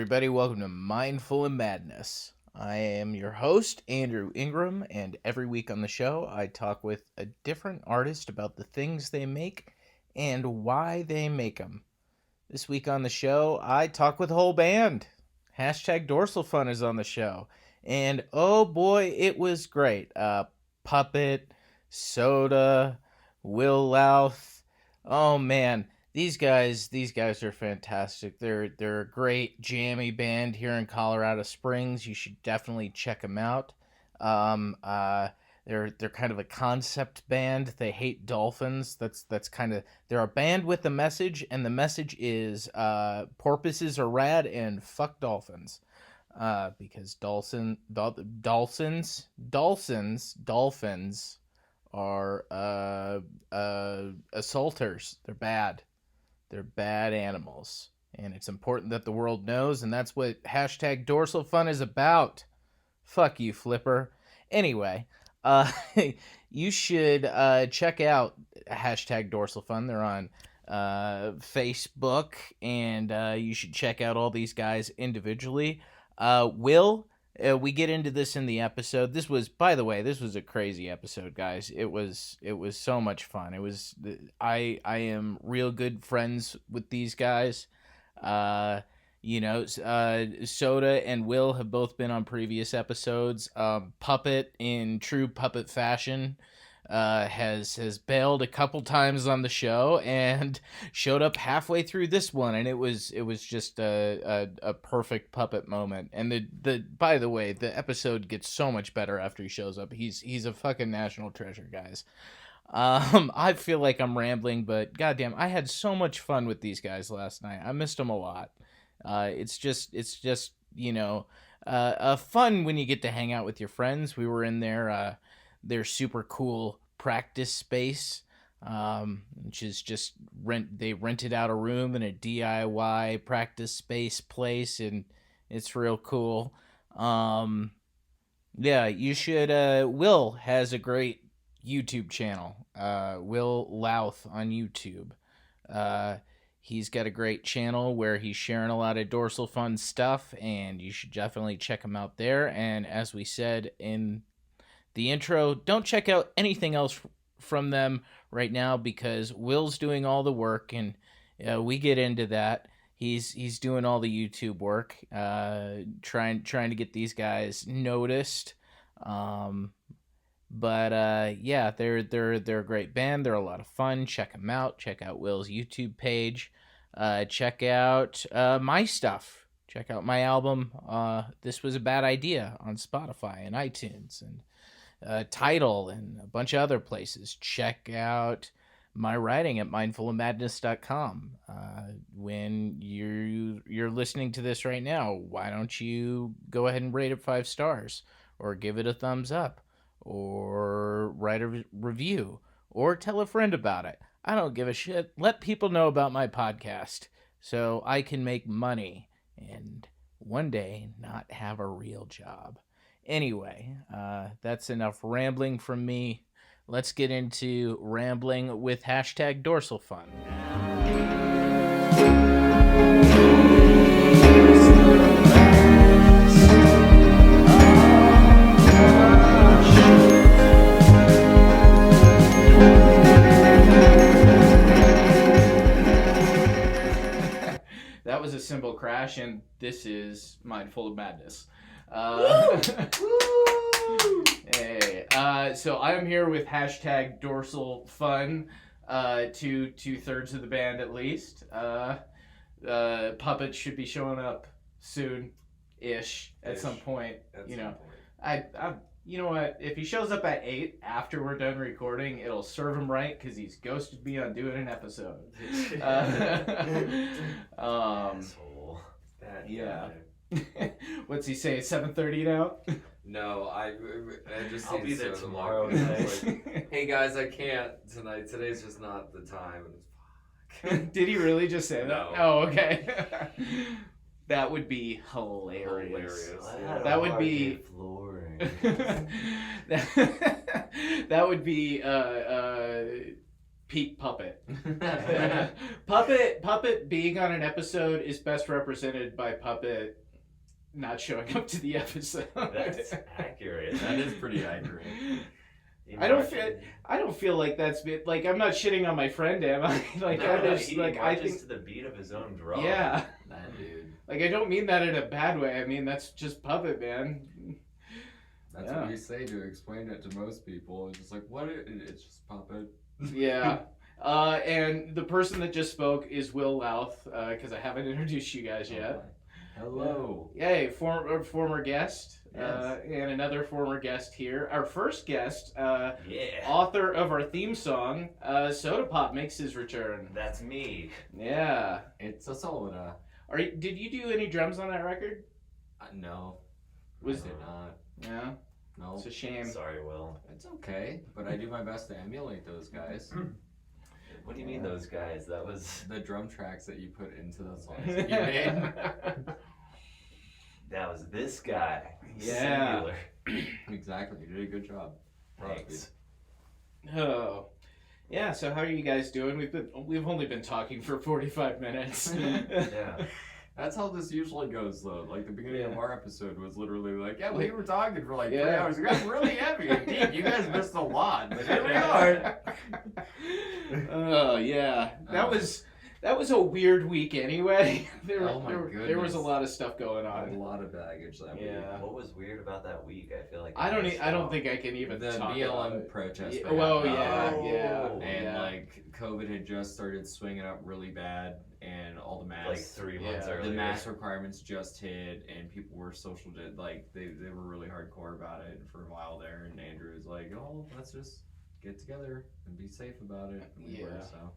everybody. Welcome to Mindful and Madness. I am your host, Andrew Ingram, and every week on the show, I talk with a different artist about the things they make and why they make them. This week on the show, I talk with a whole band. Hashtag Dorsalfun is on the show. And oh boy, it was great. Puppet, Soda, Will Louth. Oh man. These guys are fantastic. They're a great jammy band here in Colorado Springs. You should definitely check them out. They're kind of a concept band. They hate dolphins. That's kind of, they're a band with a message, and the message is porpoises are rad and fuck dolphins. Because dolphins are assaulters. They're bad. They're bad animals, and it's important that the world knows, and that's what hashtag Dorsalfun is about. Fuck you, Flipper. Anyway, you should check out hashtag Dorsalfun. They're on Facebook, and you should check out all these guys individually. We get into this in the episode. This was a crazy episode, guys. It was so much fun. I am real good friends with these guys. Soda and Will have both been on previous episodes. Puppet, in true Puppet fashion, has bailed a couple times on the show and showed up halfway through this one, and it was just a perfect Puppet moment. And by the way, the episode gets so much better after he shows up. He's a fucking national treasure, guys. I feel like I'm rambling, but goddamn, I had so much fun with these guys last night. I missed them a lot. It's just fun when you get to hang out with your friends. We were in their super cool practice space, which is just they rented out a room in a DIY practice space place, and it's real cool. You should. Will has a great YouTube channel, Will Louth on YouTube. He's got a great channel where he's sharing a lot of Dorsalfun stuff, and you should definitely check him out there. And as we said in the intro, don't check out anything else from them right now, because Will's doing all the work, and we get into that. He's doing all the YouTube work, trying to get these guys noticed. They're a great band. They're a lot of fun. Check them out. Check out Will's YouTube page. Check out my stuff. Check out my album, This Was a Bad Idea, on Spotify and iTunes and Tidal and a bunch of other places. Check out my writing at mindfulandmadness.com. When you're listening to this right now, why don't you go ahead and rate it 5 stars, or give it a thumbs up, or write a review, or tell a friend about it. I don't give a shit. Let people know about my podcast so I can make money and one day not have a real job. Anyway, that's enough rambling from me. Let's get into rambling with hashtag Dorsalfun. That was a cymbal crash, and this is Mindful of Madness. Hey, so I am here with hashtag Dorsalfun, two-thirds of the band at least. Puppet should be showing up soon-ish at some point. You know what? If he shows up at 8 after we're done recording, it'll serve him right, because he's ghosted me on doing an episode. Asshole. Yeah. What's he say? 7:30 now? No, I'll be there tomorrow night. Hey guys, I can't tonight. Today's just not the time. Did he really just say that? No. Oh, okay. That would be hilarious. That would be that would be peak Puppet. Puppet being on an episode is best represented by Puppet not showing up to the episode. That's accurate. That is pretty accurate. I don't feel like that's been like I'm not shitting on my friend, am I? Like he marches to the beat of his own drum. Yeah. That dude. Like I don't mean that in a bad way. I mean that's just Puppet, man. That's what you say to explain it to most people. It's just like, what? It's just Puppet. Yeah. And the person that just spoke is Will Louth, because I haven't introduced you guys yet. Hello. Yay, former guest. Yes. And another former guest here. Our first guest, author of our theme song, Soda Pop makes his return. That's me. Yeah. It's a soda. Did you do any drums on that record? No. I did not. Yeah. No. It's a shame. Sorry, Will. It's okay, but I do my best to emulate those guys. What do you mean those guys? That was the drum tracks that you put into the songs that you made. That was this guy. Yeah. Singular. Exactly. You did a good job. Thanks. Oh. Yeah, so how are you guys doing? We've only been talking for 45 minutes. Yeah. That's how this usually goes, though. Like, the beginning of our episode was literally like, yeah, we Like- were talking for like 3 Yeah. hours. It got really heavy and deep. You guys missed a lot, but here we are. Oh, yeah. That was a weird week anyway. There Oh my was a goodness. lot of stuff going A on. lot of baggage that week. Yeah. What was weird about that week? I feel like I don't think I can even The talk about BLM it. protest. Yeah, that well, happened. yeah. And like COVID had just started swinging up really bad, and all the like masks, 3 months Yeah. earlier. the mask requirements just hit, and people were like they were really hardcore about it for a while there. And Andrew was like, "Oh, let's just get together and be safe about it." And we were, Yeah. so.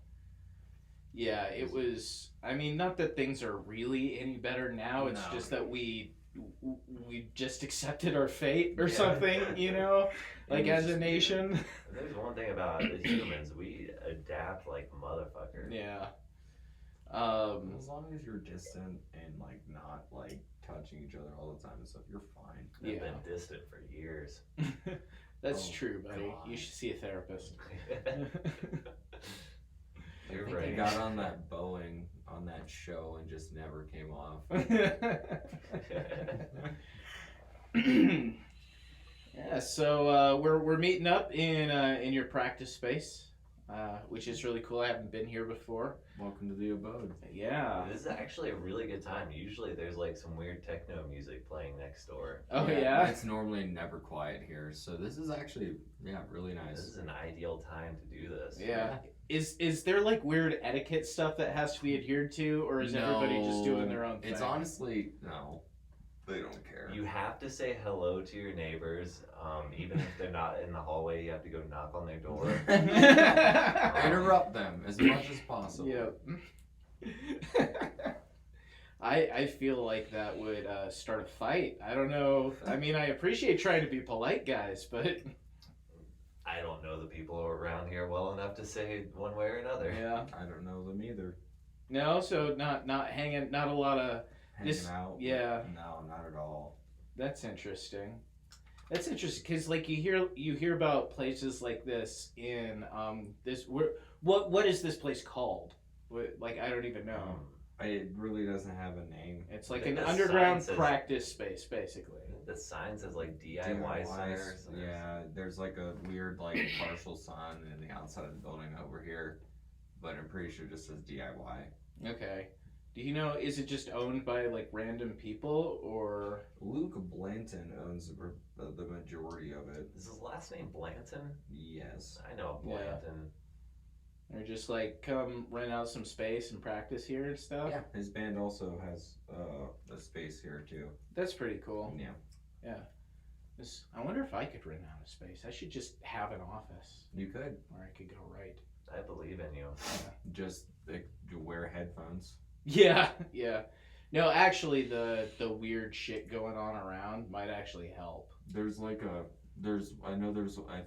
Yeah, it was. I mean, not that things are really any better now. It's No. just that we just accepted our fate or Yeah. something, you know, like It was as a just nation. weird. There's one thing about the humans, we adapt like motherfuckers. Yeah. As long as you're distant and like not like touching each other all the time and stuff, you're fine. We've Yeah. been distant for years. That's Oh, true, buddy. God. You should see a therapist. I You're think right. I got on that Boeing on that show and just never came off. Yeah, so we're meeting up in your practice space, which is really cool. I haven't been here before. Welcome to the abode. Yeah. This is actually a really good time. Usually there's like some weird techno music playing next door. Oh yeah. It's normally never quiet here, so this is actually really This nice. is an ideal time to do this. Yeah. Is there like weird etiquette stuff that has to be adhered to, or is everybody just doing their own thing? It's honestly no. They don't care. You have to say hello to your neighbors, even if they're not in the hallway. You have to go knock on their door. Interrupt them as much as possible. Yeah. I feel like that would start a fight. I don't know. I mean, I appreciate trying to be polite, guys, but I don't know the people around here well enough to say one way or another. yeah. I don't know them either. No, so not hanging, not a lot of. Hanging out. Yeah. No, not at all. That's interesting. That's interesting because like you hear about places like this in what is this place called? Like I don't even know. It really doesn't have a name. It's like I think an the underground sign says- practice space, basically. The sign says like DIY center. Yeah, there's like a weird like partial sun in the outside of the building over here, but I'm pretty sure it just says DIY. Okay. Do you know? Is it just owned by like random people or? Luke Blanton owns the majority of it. Is his last name Blanton? Yes. I know a Blanton. Or just like come rent out some space and practice here and stuff? Yeah. His band also has a space here too. That's pretty cool. Yeah. Yeah. I wonder if I could rent out a space. I should just have an office You could where I could go write. I believe in you. just you wear headphones. Yeah, yeah. No, actually, the weird shit going on around might actually help. I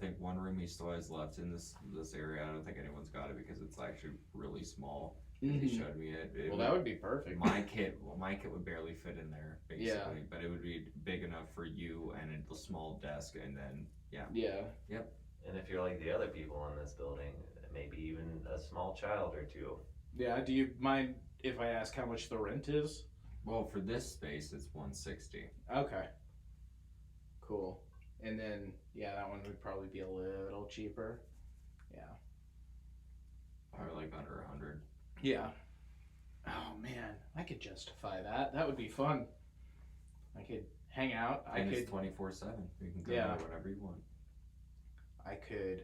think one room he still has left in this area. I don't think anyone's got it because it's actually really small. He showed me it. Well, that would be perfect. my kit would barely fit in there basically, Yeah. but it would be big enough for you and a small desk, and then Yeah. And if you're like the other people in this building, maybe even a small child or two. Yeah. Do you mind if I ask how much the rent is? Well, for this space, it's 160. Okay. Cool. And then yeah, that one would probably be a little cheaper. Yeah. Probably like under 100. Yeah. Oh man, I could justify that. That would be fun. I could hang out. And it's 24/7. You can go Yeah. there whenever you want. I could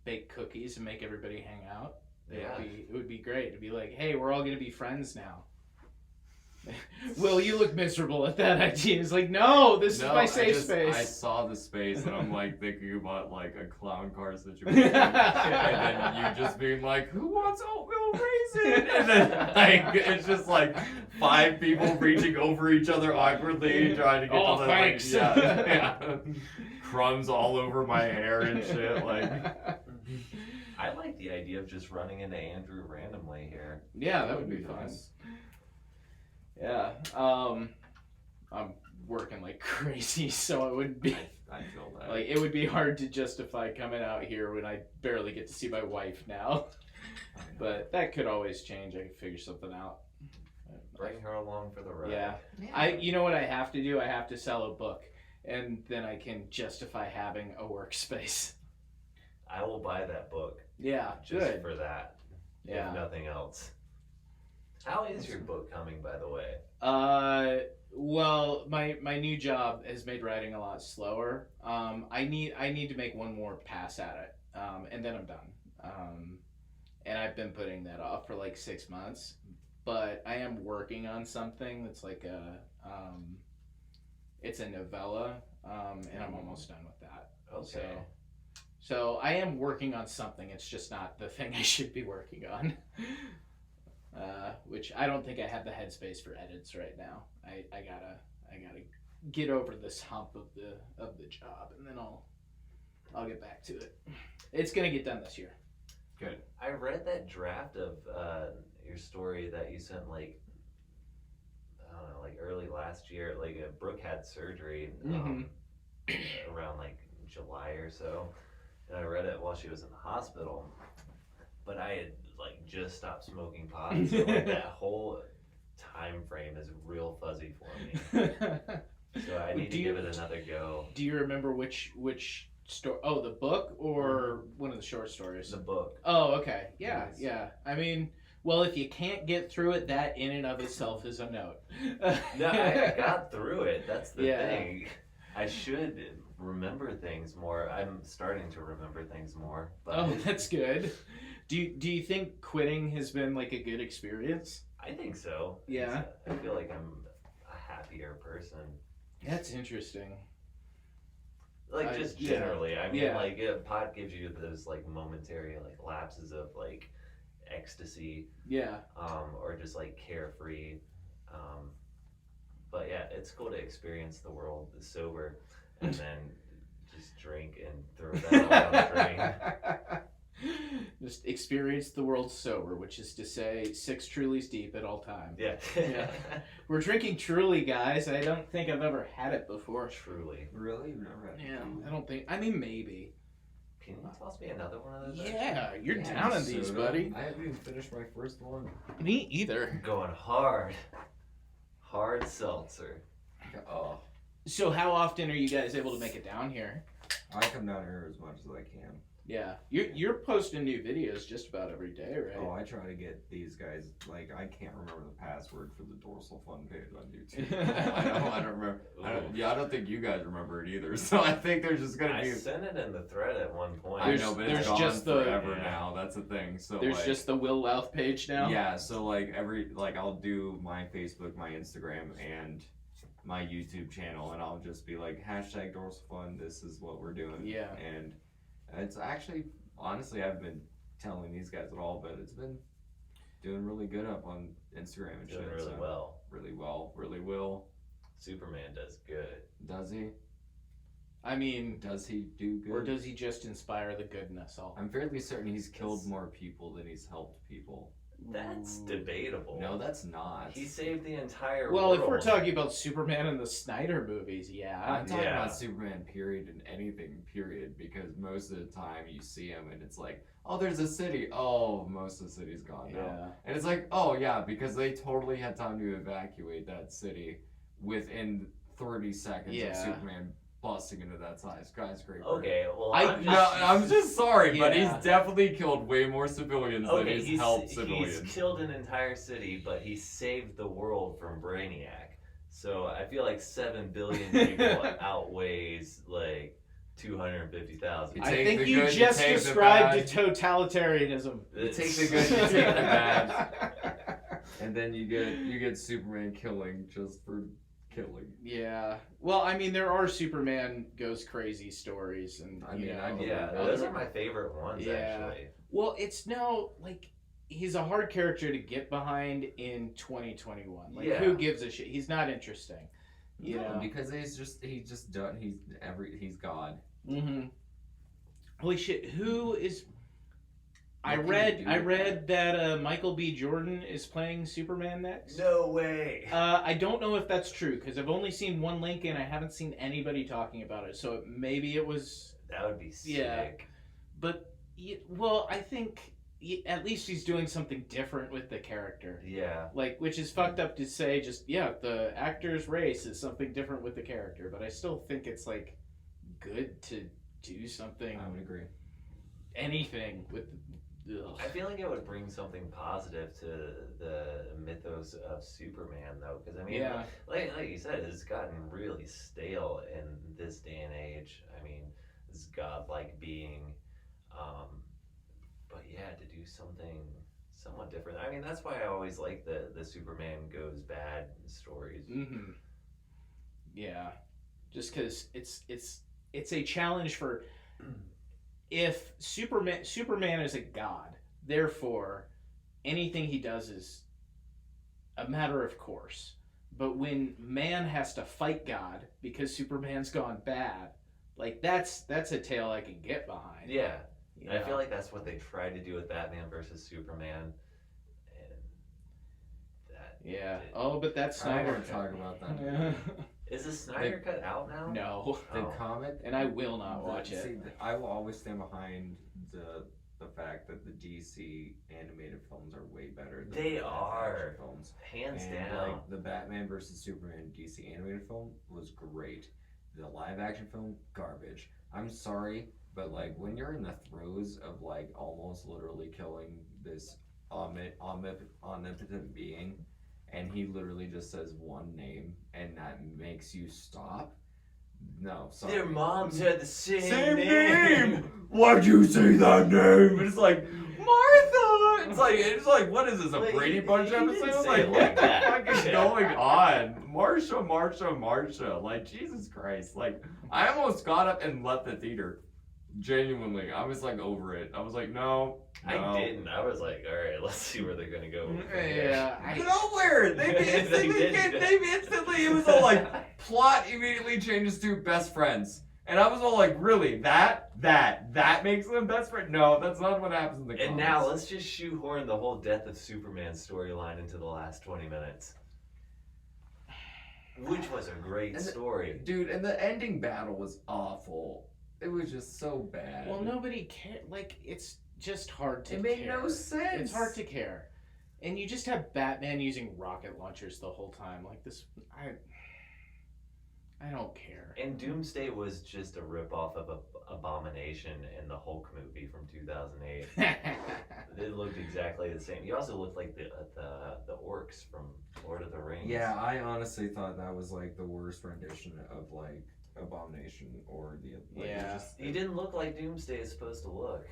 bake cookies and make everybody hang out. Yeah. It would be great. It'd be like, hey, we're all gonna be friends now. Will, you look miserable at that idea. It's like, no, this is my safe space. I saw the space and I'm like thinking about like a clown car situation. And then you just being like, who wants oatmeal raisin? And then like it's just like 5 people reaching over each other awkwardly trying to get Oh, to the thanks. Like, yeah. Crumbs all over my hair and shit. Like I like the idea of just running into Andrew randomly here. Yeah, that would be fun. nice. Yeah. I'm working like crazy, so it would be I feel that. like it would be hard to justify coming out here when I barely get to see my wife now. I know. But that could always change. I could figure something out. Bring her along for the ride. Yeah. You know what I have to do? I have to sell a book, and then I can justify having a workspace. I will buy that book Yeah, just good. for that, Yeah. if nothing else. How is your book coming, by the way? Well, my new job has made writing a lot slower. I need to make one more pass at it, and then I'm done. And I've been putting that off for like 6 months, but I am working on something that's like it's a novella, and I'm almost done with that. Okay. So I am working on something. It's just not the thing I should be working on. Which I don't think I have the headspace for edits right now. I gotta get over this hump of the job, and then I'll get back to it. It's gonna get done this year. Good. I read that draft of your story that you sent like I don't know, like early last year. Like Brooke had surgery around like July or so, and I read it while she was in the hospital. But I had like just stopped smoking pot, so like that whole time frame is real fuzzy for me. So I need to give it another go. Do you remember which story? Oh, the book or one of the short stories? The book. Oh, okay. Yeah, Yes. yeah. I mean, well, if you can't get through it, that in and of itself is a note. No, I got through it. That's the Yeah. thing. I should remember things more. I'm starting to remember things more. But Oh, that's good. Do you think quitting has been like a good experience? I think so. Yeah. I feel like I'm a happier person. That's interesting. Like just yeah. generally. I mean, Yeah. like pot gives you those like momentary like lapses of like ecstasy, Yeah. or just like carefree. But yeah, it's cool to experience the world sober, and then just drink and throw that all down the drain. Just experience the world sober, which is to say 6 Trulies deep at all times. Yeah. Yeah. We're drinking Truly, guys. I don't think I've ever had it before. Truly. Really? You've never had Yeah, I don't think. I mean, maybe. Can you toss me another one of those? Yeah, you're down in these, Soda. buddy. I haven't even finished my first one. Me either. Going hard. Hard seltzer. Oh. So, how often are you guys able to make it down here? I come down here as much as I can. Yeah, you're posting new videos just about every day, right? Oh, I try to get these guys, like, I can't remember the password for the Dorsalfun page on YouTube. I don't remember. I don't think you guys remember it either, so I think there's just gonna I be... sent it in the thread at one point. I know, but there's it's gone just the- forever now, that's the thing, so There's like, just the Will Louth page now? yeah, so like, I'll do my Facebook, my Instagram, and my YouTube channel, and I'll just be like, hashtag Dorsalfun, this is what we're doing. Yeah. And it's actually... Honestly, I haven't been telling these guys at all, but it's been doing really good up on Instagram and Doing shit. really so well. Really well. Really will. Superman does good. Does he? I mean, Does he do good? or does he just inspire the good in us all? I'm fairly certain he's killed more people than he's helped people. That's debatable. No, that's not. He saved the entire Well, world. if we're talking about Superman and the Snyder movies, yeah. I'm talking Yeah. about Superman, period, and anything, period, because most of the time you see him and it's like, oh, there's a city. Oh, most of the city's gone now. Yeah. And it's like, oh, yeah, because they totally had time to evacuate that city within 30 seconds of Superman busting into that skyscraper. Okay, well, I'm just sorry, but Yeah. he's definitely killed way more civilians than he's helped civilians. He's killed an entire city, but he saved the world from Brainiac. So I feel like 7 billion people outweighs like 250,000. I think you just described totalitarianism. You take the good, you take the bad, and then you get Superman killing just for killing. Yeah. Well, I mean, there are Superman goes crazy stories, and those are my favorite ones actually. Well, it's he's a hard character to get behind in 2021. Like, who gives a shit? He's not interesting. You know, because he's just done. He's God. Mm-hmm. Holy shit! Who is? I read that Michael B. Jordan is playing Superman next. No way. I don't know if that's true because I've only seen one link and I haven't seen anybody talking about it. So maybe it was. That would be sick. Yeah, but well, I think at least he's doing something different with the character. Yeah. Like, which is fucked up to say. Just the actor's race is something different with the character, but I still think it's like good to do something. I would agree. Anything with. Ugh. I feel like it would bring something positive to the mythos of Superman, though, because I mean, like you said, it's gotten really stale in this day and age. I mean, this godlike being, but yeah, to do something somewhat different. I mean, that's why I always like the Superman goes bad stories. Mm-hmm. Yeah, just because it's a challenge for. If Superman is a god, therefore anything he does is a matter of course. But when man has to fight God because Superman's gone bad, like that's a tale I can get behind. Yeah. I feel like that's what they tried to do with Batman versus Superman. But that's I don't Snyder want to talk about that. Is the Snyder cut out now? No. The comic, and I will not watch it. See, I will always stand behind the fact that the DC animated films are way better than the action films. Hands down. Like the Batman versus Superman DC animated film was great. The live action film, garbage. I'm sorry, but like when you're in the throes of like almost literally killing this omnipotent being, and he literally just says one name, and that makes you stop. No, sorry. Their moms had the same name. Why'd you say that name? And it's like Martha. It's like what is this, a Brady Bunch episode? Like what the fuck is going on? Marsha. Like Jesus Christ. Like I almost got up and left the theater. Genuinely, I was like over it. I was like, no. I didn't. I was like, all right, let's see where they're gonna go. Nowhere. They instantly. It was all like plot immediately changes to best friends, and I was all like, really? That makes them best friends? No, that's not what happens in the comics. And now let's just shoehorn the whole death of Superman storyline into the last 20 minutes. Which was a great story. Dude, and the ending battle was awful. It was just so bad. Well, nobody cared. Like, it's just hard to care. It made no sense. It's hard to care. And you just have Batman using rocket launchers the whole time. Like, this... I don't care. And Doomsday was just a ripoff of Abomination in the Hulk movie from 2008. It looked exactly the same. He also looked like the orcs from Lord of the Rings. Yeah, I honestly thought that was like the worst rendition of like Abomination or the he didn't look like Doomsday is supposed to look.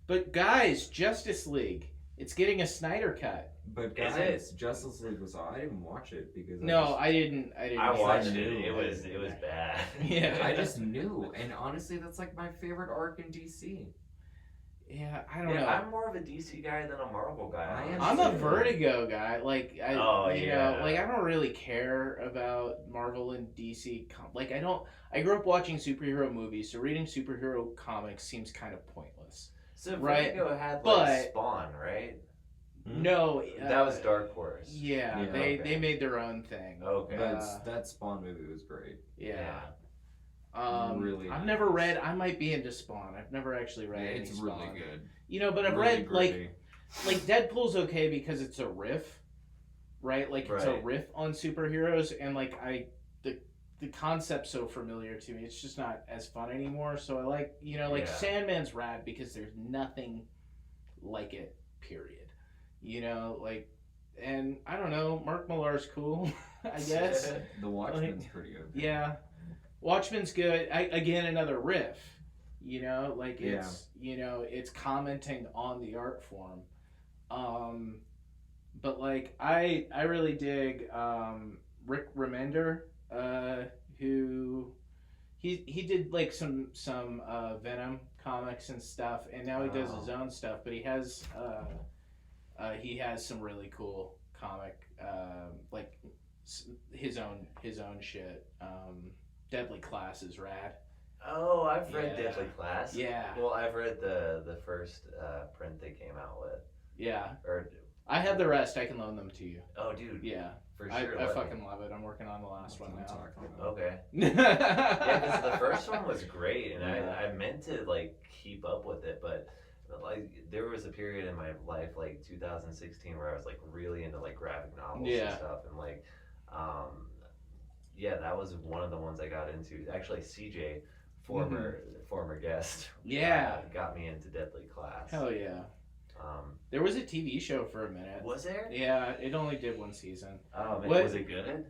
But guys, Justice League, it's getting a Snyder cut. But guys, Justice League was I didn't watch it because I didn't. I watched it. It was bad. Yeah, I just knew, and honestly, that's like my favorite arc in DC. Yeah, I don't know. I'm more of a DC guy than a Marvel guy. I'm a Vertigo guy. Like, I don't really care about Marvel and DC. I grew up watching superhero movies, so reading superhero comics seems kind of pointless. So Vertigo had Spawn, right? No, That was Dark Horse. Yeah, Yeah, they made their own thing. Okay. That Spawn movie was great. Yeah. Really I've nice. never read. I might be into Spawn. I've never actually read. It's any really Spawn. good. You know, but I've Really read gritty. like Deadpool's okay because it's a riff, right? Like it's a Right. riff on superheroes, and like the concept's so familiar to me. It's just not as fun anymore. So I like, you know, like Yeah. Sandman's rad because there's nothing like it. Period. You know, like, and I don't know. Mark Millar's cool, I guess. The Watchmen's pretty good. Yeah, Watchmen's good. Again, another riff. You know, like it's you know it's commenting on the art form. But like I really dig Rick Remender, who he did like some Venom comics and stuff, and now he does his own stuff. But he has some really cool comic like his own shit. Deadly Class is rad. Oh, I've read Yeah. Deadly Class. Yeah. Well, I've read the first print they came out with. Yeah. Or I have the rest. I can loan them to you. oh, dude, Yeah. for I sure. let me- fucking love it. I'm working on the last one That's now. what I'm talking about. Okay. Yeah, because the yeah, first one was great, and Yeah. I meant to like keep up with it, but like there was a period in my life, like 2016, where I was like really into like graphic novels Yeah. and stuff, and like, yeah, that was one of the ones I got into. Actually, CJ, former guest, got me into Deadly Class. Hell yeah. Um, There was a TV show for a minute. was there? Yeah, it only did one season. Oh man, What- was it good?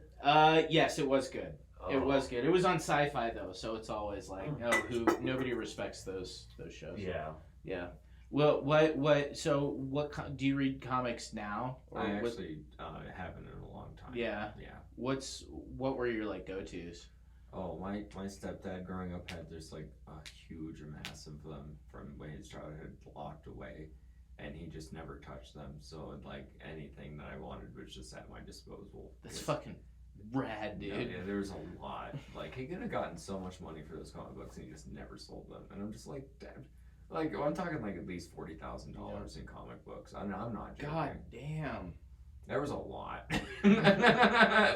Yes, it was good. It Oh. was good. It was on Sci-Fi though, so it's always like, nobody respects those shows. Yeah. Yeah. Well, what do you read comics now? Or I what- actually haven't in a long time. Yeah. Yeah. What were your like go-tos? Oh, my stepdad growing up had this like a huge mass of them from when his childhood locked away, and he just never touched them. So like anything that I wanted was just at my disposal. That's 'Cause- fucking rad, dude. Yeah, there was a lot. Like he could have gotten so much money for those comic books, and he just never sold them. And I'm just like, Dad, like I'm talking like at least $40,000 in comic books. I'm not joking. God damn. There was a lot.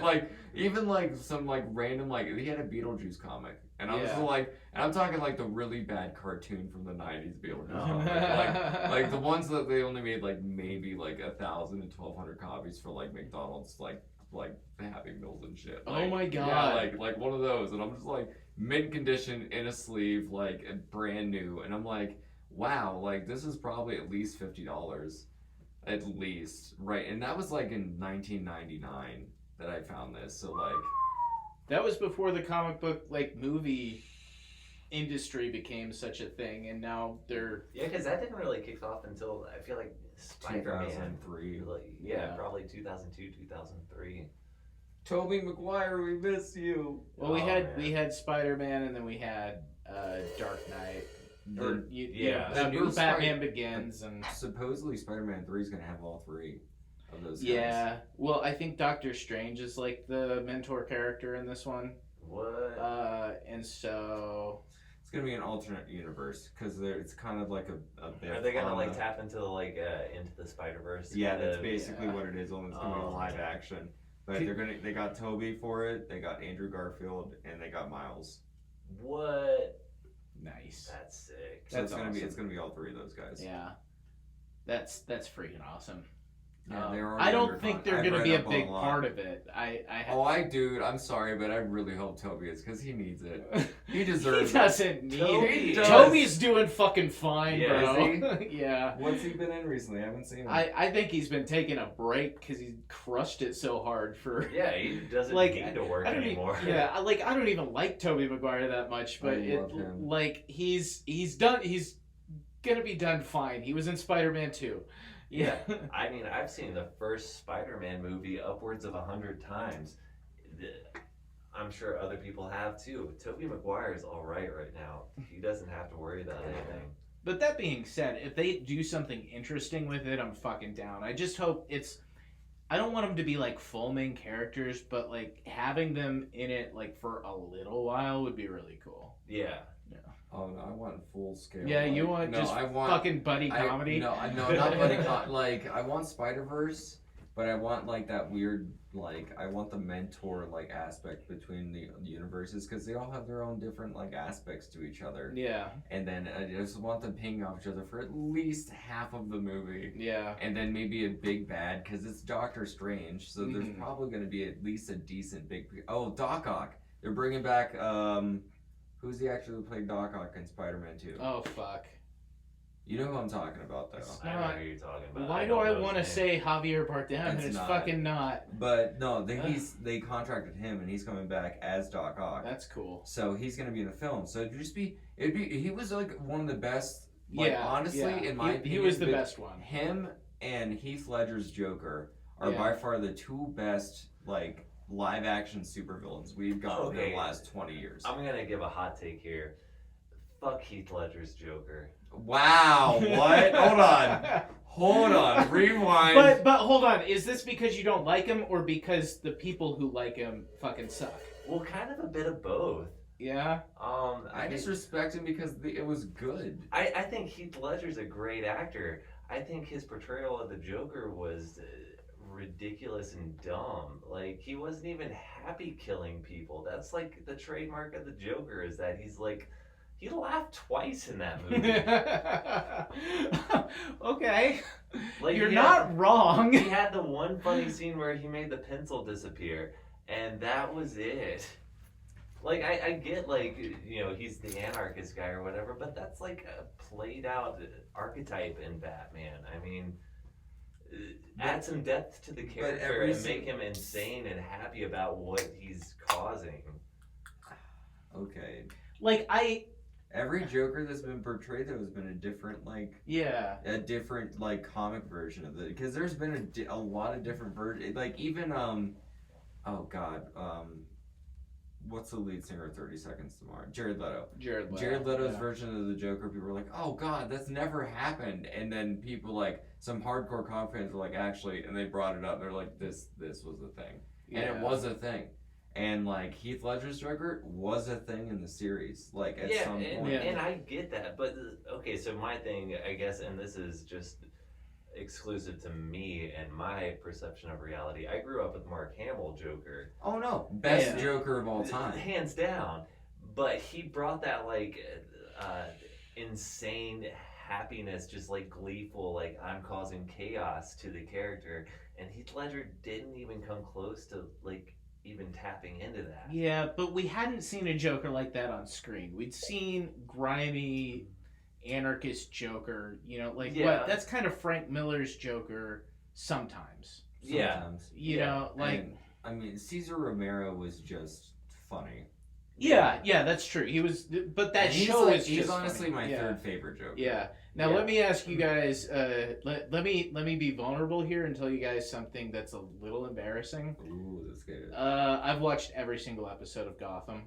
Like even like some like random like he had a Beetlejuice comic, and I was Yeah. like, and I'm talking like the really bad cartoon from the '90s Beetlejuice Oh, comic, man. like the ones that they only made like maybe like 1,000 and 1,200 copies for like McDonald's like Happy Meals and shit. Oh Like, my Yeah, God. like one of those, and I'm just like mint condition in a sleeve, like brand new, and I'm like, wow, like this is probably at least $50. At least, right? And that was like in 1999 that I found this. So like, That was before the comic book like movie industry became such a thing, and now they're Yeah, because that didn't really kick off until I feel like Spider-Man. 2003. Like, Yeah. probably 2002, 2003. Toby Maguire, we miss you. well, we Oh, had man. Spider-Man, and then we had Dark Knight, or yeah. The new Batman Begins, and Supposedly Spider-Man 3 is gonna have all three of those. yeah. Well, I think Doctor Strange is like the mentor character in this one, What? and so It's gonna be an alternate universe because it's kind of like a bit. Are they gonna on like the- tap into like into the Spider-Verse? Yeah, kind that's of? basically yeah. what it is. Only it's gonna be Oh, live okay. action. But they got Toby for it. They got Andrew Garfield and they got Miles. What? nice. That's sick. So That's it's awesome. gonna be all three of those guys. Yeah, that's freaking awesome. Yeah, they're already I don't under think con- they're I've gonna read be a up on big lot. part of it. Oh, I do. I'm sorry, but I really hope Toby is because he needs it. He he deserves it. doesn't need Toby it. does. Toby's doing fucking fine, Yeah, bro. yeah. What's he been in recently? I haven't seen him. I think he's been taking a break because he crushed it so hard for. Yeah, he doesn't Like, need to work I don't anymore. Even, yeah, I don't even like Toby Maguire that much, but I love him. like he's gonna be done fine. He was in Spider-Man 2. Yeah, I mean, I've seen the first Spider-Man movie upwards of 100 times. I'm sure other people have too. Tobey Maguire's all right now. He doesn't have to worry about anything. But that being said, if they do something interesting with it, I'm fucking down. I just hope it's I don't want them to be like full main characters, but like having them in it like for a little while would be really cool. Yeah. Oh no, I want full scale. Yeah, you want just fucking buddy comedy? No, not buddy comedy. Like I want Spider-Verse, but I want like that weird like I want the mentor like aspect between the universes because they all have their own different like aspects to each other. Yeah. And then I just want them pinging off each other for at least half of the movie. Yeah. And then maybe a big bad because it's Doctor Strange, so there's probably going to be at least a decent big. Oh, Doc Ock. They're bringing back who's the actor who played Doc Ock in Spider-Man 2? Oh fuck. You know who I'm talking about though. I know who you're talking about. Why do I want to say Javier Bardem and it's fucking not? But no, they contracted him and he's coming back as Doc Ock. That's cool. So he's gonna be in the film. So he was like one of the best. Like honestly, in my opinion, he was the best one. Him and Heath Ledger's Joker are by far the two best like live action supervillains we've gotten in the last 20 years. I'm gonna give a hot take here. Fuck Heath Ledger's Joker. Wow, what? Hold on, rewind. But hold on, is this because you don't like him or because the people who like him fucking suck? Well, kind of a bit of both. Yeah. I just respect him because it was good. I think Heath Ledger's a great actor. I think his portrayal of the Joker was ridiculous and dumb. Like, he wasn't even happy killing people. That's like the trademark of the Joker, is that he's like, he laughed twice in that movie. Okay. Like, you're not wrong. He had the one funny scene where he made the pencil disappear, and that was it. Like, I get, like, you know, he's the anarchist guy or whatever, but that's like a played out archetype in Batman. I mean, add some depth to the character and make him insane and happy about what he's causing. Okay. Like, every Joker that's been portrayed though has been a different a different like comic version of it, because there's been a lot of different versions. Like even what's the lead singer of 30 Seconds to Mars? Jared Leto. Jared Leto's version of the Joker, people were like, oh god, that's never happened. And then people like, some hardcore comic fans were like, actually, and they brought it up, they're like, this was a thing. And it was a thing. And like Heath Ledger's Joker was a thing in the series, like at some point. And I get that, but okay, so my thing, I guess, and this is just exclusive to me and my perception of reality. I grew up with Mark Hamill Joker. Oh no, best Joker of all time, hands down. But he brought that like insane happiness, just like gleeful, like I'm causing chaos to the character, and Heath Ledger didn't even come close to like even tapping into that. Yeah, but we hadn't seen a Joker like that on screen. We'd seen grimy anarchist Joker, you know, like what? That's kind of Frank Miller's Joker sometimes. You know, like and, I mean, Cesar Romero was just funny. Yeah, that's true. He was, but that show is he's just honestly funny. my third favorite Joker. Yeah. Now let me ask you guys. Let me be vulnerable here and tell you guys something that's a little embarrassing. Ooh, that's good. I've watched every single episode of Gotham.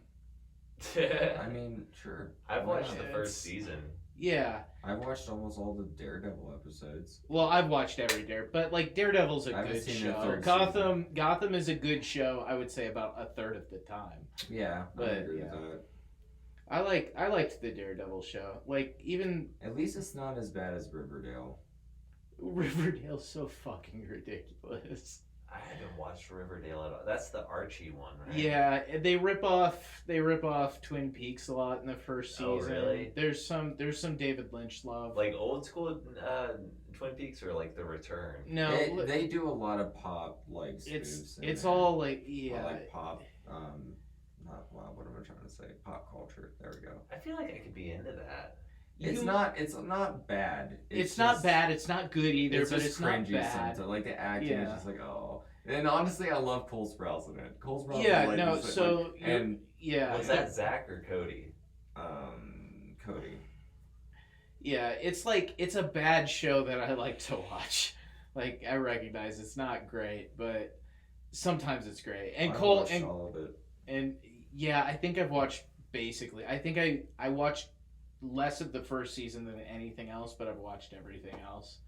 I mean, sure. I've watched the first season. Yeah. I've watched almost all the Daredevil episodes. Well, I've watched every but like Daredevil's a good show. Gotham is a good show. I would say about a third of the time. Yeah, but I agree with that. I liked the Daredevil show. Like even at least it's not as bad as Riverdale. Riverdale's so fucking ridiculous. I haven't watched Riverdale at all. That's the Archie one, right? Yeah, they rip off Twin Peaks a lot in the first season. Oh, really? There's some David Lynch love. Like old school Twin Peaks or like The Return? No, they do a lot of pop like spoofs. It's all like like pop. What am I trying to say? Pop culture. There we go. I feel like I could be into that. It's not bad. It's not bad. It's not good either, but it's not bad. Sometimes. Like the acting is just like, oh. And honestly, I love Cole Sprouse in it. Cole Sprouse. Was that Zach or Cody? Cody. Yeah, it's a bad show that I like to watch. Like I recognize it's not great, but sometimes it's great. And Cole and all of it. And yeah, I think I've watched basically. I think I watched less of the first season than anything else, but I've watched everything else.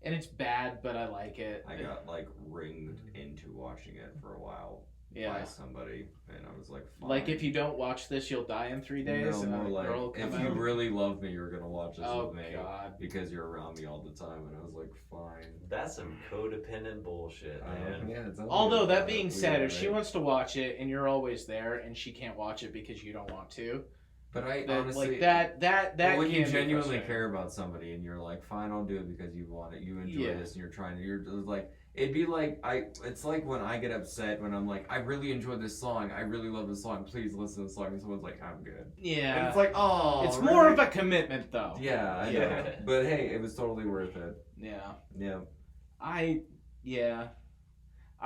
and it's bad, but I like it. I got like ringed into watching it for a while by somebody, and I was like, fine. Like, if you don't watch this, you'll die in 3 days. No, and more a like, girl will come if you out. really love me, you're gonna watch this Oh, with me. God. Because you're around me all the time, and I was like, fine. That's some codependent bullshit, man. Yeah, it's Although, that being said, if she wants to watch it and you're always there and she can't watch it because you don't want to, but I that, honestly, like that when you can be genuinely frustrating. care about somebody and you're like, fine, I'll do it because you want it, you enjoy Yeah. this, and you're like, it'd be like, it's like when I get upset when I'm like, I really enjoyed this song, I really love this song, please listen to the song, and someone's like, I'm good. Yeah. And it's like, oh, It's really? more of a commitment, though. Yeah, I know. Yeah. But hey, it was totally worth it. Yeah. Yeah. I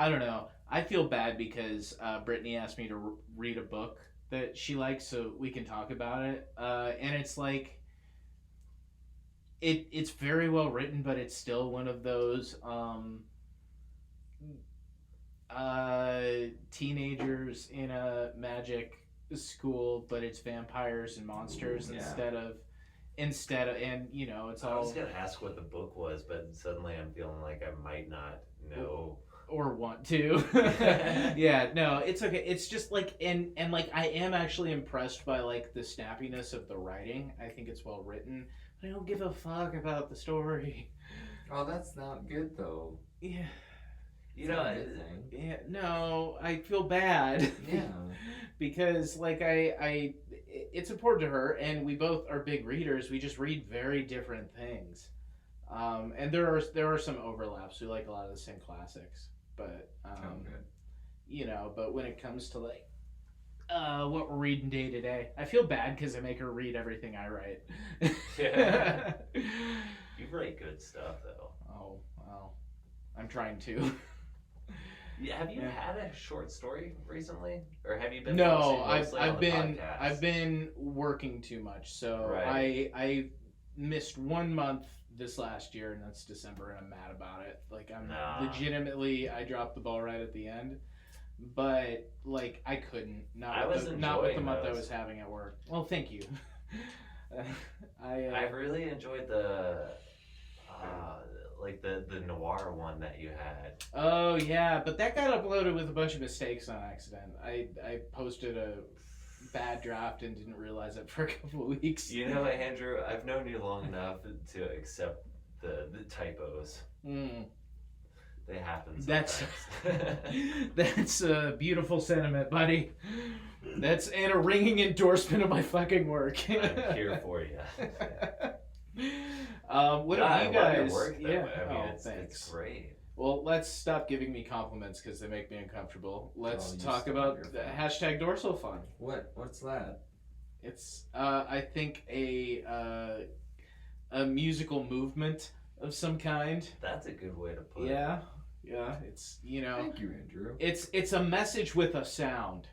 don't know. I feel bad because Brittany asked me to read a book that she likes so we can talk about it. And it's like, it's very well written, but it's still one of those teenagers in a magic school, but it's vampires and monsters instead of, and you know, it's all. I was gonna ask what the book was, but suddenly I'm feeling like I might not know or want to. Yeah, no, it's okay. It's just like, and like, I am actually impressed by like the snappiness of the writing. I think it's well written. But I don't give a fuck about the story. Oh, that's not good though. Yeah. You know, Yeah, no, I feel bad. Yeah. Because like it's important to her, and we both are big readers. We just read very different things. And there are some overlaps. We like a lot of the same classics, but good. you know, but when it comes to like what we're reading day to day, I feel bad because I make her read everything I write. Yeah. You write good stuff though. Oh well, I'm trying to. Yeah, have you had a short story recently, or have you been? No, mostly on the podcast? I've been working too much, so Right. I missed 1 month this last year, and that's December, and I'm mad about it. Like, I'm legitimately, I dropped the ball right at the end, but like I couldn't not with the month I was having at work. Well, thank you. I really enjoyed the the noir one that you had. Oh yeah, but that got uploaded with a bunch of mistakes on accident. I posted a bad draft and didn't realize it for a couple of weeks. You know, Andrew, I've known you long enough to accept the typos. They happen sometimes. That's a beautiful sentiment, buddy. That's and a ringing endorsement of my fucking work. I'm here for you. What have you guys? Your work, yeah. I mean, thanks. it's great. Well, let's stop giving me compliments because they make me uncomfortable. Let's talk about the hashtag Dorsalfun. What's that? It's I think a musical movement of some kind. That's a good way to put it. Yeah. It's Thank you, Andrew. It's a message with a sound,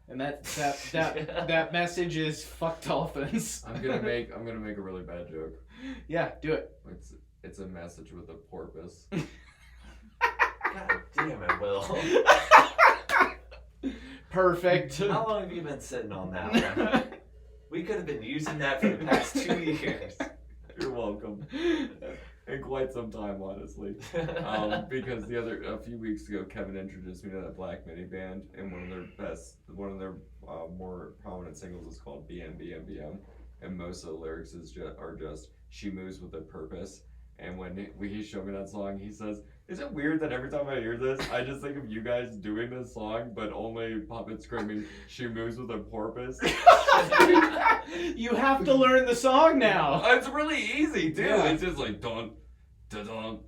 and that message is fuck dolphins. I'm gonna make a really bad joke. Yeah, do it. It's a message with a porpoise. God damn it, Will. Perfect. How long have you been sitting on that one? We could have been using that for the past 2 years. You're welcome. In quite some time, honestly. Because a few weeks ago, Kevin introduced me to that black mini band, and one of their more prominent singles is called BM, and most of the lyrics are just she moves with a purpose. And when he showed me that song, he says, "Is it weird that every time I hear this, I just think of you guys doing this song, but only Puppet screaming, she moves with a porpoise?" You have to learn the song now. It's really easy too. Yeah. It's just like dun dun dun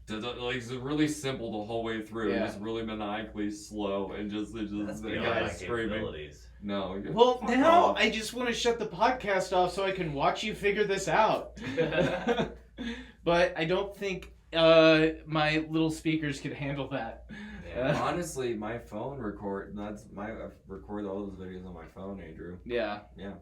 dun dun. Like it's really simple the whole way through. Yeah. Just really maniacally slow and just That's the beyond guy my screaming. capabilities. No. Well, fuck now off. I just want to shut the podcast off so I can watch you figure this out. But I don't think my little speakers could handle that. Yeah. Honestly, my phone I record all those videos on my phone, Andrew. Yeah. Yeah.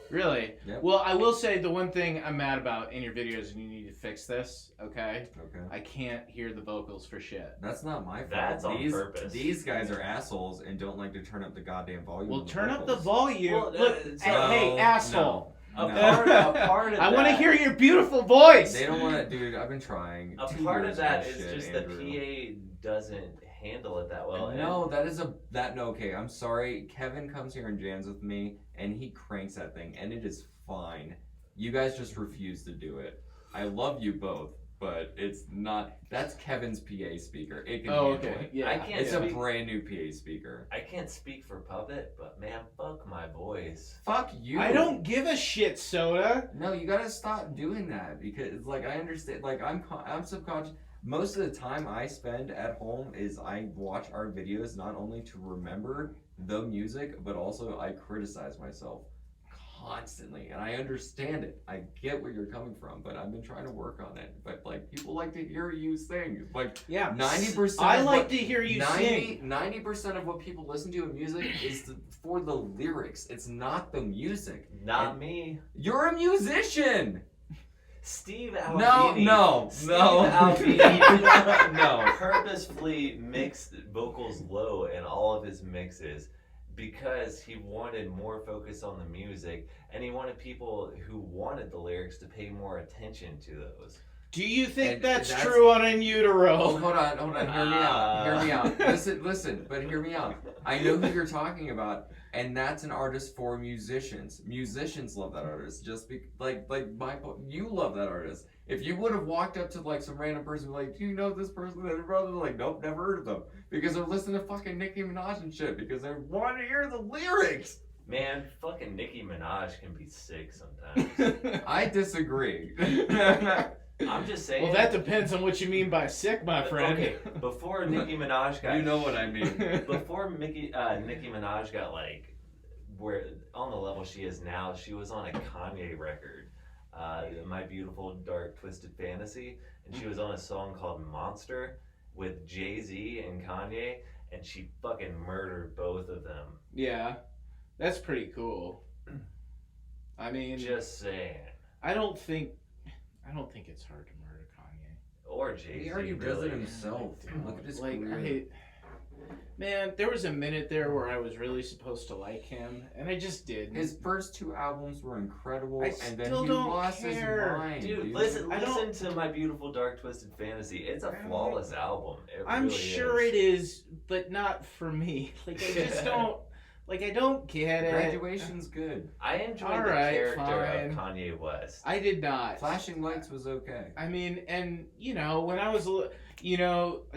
Really? Yep. Well, I will say the one thing I'm mad about in your videos, and you need to fix this, okay? Okay. I can't hear the vocals for shit. That's not my fault. That's on purpose. These guys are assholes and don't like to turn up the goddamn volume. Well, on the turn up the vocals. volume. Well, Look, it's hey, asshole. A No. part of I that. want to hear your beautiful voice. They don't want to, dude. I've been trying. A 2 part years of that of is shit, just Andrew. the PA doesn't handle it that well. No, no. Okay, I'm sorry. Kevin comes here and jams with me, and he cranks that thing, and it is fine. You guys just refuse to do it. I love you both, but it's not. That's Kevin's PA speaker. It can handle it. Yeah. I can't It's speak, a brand new PA speaker. I can't speak for Puppet, but man, fuck my voice. Fuck you. I don't give a shit, Soda. No, you gotta stop doing that because, like, I understand. Like, I'm subconscious. Most of the time I spend at home is I watch our videos not only to remember the music, but also I criticize myself constantly, and I understand it. I get where you're coming from, but I've been trying to work on it. But like, people like to hear you sing. Like, Yeah. 90%. I like to hear you sing. 90% of what people listen to in music is for the lyrics. It's not the music. Not me. You're a musician. Steve Albini. No. Albini No. purposefully mixed vocals low in all of his mixes because he wanted more focus on the music and he wanted people who wanted the lyrics to pay more attention to those. Do you think And that's that's- true on In Utero? Oh, hold on, hear me out. Listen, but hear me out. I know who you're talking about, and that's an artist for musicians. Musicians love that artist. Just you love that artist. If you would have walked up to like some random person, like, do you know this person? They're probably like, nope, never heard of them, because they're listening to fucking Nicki Minaj and shit because they want to hear the lyrics. Man, fucking Nicki Minaj can be sick sometimes. I disagree. I'm just saying. Well, that depends on what you mean by sick, my friend. Okay, before Nicki Minaj got... You know what I mean. Before Nicki Minaj got, like, where on the level she is now, she was on a Kanye record, My Beautiful Dark Twisted Fantasy, and she was on a song called Monster with Jay-Z and Kanye, and she fucking murdered both of them. Yeah, that's pretty cool. I mean, Just saying. I don't think it's hard to murder Kanye. Or Jay-Z. He already does really. it himself. Look at his career. Man, there was a minute there where I was really supposed to like him, and I just didn't. His first 2 albums were incredible, I and then still he don't lost care. his mind. Dude, dude. listen to My Beautiful Dark Twisted Fantasy. It's a flawless album. I'm really sure is. it is, but not for me. Like, I just don't. Like, I don't get it. Graduation's good. I enjoyed the Alright, character fine. of Kanye West. I did not. Flashing Lights was okay. I mean, and when I was,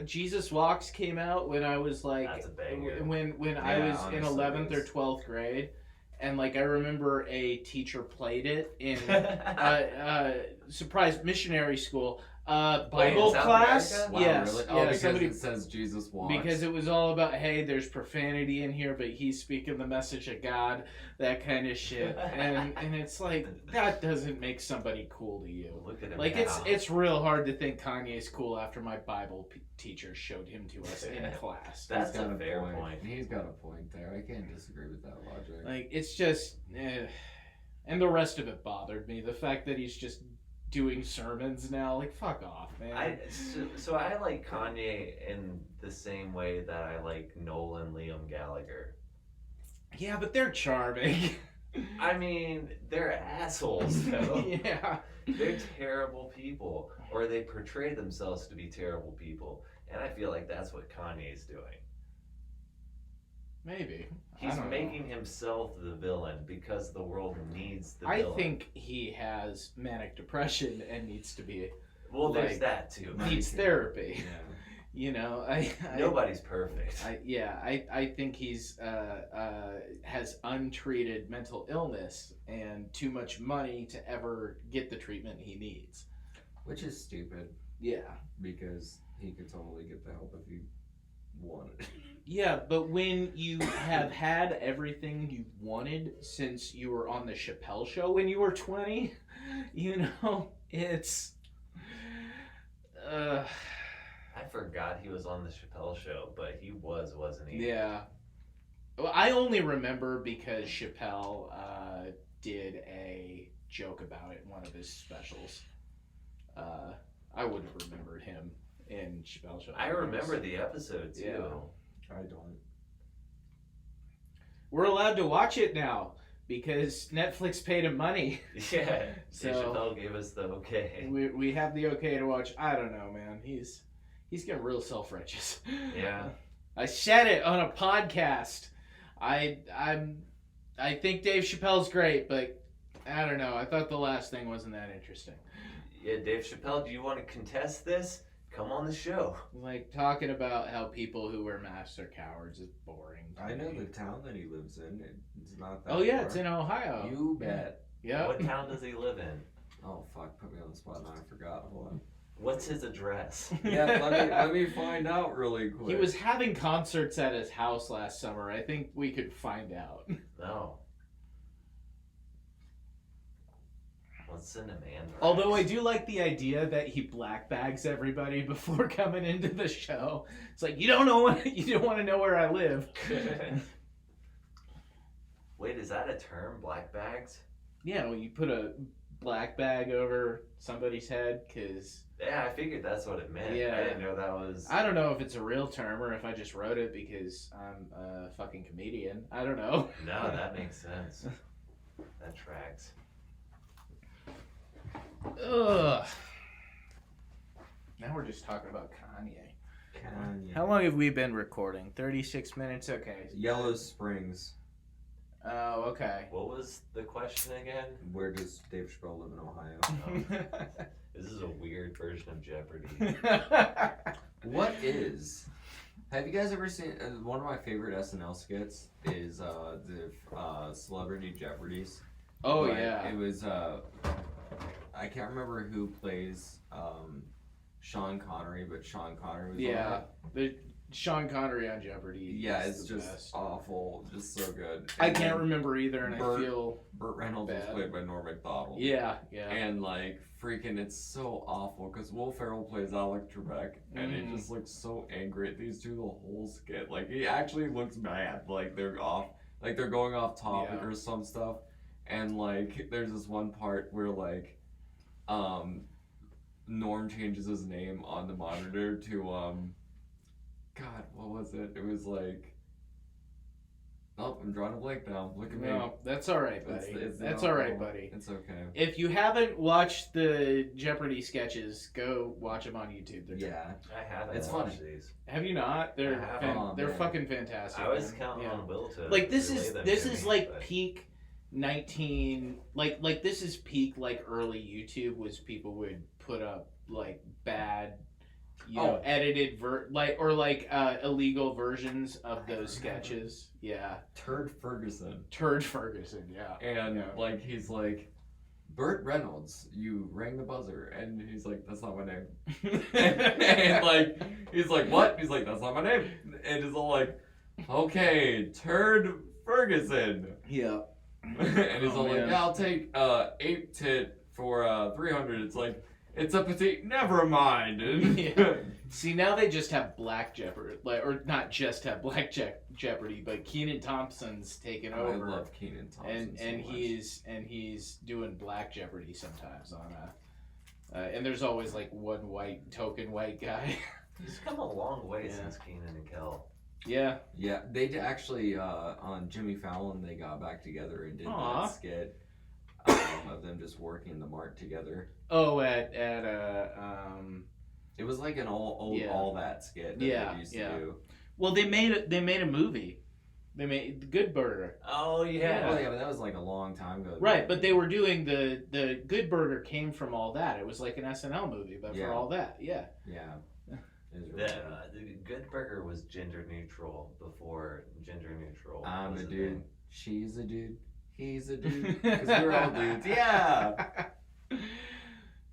Jesus Walks came out when I was like, That's a banger. when I Yeah, was in honestly, 11th or it is. 12th grade, and like I remember a teacher played it in surprise missionary school Bible South class. America? Wow, Yes, really? yeah, Oh, because somebody it says Jesus walks. because it was all about, hey, there's profanity in here, but he's speaking the message of God, that kind of shit, and it's like, that doesn't make somebody cool to you. Look at him Like, now. it's real hard to think Kanye's cool after my Bible teacher showed him to us in class. That's He's got a fair point. He's got a point there. I can't disagree with that logic. Like, it's just, and the rest of it bothered me. The fact that he's just doing sermons now, like, fuck off, man. So I like Kanye in the same way that I like Noel and Liam Gallagher. Yeah, but they're charming. I mean, they're assholes, though. Yeah. They're terrible people, or they portray themselves to be terrible people, and I feel like that's what Kanye's doing. Maybe. He's I don't know. making himself the villain because the world needs the I villain. think he has manic depression and needs to be Well, there's like, that too. needs therapy. Yeah. I Nobody's perfect. I think he's has untreated mental illness and too much money to ever get the treatment he needs. Which is stupid Yeah. because he could totally get the help if he wanted. Yeah, but when you have had everything you wanted since you were on the Chappelle show when you were 20, it's I forgot he was on the Chappelle show, but he wasn't he? yeah. Well, I only remember because Chappelle did a joke about it in one of his specials. I would have remembered him in Chappelle show. I remember the episode too. Yeah. I don't. We're allowed to watch it now. because Netflix paid him money. Yeah, So- Dave Chappelle gave us the okay. We have the okay to watch. I don't know, man. He's getting real self-righteous. Yeah. I said it on a podcast. I think Dave Chappelle's great, but I don't know. I thought the last thing wasn't that interesting. Yeah, Dave Chappelle, do you want to contest this? Come on the show. Like talking about how people who wear masks are cowards is boring. to I know me. the town that he lives in. It's not that Oh yeah, far. it's in Ohio. You bet. Yeah. What town does he live in? Oh, fuck. Put me on the spot now. I forgot. Hold on. What's his address? Yeah, let me find out really quick. He was having concerts at his house last summer. I think we could find out. No. Let's send him Andrew. Although I do like the idea that he black bags everybody before coming into the show. It's like you don't want to know where I live. Wait, is that a term? Black bags? Yeah, well, you put a black bag over somebody's head because Yeah, I figured that's what it meant. Yeah. I didn't know that was. I don't know if it's a real term or if I just wrote it because I'm a fucking comedian. I don't know. No, that makes sense. That tracks. Ugh. Now we're just talking about Kanye. Kanye. How long have we been recording? 36 minutes? Okay. Yellow Springs. Oh, okay. What was the question again? Where does Dave Chappelle live in Ohio? This is a weird version of Jeopardy. What is? Have you guys ever seen one of my favorite SNL skits? Is the Celebrity Jeopardies? Oh, But yeah. It was I can't remember who plays Sean Connery, but Sean Connery was on Yeah. it. The Sean Connery on Jeopardy. Yeah, is it's the just best. awful, just so good. I And can't then remember either, and I Burt- feel. Burt Reynolds was bad. played by Norm Macdonald. Yeah, yeah. And like freaking, it's so awful because Will Ferrell plays Alec Trebek, and he just looks so angry at these two the whole skit. Like he actually looks mad. Like they're off, like they're going off topic Yeah. or some stuff. And like there's this one part where like, Norm changes his name on the monitor to God, what was it? It was like. Oh, I'm drawing a blank now. Look at me. No, that's all right, buddy. It's That's not all right, cool. buddy. It's okay. If you haven't watched the Jeopardy sketches, go watch them on YouTube. They're Yeah. I haven't It's watched funny. these. Have you not? They're I haven't. Oh, they're man. fucking fantastic. I was man. counting Yeah. on Will to Like this relay is them this to is me, like but- peak 19 like this is peak like early YouTube was people would put up like bad Oh. edited illegal versions of those sketches. Yeah. Turd Ferguson. Turd Ferguson, yeah. And Yeah. like he's like, Burt Reynolds, you rang the buzzer, and he's like, that's not my name. and like he's like, what? He's like, that's not my name. And it's all like, okay, Turd Ferguson. Yeah. And he's Oh, all like, man. yeah, I'll take 8 tit for 300. It's like, it's a petite. Never mind. And Yeah. See, now they just have Black Jeopardy, or not just have Black Jeopardy, but Kenan Thompson's taken I over. love Kenan Thompson and so much. he's doing Black Jeopardy sometimes on and there's always like one token white guy. He's come a long way Yeah. since Keenan and Kel. Yeah. Yeah, they actually on Jimmy Fallon they got back together and did Aw. that skit of them just working the mart together. Oh, at It was like an old Yeah. all that skit that Yeah, they used yeah. to do. well, they made a movie. They made Good Burger. Oh yeah. Oh yeah, but that was like a long time ago. Right, but they were doing the Good Burger came from all that. It was like an SNL movie, but Yeah. for all that, yeah. Yeah. It was really The Good Burger was gender neutral before gender neutral. I'm was a a dude. thing. She's a dude. He's a dude. Because we're all dudes. Yeah.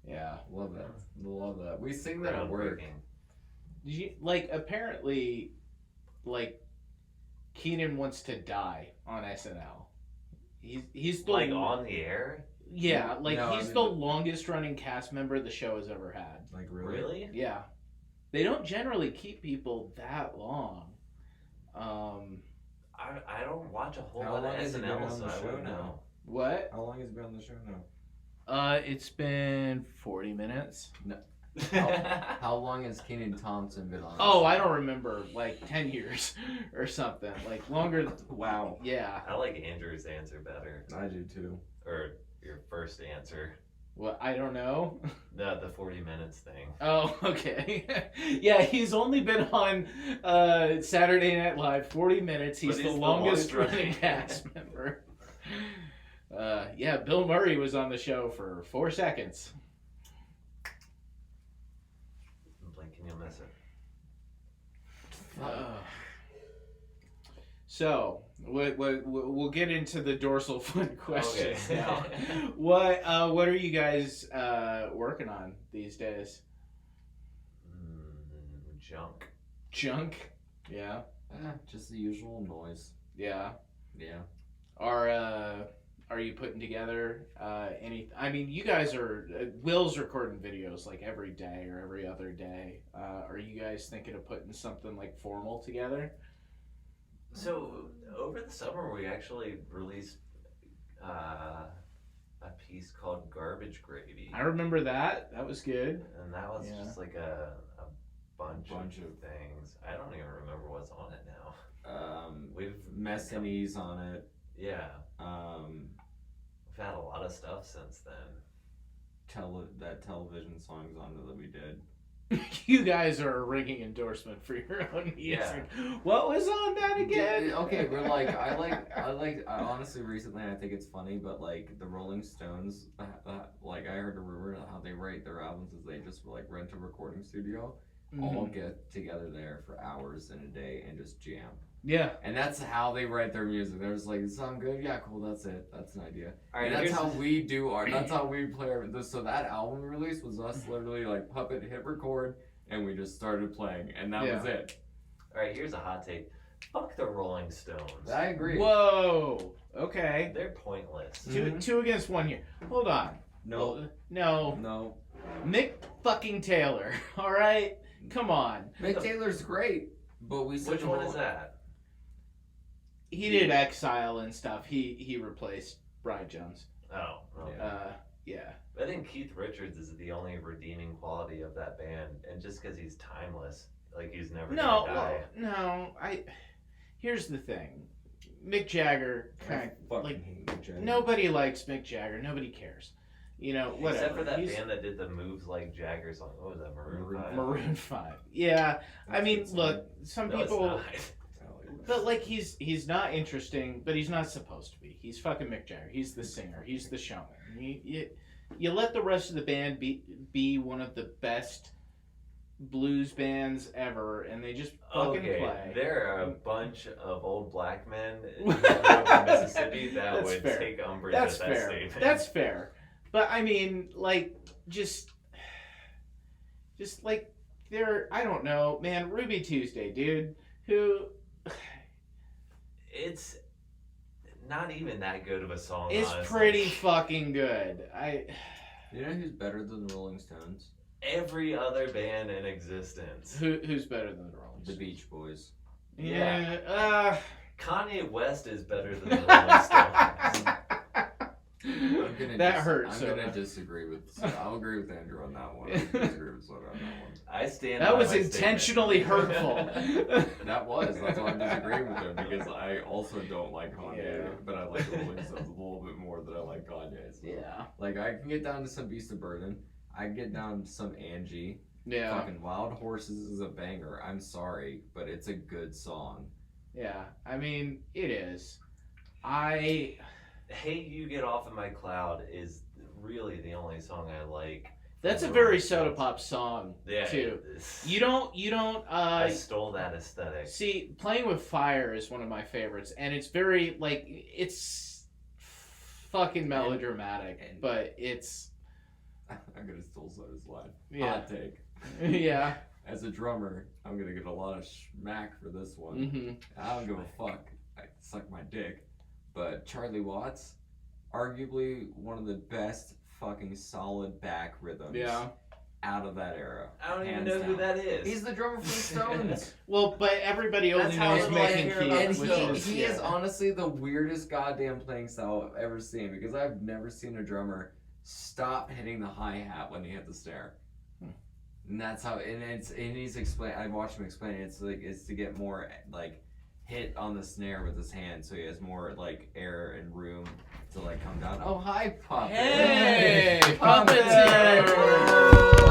Yeah. Love that. Love that. We sing that at work. Groundbreaking. Did you, like apparently, like Keenan wants to die on SNL. He's the Like on the air? yeah, like No, I he's mean- the longest running cast member the show has ever had. Like really? Really? Yeah, they don't generally keep people that long. I don't watch a whole How lot long of has he been SNL, on so the I show wouldn't now? know. What? How long has he been on the show now? It's been 40 minutes. How long has Kenan Thompson been on? Oh, I don't remember. Like 10 years or something. Like longer. Wow. Yeah. I like Andrew's answer better. I do too. Or your first answer. What? I don't know. The 40 minutes thing. Oh, okay. Yeah, he's only been on Saturday Night Live 40 minutes. He's the longest running cast member. Yeah, Bill Murray was on the show for 4 seconds. Blink and you'll miss it. So, we'll get into the Dorsalfun questions Okay. now. What are you guys working on these days? Junk. Junk? Yeah. Just the usual noise. Yeah. Yeah. Are you putting together any? I mean, you guys are Will's recording videos like every day or every other day. Are you guys thinking of putting something like formal together? So over the summer we actually released a piece called Garbage Gravy. I remember that. That was good. And that was Yeah. just like a bunch of things. I don't even remember what's on it now. We've Messinies on it. Yeah. We've had a lot of stuff since then. That television songs on it that we did. You guys are a ringing endorsement for your own music. Yeah. What was on that again? Okay, we're like, I honestly recently I think it's funny, but like the Rolling Stones, like I heard a rumor how they write their albums is they just like rent a recording studio, all get together there for hours in a day and just jam. Yeah. And that's how they write their music. They're just like, "This sound good? Yeah, cool. That's it. That's an idea." All right, And that's how we do our. That's how we play our. So that album release was us literally like puppet hit record, and we just started playing, and that was it. All right, here's a hot take. Fuck the Rolling Stones. I agree. Whoa. Okay. They're pointless. Two against one here. Hold on. No. No. Mick fucking Taylor. All right. Come on. Mick Taylor's great, but we. Which one is that? He did Exile and stuff. He replaced Brian Jones. Oh. Okay. Yeah. I think Keith Richards is the only redeeming quality of that band, and just because he's timeless, like he's never gonna die. Here's the thing. Mick Jagger, like hate Mick Jagger. nobody likes Mick Jagger. Nobody cares. You know, whatever. Except for that band that did the Moves Like Jagger song. What was that? Maroon 5? Maroon 5. Yeah. I mean, look, some No, it's people. not. But like he's not interesting, but he's not supposed to be. He's fucking Mick Jagger. He's the singer. He's the showman. You let the rest of the band be one of the best blues bands ever, and they just fucking play. There are a bunch of old black men in Mississippi that That's would fair. take umbrage That's at that fair. statement. That's fair. But I mean, like, just like I don't know, man. Ruby Tuesday, dude. Who? It's not even that good of a song. It's honestly. pretty fucking good. You know who's better than the Rolling Stones? Every other band in existence. Who's better than the Rolling The Stones? Beach Boys. Yeah. Kanye West is better than the Rolling Stones. That hurts. I'm gonna disagree with. I'll agree with Andrew on that one. I disagree with Soda on that one. I stand. That by was my intentionally hurtful. That's why I'm disagreeing with him because I also don't like Kanye, but I like the Rolling Stones a little bit more than I like Kanye. So. Yeah. Like I can get down to some Beast of Burden. I can get down to some Angie. Yeah. Fucking Wild Horses is a banger. I'm sorry, but it's a good song. Yeah. I mean, it is. Hey, You Get Off of My Cloud is really the only song I like. That's a very soda pop song, too. You don't. I stole that aesthetic. See, Playing with Fire is one of my favorites, and it's very like it's fucking melodramatic, but it's. I'm gonna steal Soda's line. Yeah. Hot take. Yeah. As a drummer, I'm gonna get a lot of smack for this one. Mm-hmm. I don't give a fuck. I suck my dick. But Charlie Watts, arguably one of the best fucking solid back rhythms out of that era. I don't even hands know who down. that is. He's the drummer for the Stones. Well, but everybody only That's how knows little I Mick hear and about Keith, the which Stones. is He is honestly the weirdest goddamn playing style I've ever seen because I've never seen a drummer stop hitting the hi-hat when he hit the snare. And that's how, and he's explain. I watched him explain. It's to get more like hit on the snare with his hand, so he has more like air and room to like come down. Oh, hi, Puppet. Hey, Puppet's here.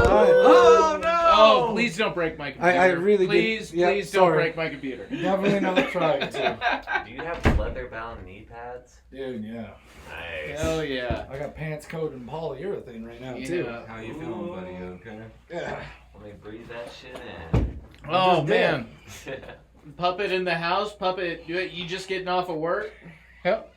Oh no! Oh, please don't break my computer. I really please, did. Yep, please don't sorry. break my computer. Definitely not trying to. Do you have leather-bound knee pads? Dude, yeah. Nice. Hell yeah. I got pants coated in polyurethane right now, Yeah. too. How you feeling, buddy? You okay? Yeah. Let me breathe that shit in. Oh just did. man. Puppet in the house. Puppet, you just getting off of work? Yep.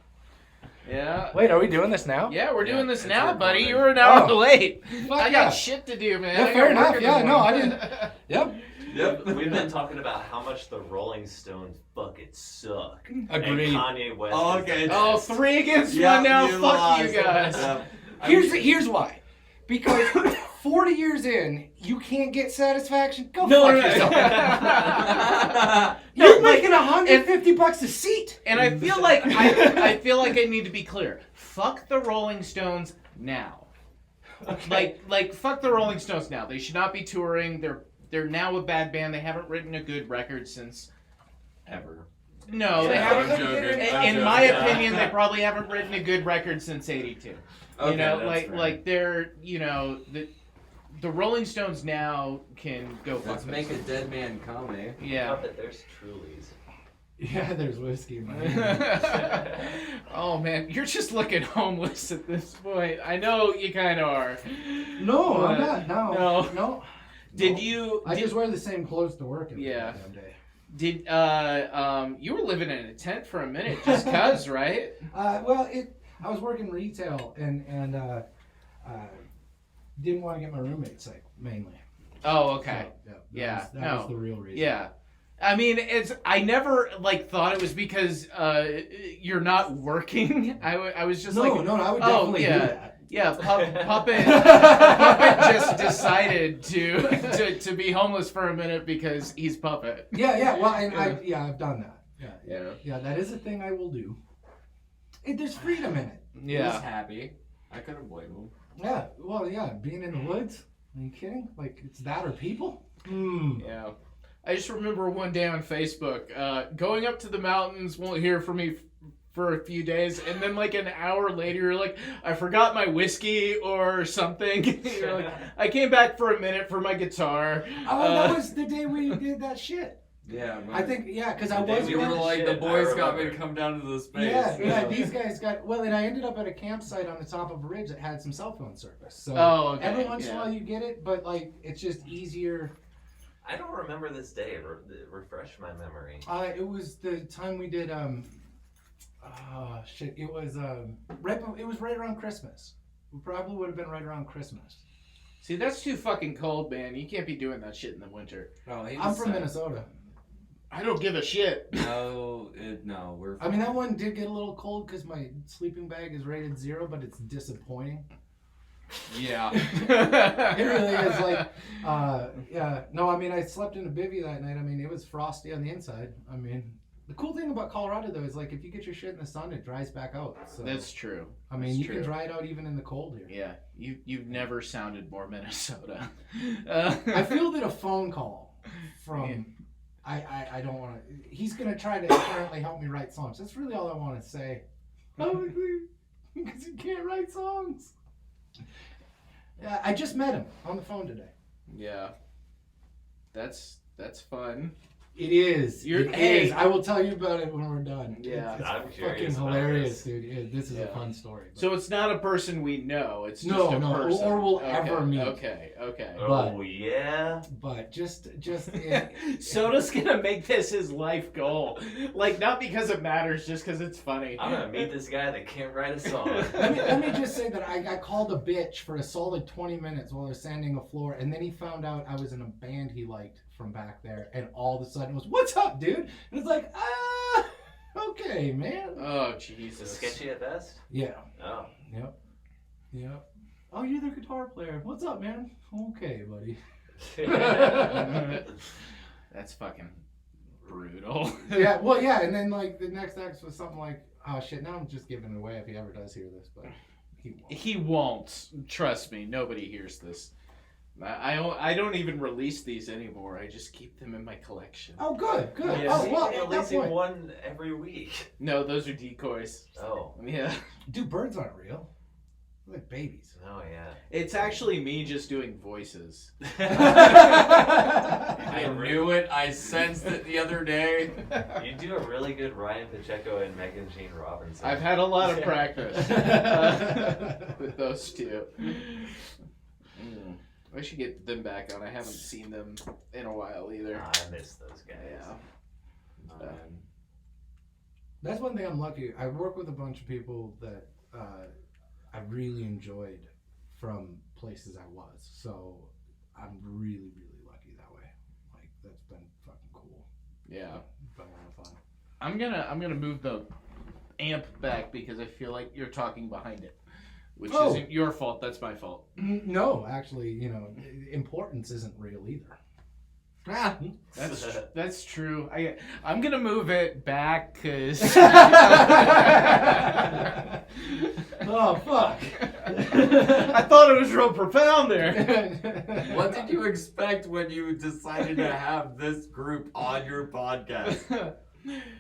Yeah. Wait, are we doing this now? Yeah, we're doing this it's now, buddy. recording. You were an hour Oh. late. Fuck I yeah. got shit to do, man. Yeah, I got fair work enough. in the Yeah, no, I morning. didn't. Yep. Yep. We've been talking about how much the Rolling Stones fucking suck. Agreed. And Kanye West. Oh, is the okay. Oh, best. 3 against Yeah, 1 now. you Fuck lost. you guys. Yeah. Here's why. Because 40 years in, you can't get satisfaction. Go No, fuck no, no. yourself. No, You're like, making $150 a seat. And I feel like I feel like I need to be clear. Fuck the Rolling Stones now. Like fuck the Rolling Stones now. They should not be touring. They're now a bad band. They haven't written a good record since Ever. no, they Yeah, haven't. I'm joking. In my opinion, they probably haven't written a good record since '82. Okay, You know, that's fair. like they're the Rolling Stones now can go fuck Let's make a themselves. dead man come, eh? Yeah. Puppet, there's Trulies. Yeah, there's whiskey in my hand. Oh man, you're just looking homeless at this point. I know you kind of are. No, I'm But- not. No. No. Did No. you? I just wear the same clothes to work every Yeah. goddamn day. Did you were living in a tent for a minute just cause, right? Well, I was working retail and didn't want to get my roommate sick mainly. Oh, okay. So, Yeah, that no. was the real reason. Yeah. I mean, I never like thought it was because you're not working. I was just No, like, I would oh, definitely yeah. do that. yeah, Puppet just decided to be homeless for a minute because he's Puppet. Yeah. Well, and Yeah. I've done that. Yeah. Yeah. That is a thing I will do. There's freedom in it. He was happy. I couldn't blame him. Yeah. Well, yeah. Being in the woods. Are you kidding? Like it's that or people? Yeah. I just remember one day on Facebook, going up to the mountains won't hear from me for a few days, and then like an hour later, you're like, I forgot my whiskey or something. You're like, I came back for a minute for my guitar. Oh, that was the day we did that shit. Yeah, I think, yeah, because I The day was. we you were did like, shit, the I boys got me to remember. come down to the space. Yeah, these guys got, well, and I ended up at a campsite on the top of a ridge that had some cell phone service. So Oh, okay, every once in a yeah. while you get it, but like, it's just easier. I don't remember this day. Refresh my memory. It was the time we did, it was, it was right around Christmas. It probably would have been right around Christmas. See, that's too fucking cold, man. You can't be doing that shit in the winter. Oh, he I'm was from sad. Minnesota. I don't give a shit. No, we're. I mean, that one did get a little cold because my sleeping bag is rated 0, but it's disappointing. Yeah. It really is like, yeah. No, I mean, I slept in a bivvy that night. I mean, it was frosty on the inside. I mean, the cool thing about Colorado, though, is like if you get your shit in the sun, it dries back out. So, That's true. I mean, That's you true. can dry it out even in the cold here. Yeah, you've never sounded more Minnesota. I feel that a phone call from, Yeah. I don't want to, he's going to try to apparently help me write songs. That's really all I want to say. Because he can't write songs. Yeah, I just met him on the phone today. Yeah, that's fun. It is. You're- It hey. is. I will tell you about it when we're done. Yeah. It's I'm fucking curious about hilarious, this. dude. Yeah, this is Yeah. a fun story. but- So it's not a person we know. It's just No, a no, person. or will Okay, ever meet. Okay. Oh yeah. But just Soda's gonna make this his life goal. Like, not because it matters, just because it's funny. I'm gonna meet this guy that can't write a song. let me just say that I called a bitch for a solid 20 minutes while I was sanding a floor, and then he found out I was in a band he liked from back there, and all of a sudden it was, "What's up, dude?" And it's like, okay, man. Oh, Is it Jesus. sketchy at best? Yeah. Oh. Yep. Oh, you're the guitar player. What's up, man? Okay, buddy. That's fucking brutal. Yeah, well, yeah, and then like the next act was something like, "Oh shit, now I'm just giving it away if he ever does hear this," but he won't. He won't. Trust me, nobody hears this. I don't even release these anymore. I just keep them in my collection. Oh, good. Yeah, Oh, see, well, you're at that releasing point. one every week. No, those are decoys. Oh. Yeah. Dude, birds aren't real. They're like babies. Oh, yeah. It's actually me just doing voices. I knew it. I sensed it the other day. You do a really good Ryan Pacheco and Megan Jean Robinson. I've had a lot of practice with those two. I should get them back on. I haven't seen them in a while either. I miss those guys. Yeah. That's one thing I'm lucky. I work with a bunch of people that I really enjoyed from places I was. So I'm really, really lucky that way. Like, that's been fucking cool. Yeah. It's been a lot of fun. I'm gonna move the amp back because I feel like you're talking behind it. Which isn't your fault, that's my fault. No, actually, importance isn't real either. Ah, That's true. I'm gonna move it back because oh, fuck. I thought it was real profound there. What did you expect when you decided to have this group on your podcast?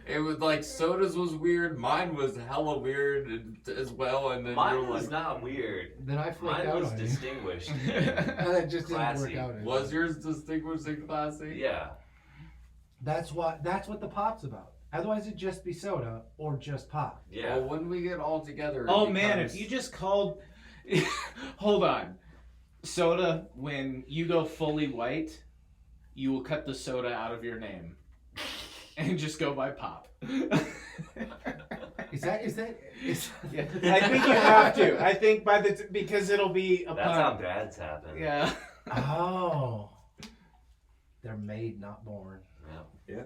It was like Soda's was weird, mine was hella weird as well, and then Mine you're was like, not weird. Then I flipped Mine out was on distinguished. you. It just didn't Classy. work out. was yours distinguished and classy? Yeah. That's what the pop's about. Otherwise, it'd just be soda or just pop. Yeah. Well, when we get all together, it Oh man, becomes- if you just called, hold on, soda. When you go fully white, you will cut the soda out of your name, and just go by pop. Is that? Yeah, I think you have to. I think because it'll be a That's pun. how dads happen. Yeah. Oh. They're made, not born. Yeah.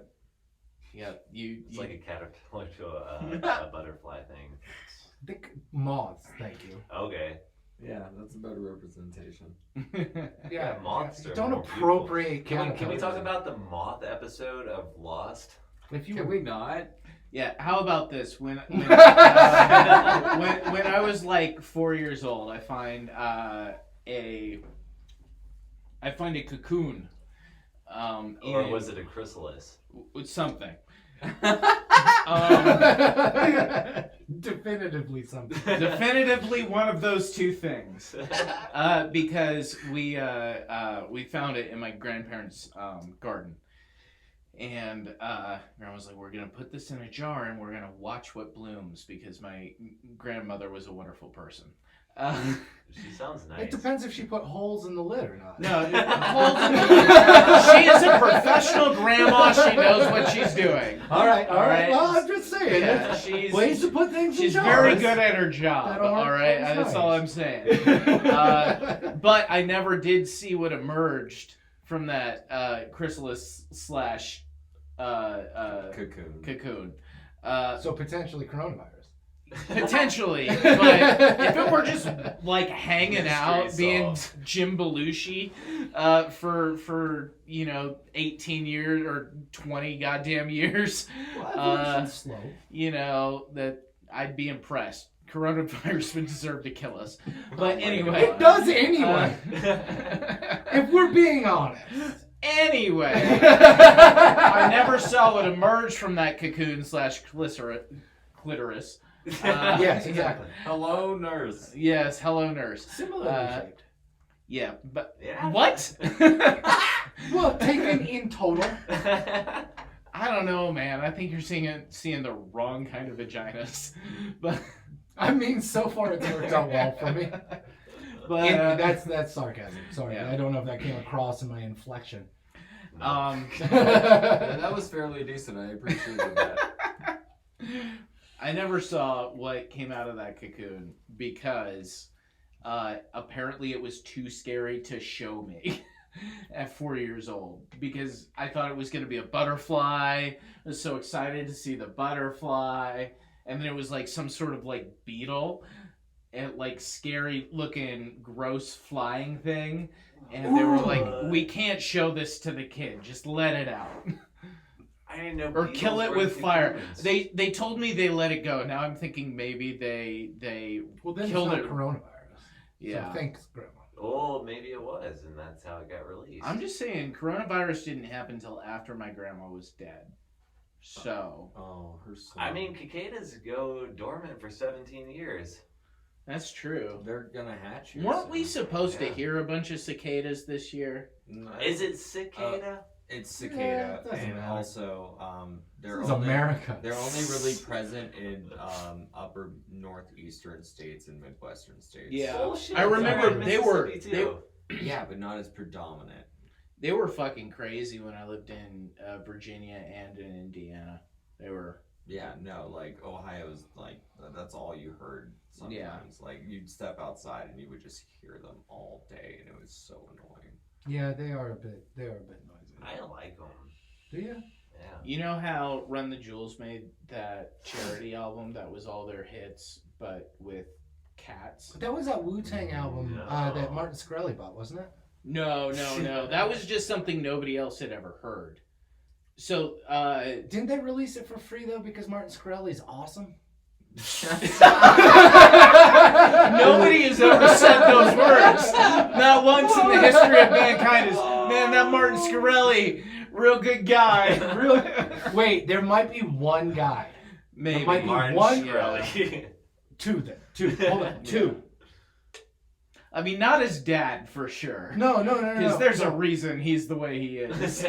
Yeah. It's like a caterpillar to a butterfly thing. Moths, thank you. Okay. Yeah, that's a better representation. Yeah, moths are Don't more appropriate. Can we talk caterpillars. about the moth episode of Lost? If you Can we not? Yeah. How about this? When I was like 4 years old, I find a cocoon. Or was it a chrysalis? With something. Definitively something. Definitively one of those two things. Because we found it in my grandparents' garden. And Grandma was like, we're going to put this in a jar and we're going to watch what blooms because my grandmother was a wonderful person. She sounds nice. It depends if she put holes in the lid or not. No, she is a professional grandma. She knows what she's doing. All right. right. Well, I'm just saying. Yeah, There's ways to put things in She's jars. very good at her job. That aren't All right, those that's all I'm nice. saying. But I never did see what emerged from that chrysalis slash cocoon. So potentially coronavirus. Potentially, but if it were just like hanging Mystery out, being solved. Jim Belushi, for 18 years or 20 goddamn years, Well, evolution's slow. that I'd be impressed. Coronavirus would deserve to kill us, but anyway, It does anyway. If we're being honest. Anyway, I never saw what emerged from that cocoon slash clitoris. Yes, exactly. Hello, nurse. Yes, hello, nurse. Similarly shaped. Yeah, but Yeah. what? Well, taken in total. I don't know, man. I think you're seeing the wrong kind of vaginas. But I mean, so far it's worked out well for me. but That's sarcasm. Sorry, Yeah. I don't know if that came across in my inflection. That was fairly decent. I appreciated that. I never saw what came out of that cocoon because apparently it was too scary to show me at 4 years old because I thought it was going to be a butterfly. I was so excited to see the butterfly, and then it was like some sort of like beetle and like scary looking gross flying thing, and they were like, we can't show this to the kid, just let it out. I didn't know. Or beetles kill it were with fire. cocoons. They told me they let it go. Now I'm thinking maybe they Well, then killed it's it. not coronavirus. Yeah. So thanks, Grandma. Well, maybe it was, and that's how it got released. I'm just saying, coronavirus didn't happen until after my grandma was dead. So. Oh, her son. I mean, cicadas go dormant for 17 years. That's true. They're gonna hatch you. Weren't we soon. supposed to hear a bunch of cicadas this year? No, Is it cicada? It's Yeah, cicada, it doesn't and matter. also This they're is only America. they're only really present in upper northeastern states and midwestern states. Yeah. Bullshit. I remember They're in they were- Mississippi, they- too. Yeah, but not as predominant. They were fucking crazy when I lived in Virginia and in Indiana. They were. Yeah, no, like Ohio's like that's all you heard sometimes. Yeah. Like you'd step outside and you would just hear them all day, and it was so annoying. Yeah, they are a bit noisy. I like them. Do you? Yeah. You know how Run the Jewels made that charity album that was all their hits, but with cats? That was that Wu-Tang album No. that Martin Shkreli bought, wasn't it? No. That was just something nobody else had ever heard. So, Didn't they release it for free though because Martin Shkreli's awesome? nobody has ever said those words. Not once in the history of mankind is, man, that Martin Shkreli, real good guy. Real. Wait, there might be one guy. Maybe. might be Martin one- Shkreli. Two then. Two. Hold on. Two. I mean, not his dad, for sure. No. Because there's a reason he's the way he is.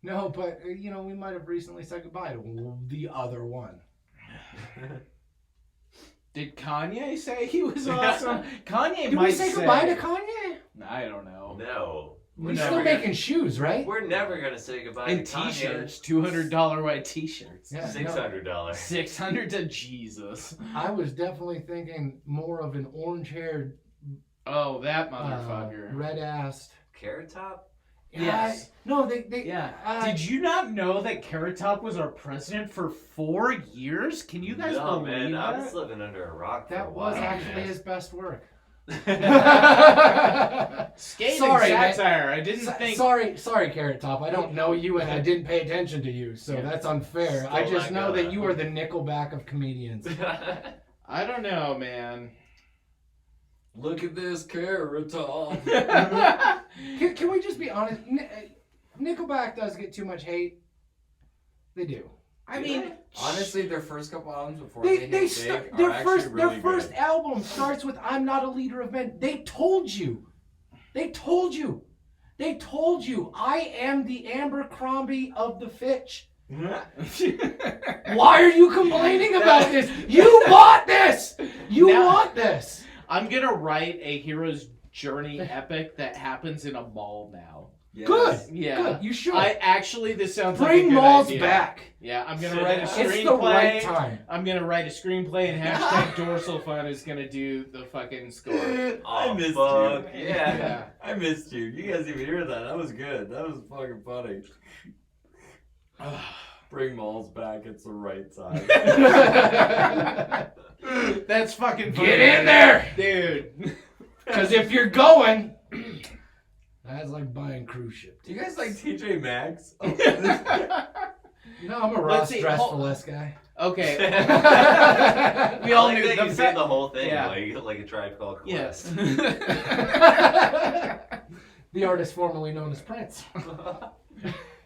No, but we might have recently said goodbye to the other one. Did Kanye say he was awesome? Kanye Did might we say goodbye to Kanye? I don't know. No. We're never still gonna- making shoes, right? We're never going to say goodbye And to Kanye. t-shirts, $200 white t-shirts. Yeah, $600. $600 to Jesus. I was definitely thinking more of an orange-haired, Oh, that motherfucker. red-assed. Carrot Top? Yes. No, they. Yeah. Uh, Did you not know that Carrot Top was our president for 4 years? Can you guys No, believe man, I that? was living under a rock for a That while. was actually man. his best work. Scathing Sorry, man. satire. I didn't think. Sorry, Carrot Top. I don't know you, and I didn't pay attention to you, so that's unfair. I Still just not know gonna. that you are the Nickelback of comedians. I don't know, man. Look at this Carrot Top. Can we just be honest? Nickelback does get too much hate. They do. I mean, Honestly, their first couple albums before They hit their big are actually first really their first good. album starts with "I'm not a leader of men." They told you. They told you. I am the Abercrombie of the Fitch. Why are you complaining about this? You bought this. You Now- want this. I'm gonna write a hero's journey epic that happens in a mall now. Yes. Good. Yeah. Good. You should. This sounds like a Bring good malls idea. back. Yeah, I'm gonna write a It's screenplay. the right time. I'm gonna write a screenplay, and hashtag Dorsalfun is gonna do the fucking score. I Oh, missed fuck. you. Yeah. I missed you. You guys even hear that? That was good. That was fucking funny. Bring malls back. It's the right time. That's fucking funny. Get in there, dude. because if you're going, that's like buying cruise ship. Do you guys like TJ Maxx? Oh, No, I'm a Let's Ross see, dress hold- for less guy. Okay. We all all knew that the you fa- said the whole thing Yeah. like a Tribe Called Yes. Quest. The artist formerly known as Prince.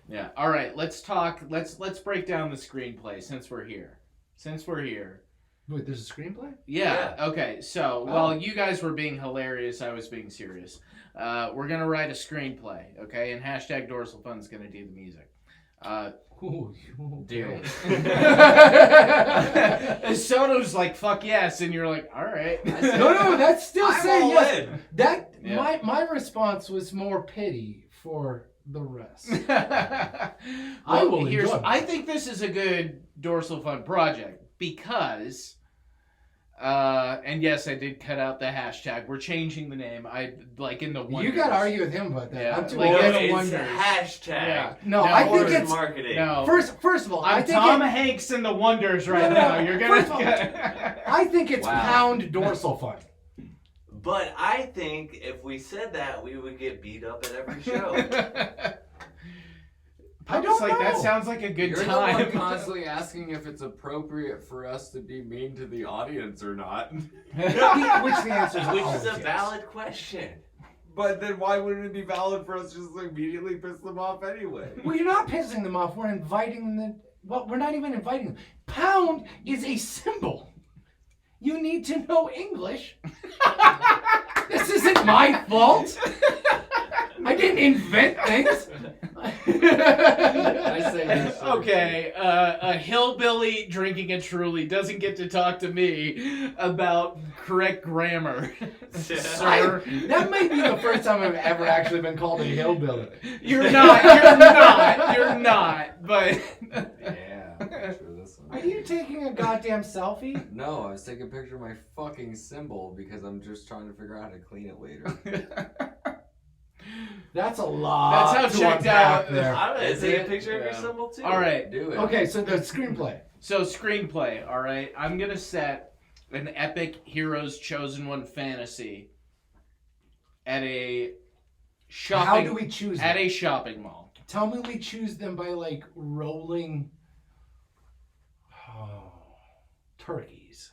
Yeah. All right. Let's talk. Let's break down the screenplay since we're here. Wait, there's a screenplay? Yeah. Okay. So while you guys were being hilarious, I was being serious. We're gonna write a screenplay. Okay, and hashtag Dorsalfun's gonna do the music. Ooh, Deal. Soto's like, fuck yes, and you're like, all right. No, that's still I'm saying all yes. in. That Yeah. my response was more pity for the rest. I will enjoy it. I think this is a good Dorsalfun project because, and yes, I did cut out the hashtag. We're changing the name. I like in the You Wonders. gotta argue with him about that. Yeah, I'm too like old in for the it's Wonders. hashtag. Yeah. No, No, I think Forward it's marketing. No. first of all. I think Tom Hanks in the Wonders right No. now. You're gonna. First of all, I think it's Wow. pound dorsal fun. But I think if we said that, we would get beat up at every show. I don't know. That sounds like a good You're time. the one constantly asking if it's appropriate for us to be mean to the audience or not. Which the answer is Which always is a yes. valid question. But then why wouldn't it be valid for us to just immediately piss them off anyway? Well, you're not pissing them off. We're inviting them. Well, we're not even inviting them. Pound is a symbol. You need to know English. This isn't my fault. I didn't invent things. I say this. Okay, a hillbilly drinking a Truly doesn't get to talk to me about correct grammar, sir. That might be the first time I've ever actually been called a hillbilly. You're not, but... Yeah, true this one. Are you taking a goddamn selfie? No, I was taking a picture of my fucking symbol because I'm just trying to figure out how to clean it later. That's a lot. That's how to checked unpack out. there. I'm gonna Is take a it? picture of your Yeah. symbol too. All right. Do it. Okay, so the screenplay. So screenplay, all right? I'm going to set an epic Heroes Chosen One fantasy at a shopping... How do we choose At them? a shopping mall. Tell me we choose them by like rolling turkeys.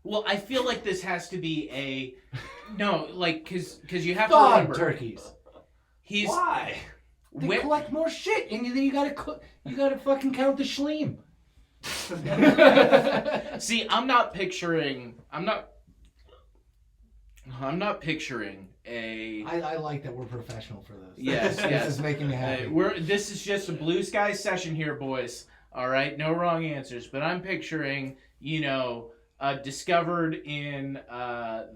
Well, I feel like this has to be a... No, like, because you have to Thawed remember... turkeys. He's... Why? They Wh- collect more shit, and then you gotta fucking count the schleem. See, I'm not picturing a... I like that we're professional for this. Yes, This yes. is making me happy. This is just a blue sky session here, boys. All right, no wrong answers. But I'm picturing, discovered in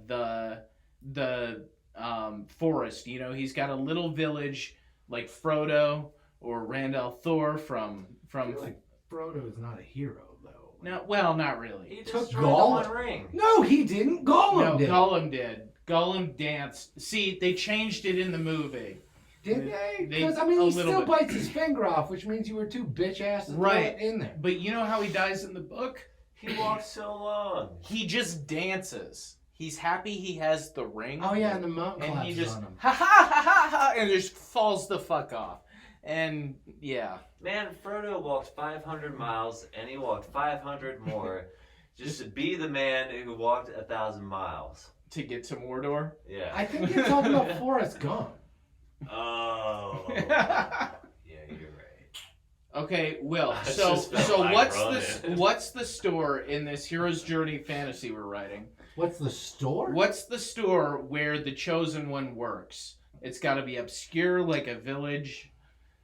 the forest. He's got a little village like Frodo or Randall Thor from. I feel like Frodo is not a hero, though. No, well, not really. He Took destroyed the Gollum. One Ring. No, he didn't. Gollum No, did. Gollum did. Gollum danced. See, they changed it in the movie. Did they? They- Because, a he little still bit. bites his finger off, which means you were two bitch asses to Right. throw it in there. But you know how he dies in the book? He walked so long. He just dances. He's happy he has the ring. Oh, yeah, and the mountain And he collapses just on him. ha ha ha ha ha and just falls the fuck off. And yeah. Man, Frodo walked 500 miles, and he walked 500 more, just to be the man who walked 1,000 miles. To get to Mordor. Yeah. I think you're talking about Forrest Gump. Oh. Yeah, you're right. Okay, Will. I So just felt like running. what's the store in this hero's journey fantasy we're writing? What's the store? What's the store where the chosen one works? It's got to be obscure, like a village.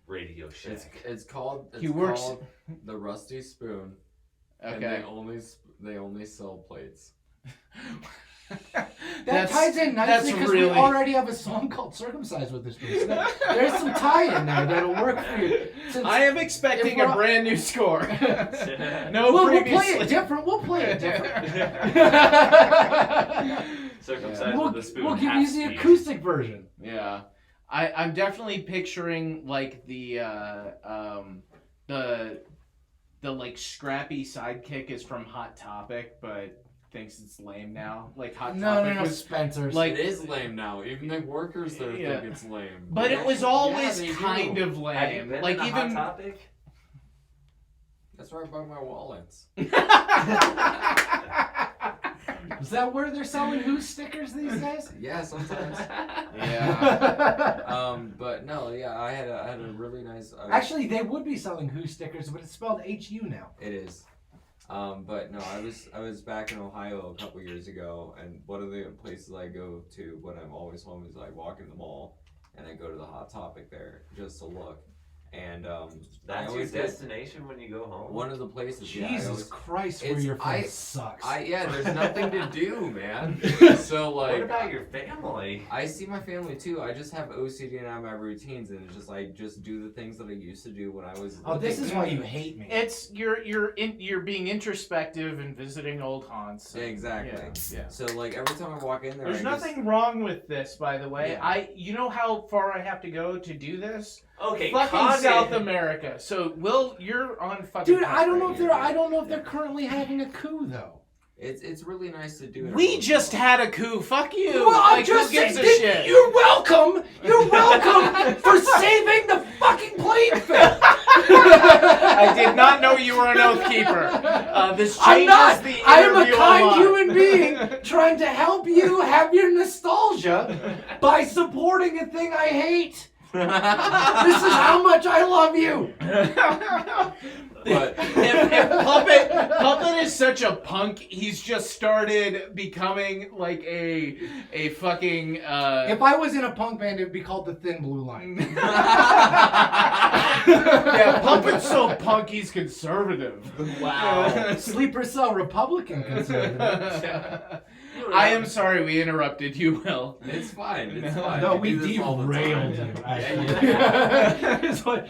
Radio Shack. It's called He works- called the Rusty Spoon. And Okay. they only sell plates. That ties in nicely because really... we already have a song called "Circumcised" with this piece. There's some tie-in there that'll work for you. Since I am expecting if a brand new score. No, we'll play previously. it different. We'll play it different. Circumcised with the spoon. We'll give half you the speed. acoustic version. Yeah, I'm definitely picturing like the like scrappy sidekick is from Hot Topic, but thinks it's lame now. Like Hot Topic No, was, Spencer's. like- It is lame now. Even the workers there Yeah. think it's lame. but it was Yeah, always they do. kind of Have you lame. been Like in a even Hot Topic? That's where I buy my wallets. Is that where they're selling Who stickers these days? Yeah, sometimes. yeah. But no, yeah, I had a really nice. Actually, they would be selling Who stickers, but it's spelled HU now. It is. But no, I was back in Ohio a couple years ago, and one of the places I go to when I'm always home is I walk in the mall, and I go to the Hot Topic there just to look. And I That's your always get destination when you go home? one of the places. Yeah, I Jesus always, Christ, where It's- your friend sucks. there's nothing to do, man. So like, What about your family? I see my family too. I just have OCD and I have my routines, and it's just like just do the things that I used to do when I was. Oh, this living. is why you hate me. It's you're being introspective and visiting old haunts. Yeah, exactly. Yeah. So like every time I walk in there, There's I nothing wrong with this, by the way. Yeah. You know how far I have to go to do this? Okay, Fucking Kanye. South America. So Will, you're on fucking. Dude, I don't know if here. I don't know if they're currently having a coup though. It's really nice to do. It We just had a coup. Fuck you. Well, I'm Like, just who gives saying, a shit? you're welcome. You're welcome for saving the fucking playing field. I did not know you were an oath keeper. This changes I'm not. the I am a interview kind lot. human being trying to help you have your nostalgia by supporting a thing I hate. This is how much I love you. But if Puppet is such a punk, he's just started becoming like a fucking. If I was in a punk band, it would be called the Thin Blue Line. Yeah, Puppet's so punk, he's conservative. wow. Sleeper cell Republican conservative. I am sorry we interrupted you, Will. It's fine. It's fine. No, We we do this all the derailed time. you. Actually. It's like,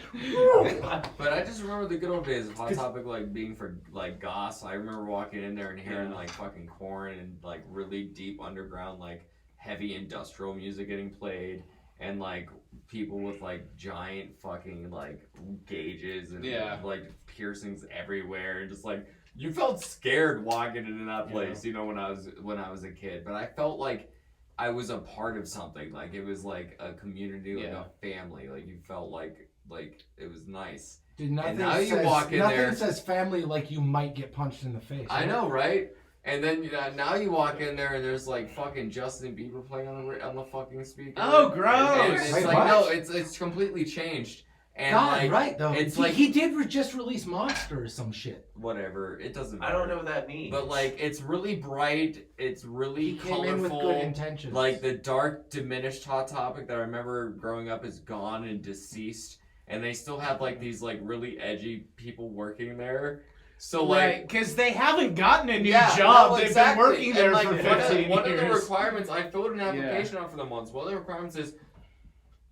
But I just remember the good old days of Hot Topic, like being for like goss. I remember walking in there and hearing like fucking Korn and like really deep underground, like heavy industrial music getting played, and like people with like giant fucking like gauges and like piercings everywhere, and just like you felt scared walking into that place. You know, when I was a kid, but I felt like I was a part of something. Like it was like a community, like a family. Like you felt like it was nice. dude, nothing And now you says, walk in nothing there- says family like you might get punched in the face. I know, right? And then now you walk in there and there's like fucking Justin Bieber playing on the fucking speaker. Oh, gross. And it's Wait, like what? no, it's completely changed. And God, like, right though. it's he, like- he did just release Monster or some shit. whatever, it doesn't I matter. don't know what that means. But like it's really bright, it's really He came colorful. in with good intentions. Like the dark, diminished Hot Topic that I remember growing up is gone and deceased, and they still have like these like really edgy people working there. So like, because they haven't gotten a new yeah, job. no, They've exactly. been working there And, like, for 15 one years. of the requirements, I filled an application out for them once. One of the requirements is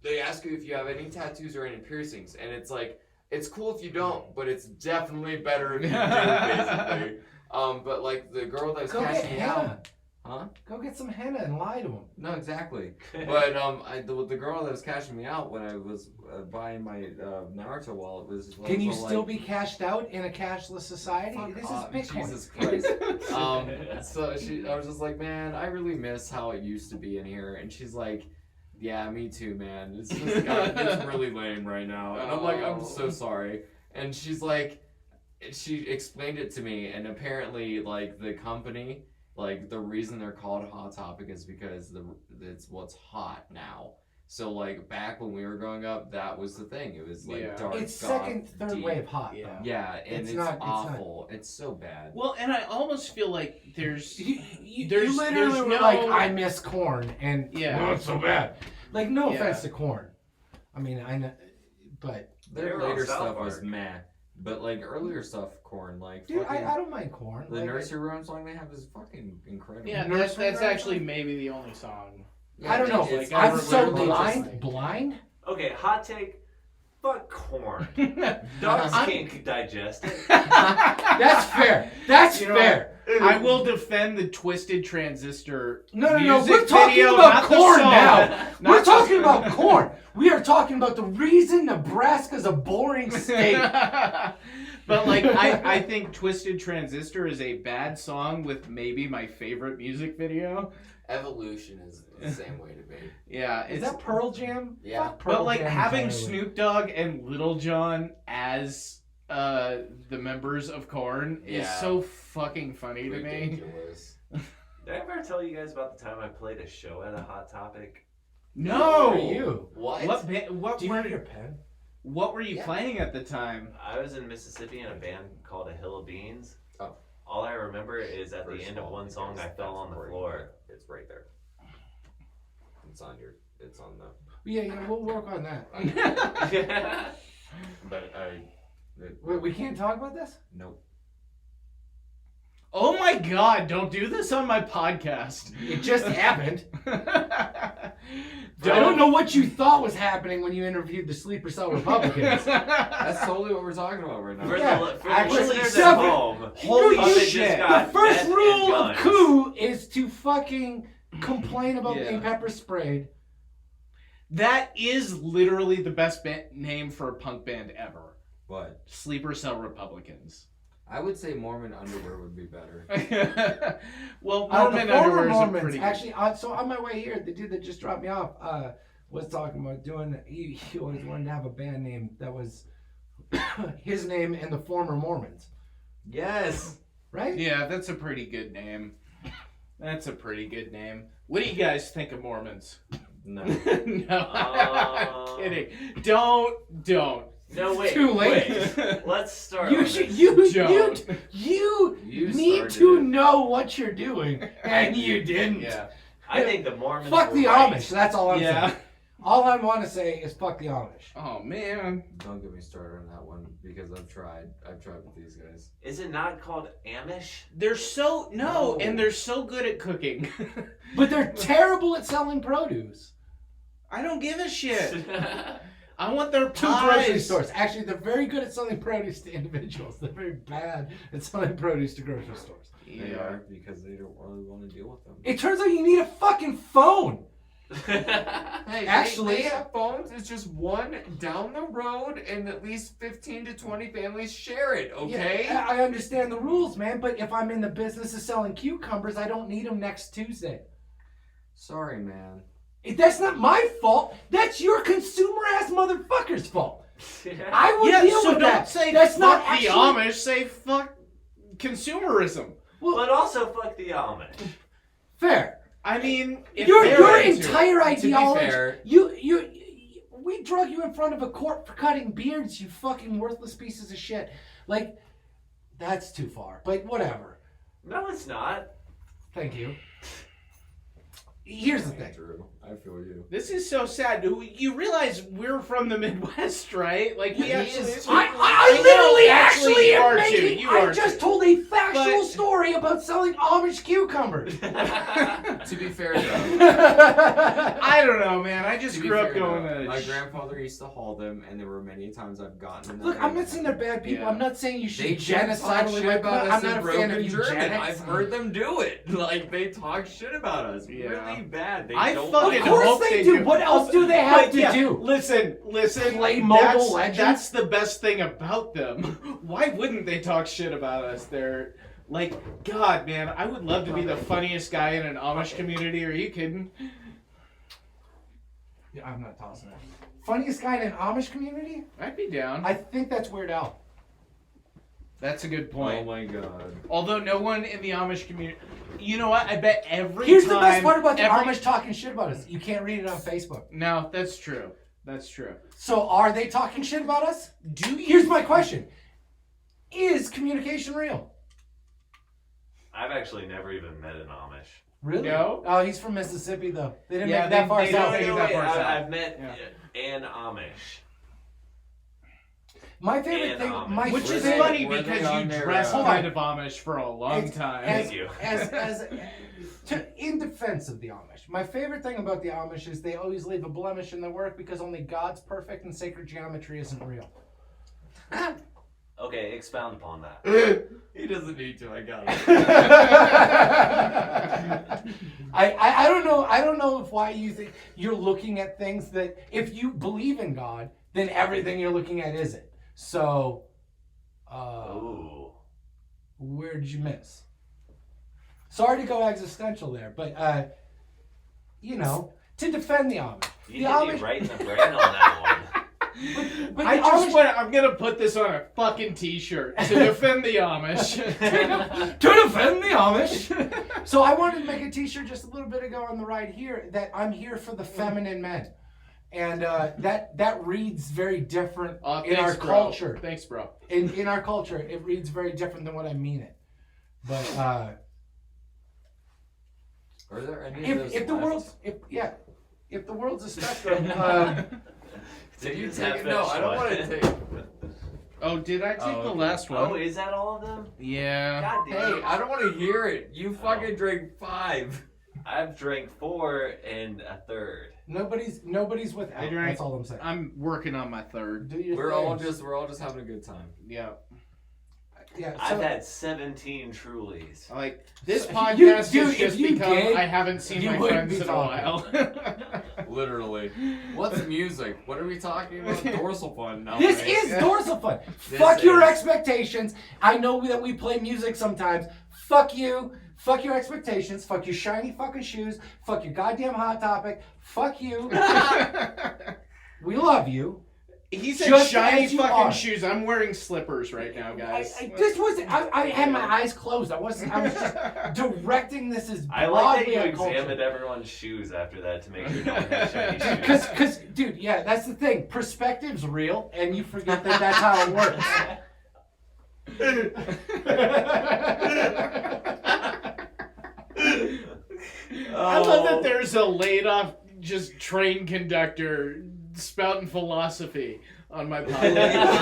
they ask you if you have any tattoos or any piercings, and it's like it's cool if you don't, but it's definitely better if you do, basically. But like the girl that was Go get cashing me out, henna. huh? Go get some henna and lie to him. No, exactly. But the girl that was cashing me out when I was buying my Naruto wallet was. Can you like, still be cashed out in a cashless society? Fuck This off, is Bitcoin. Jesus Christ. So I was just like, man, I really miss how it used to be in here. And she's like, yeah, me too, man. It's just it's really lame right now. And I'm like, I'm so sorry. And she's like, she explained it to me, and apparently, like, the company, like, the reason they're called Hot Topic is because it's what's hot now. So, like, back when we were growing up, that was the thing. It was, like, dark, It's goth, second, third deep. wave hot. Yeah. Though. Yeah, and it's not awful. It's so bad. Well, and I almost feel like there's You There's- literally there's were no- like, I miss Corn, and Yeah. it's so bad. Like, no Yeah. offense to Corn. I mean, I know, but They Their were on later South stuff was Park. meh. But, like, earlier stuff, Korn, like, dude, fucking... I don't mind Corn. The Like, nursery rhyme song they have is fucking incredible. yeah. Nursery That's rhyme actually song? maybe the only song. Yeah, I don't know. it's- like, I'm so literally blind. just like- Blind? Okay, hot take. Fuck corn. Dogs can't digest it. That's fair. That's You know, fair. I will defend the Twisted Transistor. No. music We're talking video, about not the Corn song. now. Not We're the talking song. about Corn. We are talking about the reason Nebraska's a boring state. But like I think Twisted Transistor is a bad song with maybe my favorite music video. Evolution is the same way to be. Yeah, Is it's that Pearl Jam? Yeah. Fuck Pearl but like Jam having entirely. Snoop Dogg and Little John as the members of Korn is Yeah. so fucking funny to me. Ridiculous. Did I ever tell you guys about the time I played a show at a Hot Topic? No, Who are you? What? What Do you were have your pen? what were you Yeah. playing at the time? I was in Mississippi in a band called A Hill of Beans. Oh. All I remember is at First the end of of all, one song it's- I fell on the that's floor. It's right there. It's on the... Yeah, we'll work on that. But Wait, we can't talk about this? Nope. Oh my god, don't do this on my podcast. It just happened. I I don't know what you thought was happening when you interviewed the Sleeper Cell Republicans. That's totally what we're talking about right now. For Yeah, the, for actually, the listeners at seven. home, Holy Puppet just shit. got The first meth rule and of guns. coup is to fucking complain about Yeah. being pepper sprayed. That is literally the best name for a punk band ever. What? Sleeper Cell Republicans. I would say Mormon underwear would be better. Well, The Mormon former underwear is a Mormons, pretty good. actually, so on my way here, the dude that just dropped me off was talking about doing. He always wanted to have a band name that was his name and the former Mormons. Yes. Right? Yeah, that's a pretty good name. That's a pretty good name. What do you guys think of Mormons? No. No, I'm kidding. Don't. No, wait. Too late. Wait. Let's start. You on should, this. you You need started to it. know what you're doing, and you didn't. Yeah. I think the Mormons. Fuck were the right. Amish. That's all I'm Yeah. saying. All I want to say is fuck the Amish. Oh man. Don't get me started on that one because I've tried with these guys. Is it not called Amish? They're so and they're so good at cooking. But they're terrible at selling produce. I don't give a shit. I want their To pies. grocery stores. Actually, they're very good at selling produce to individuals. They're very bad at selling produce to grocery stores. They are because they don't really want to deal with them. It turns out you need a fucking phone. Hey, Actually- they have phones. It's just one down the road, and at least 15 to 20 families share it. Okay. Yeah, I understand the rules, man, but if I'm in the business of selling cucumbers, I don't need them next Tuesday. Sorry, man. That's not my fault. That's your consumer ass motherfucker's fault. I will Yeah, deal so with don't that. say That's fuck not the actually... Amish. Say fuck consumerism. But also fuck the Amish. Fair. I mean, if Your they're into entire To be ideology. fair- We drug you in front of a court for cutting beards, you fucking worthless pieces of shit. Like, that's too far. But whatever. No, it's not. Thank you. Here's the thing. Andrew, I feel you. This is so sad. You realize we're from the Midwest, right? Like we He actually. is too. I know, literally actually, you am are making. too. You I are just too. told a factual But- story about selling Amish cucumbers. To be fair, though. I don't know, man. I just To be grew up fair, going though, to. my grandfather used to haul them, and there were many times I've gotten them. Look, I'm not saying they're bad people. Yeah. I'm not saying you They should genocide genocidally shit rape about them. us I'm in not a fan of broken German. eugenics. I've heard them do it. Like they talk shit about us. Yeah. Really bad. They I don't fucking Of course hope they they do. do. What else do they have But to yeah, do? Listen. Play Mobile Legends? That's the best thing about them. Why wouldn't they talk shit about us? They're like, God, man, I would love to be the funniest guy in an Amish community. Are you kidding? Yeah, I'm not tossing it. Funniest guy in an Amish community? I'd be down. I think that's Weird Al. That's a good Oh point. my god. Although no one in the Amish community, you know what? I bet every Here's time. the best part about the every- Amish talking shit about us. You can't read it on Facebook. No, that's true. That's true. So are they talking shit about us? Do you? Here's my question. Is communication real? I've actually never even met an Amish. Really? No. Oh, he's from Mississippi, though. They didn't Yeah, make it that far they south. don't make it that far south. I've met Yeah. an Amish. My favorite And thing, Amish. my Which is favorite- funny were they because on you their, dressed Hold kind on. of Amish for a long It's- time. Thank you. In defense of the Amish, my favorite thing about the Amish is they always leave a blemish in their work because only God's perfect and sacred geometry isn't real. Okay, expound upon that. He doesn't need to. I got it. I don't know. I don't know if why you think you're looking at things that if you believe in God, then everything you're looking at isn't. So, Ooh. where did you miss? Sorry to go existential there, but you know, to defend the Amish. You The hit me Amish- right in the brain on that one. But I the just Amish- want. I'm gonna put this on a fucking T-shirt to defend the Amish. to defend the Amish. So I wanted to make a T-shirt just a little bit ago on the right here that I'm here for the feminine men, and that reads very different in our Thanks, bro. culture. Thanks, bro. In our culture, it reads very different than what I mean it. But Are there any of those if the left? world's if the world's a spectrum, Did you Just take have it? No, that I don't one. want to take. Oh, did I take Oh, the okay. last one? Oh, is that all of them? Yeah. God damn. Hey, I don't want to hear it. You fucking drank 5. I've drank 4 and a third. nobody's with I Al. drank- That's all I'm saying. I'm working on my third. Do your We're all thing. just having a good time. Yeah. Yeah. I've So, had 17 Trulies. Like this So, podcast dude, has if just you become. did, I haven't seen you my wouldn't friends be in a while. Literally. What's music? What are we talking about? Dorsalfun now. this right? is Dorsalfun. This Fuck your is- expectations. I know that we play music sometimes. Fuck you. Fuck your expectations. Fuck your shiny fucking shoes. Fuck your goddamn Hot Topic. Fuck you. We love you. He said Just shiny as you fucking are. shoes. I'm wearing slippers right now, guys. I had my eyes closed. I was just directing this as I like that broadly you as culture. examined everyone's shoes after that to make sure no one had shiny shoes. Because, dude, yeah, that's the thing. Perspective's real, and you forget that that's how it works. I love that there's a laid off just train conductor spouting philosophy on my podcast.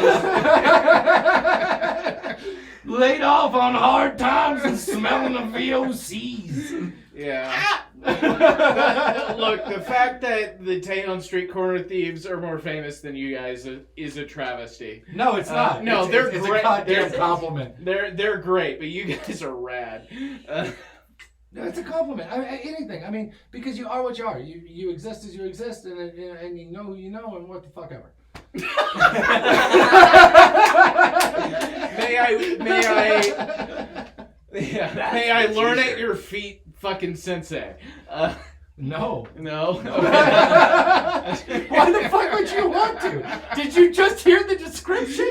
Laid off on hard times and smelling of VOCs. Yeah. Look, the fact that the Tejon Street Corner Thieves are more famous than you guys is a travesty. No, it's not. No, they're it's great. a goddamn compliment. They're great, but you guys are rad. No, it's a compliment. I mean, anything. I mean, because you are what you are. You exist as you exist, and you know who you know, and what the fuck ever. May I learn at your feet, fucking sensei. No. No. Why the fuck would you want to? Did you just hear the description?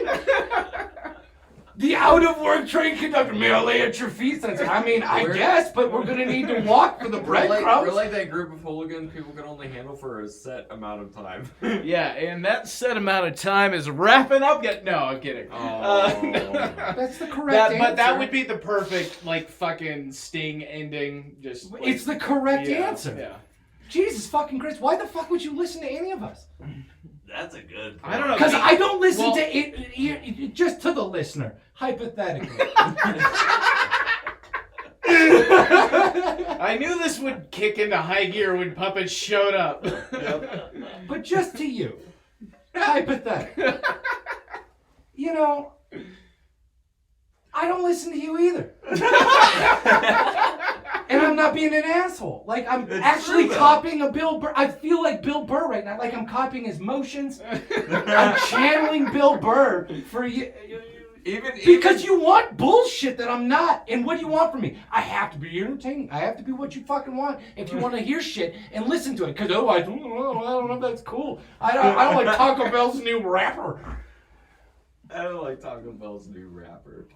The out-of-work train conductor, may I lay at your feet? I mean, I guess, but we're gonna need to walk for the breadcrumbs. We're like that group of hooligans people can only handle for a set amount of time. Yeah, and that set amount of time is wrapping up yet. No, I'm kidding. That's the correct answer. But that would be the perfect, like, fucking Sting ending. Just like, it's the correct answer. Yeah. Jesus fucking Christ, why the fuck would you listen to any of us? That's a good point. I don't know. Because I don't listen to it, just to the listener, hypothetically. I knew this would kick into high gear when Puppet showed up. But just to you, hypothetically. You know, I don't listen to you either. And I'm not being an asshole. Like, I'm actually copying a Bill Burr. I feel like Bill Burr right now. Like, I'm copying his motions. I'm channeling Bill Burr for you. Because you want bullshit that I'm not. And what do you want from me? I have to be entertaining. I have to be what you fucking want if you want to hear shit and listen to it. Because otherwise, I don't know if that's cool. I don't like Taco Bell's new rapper. I don't like Taco Bell's new rapper.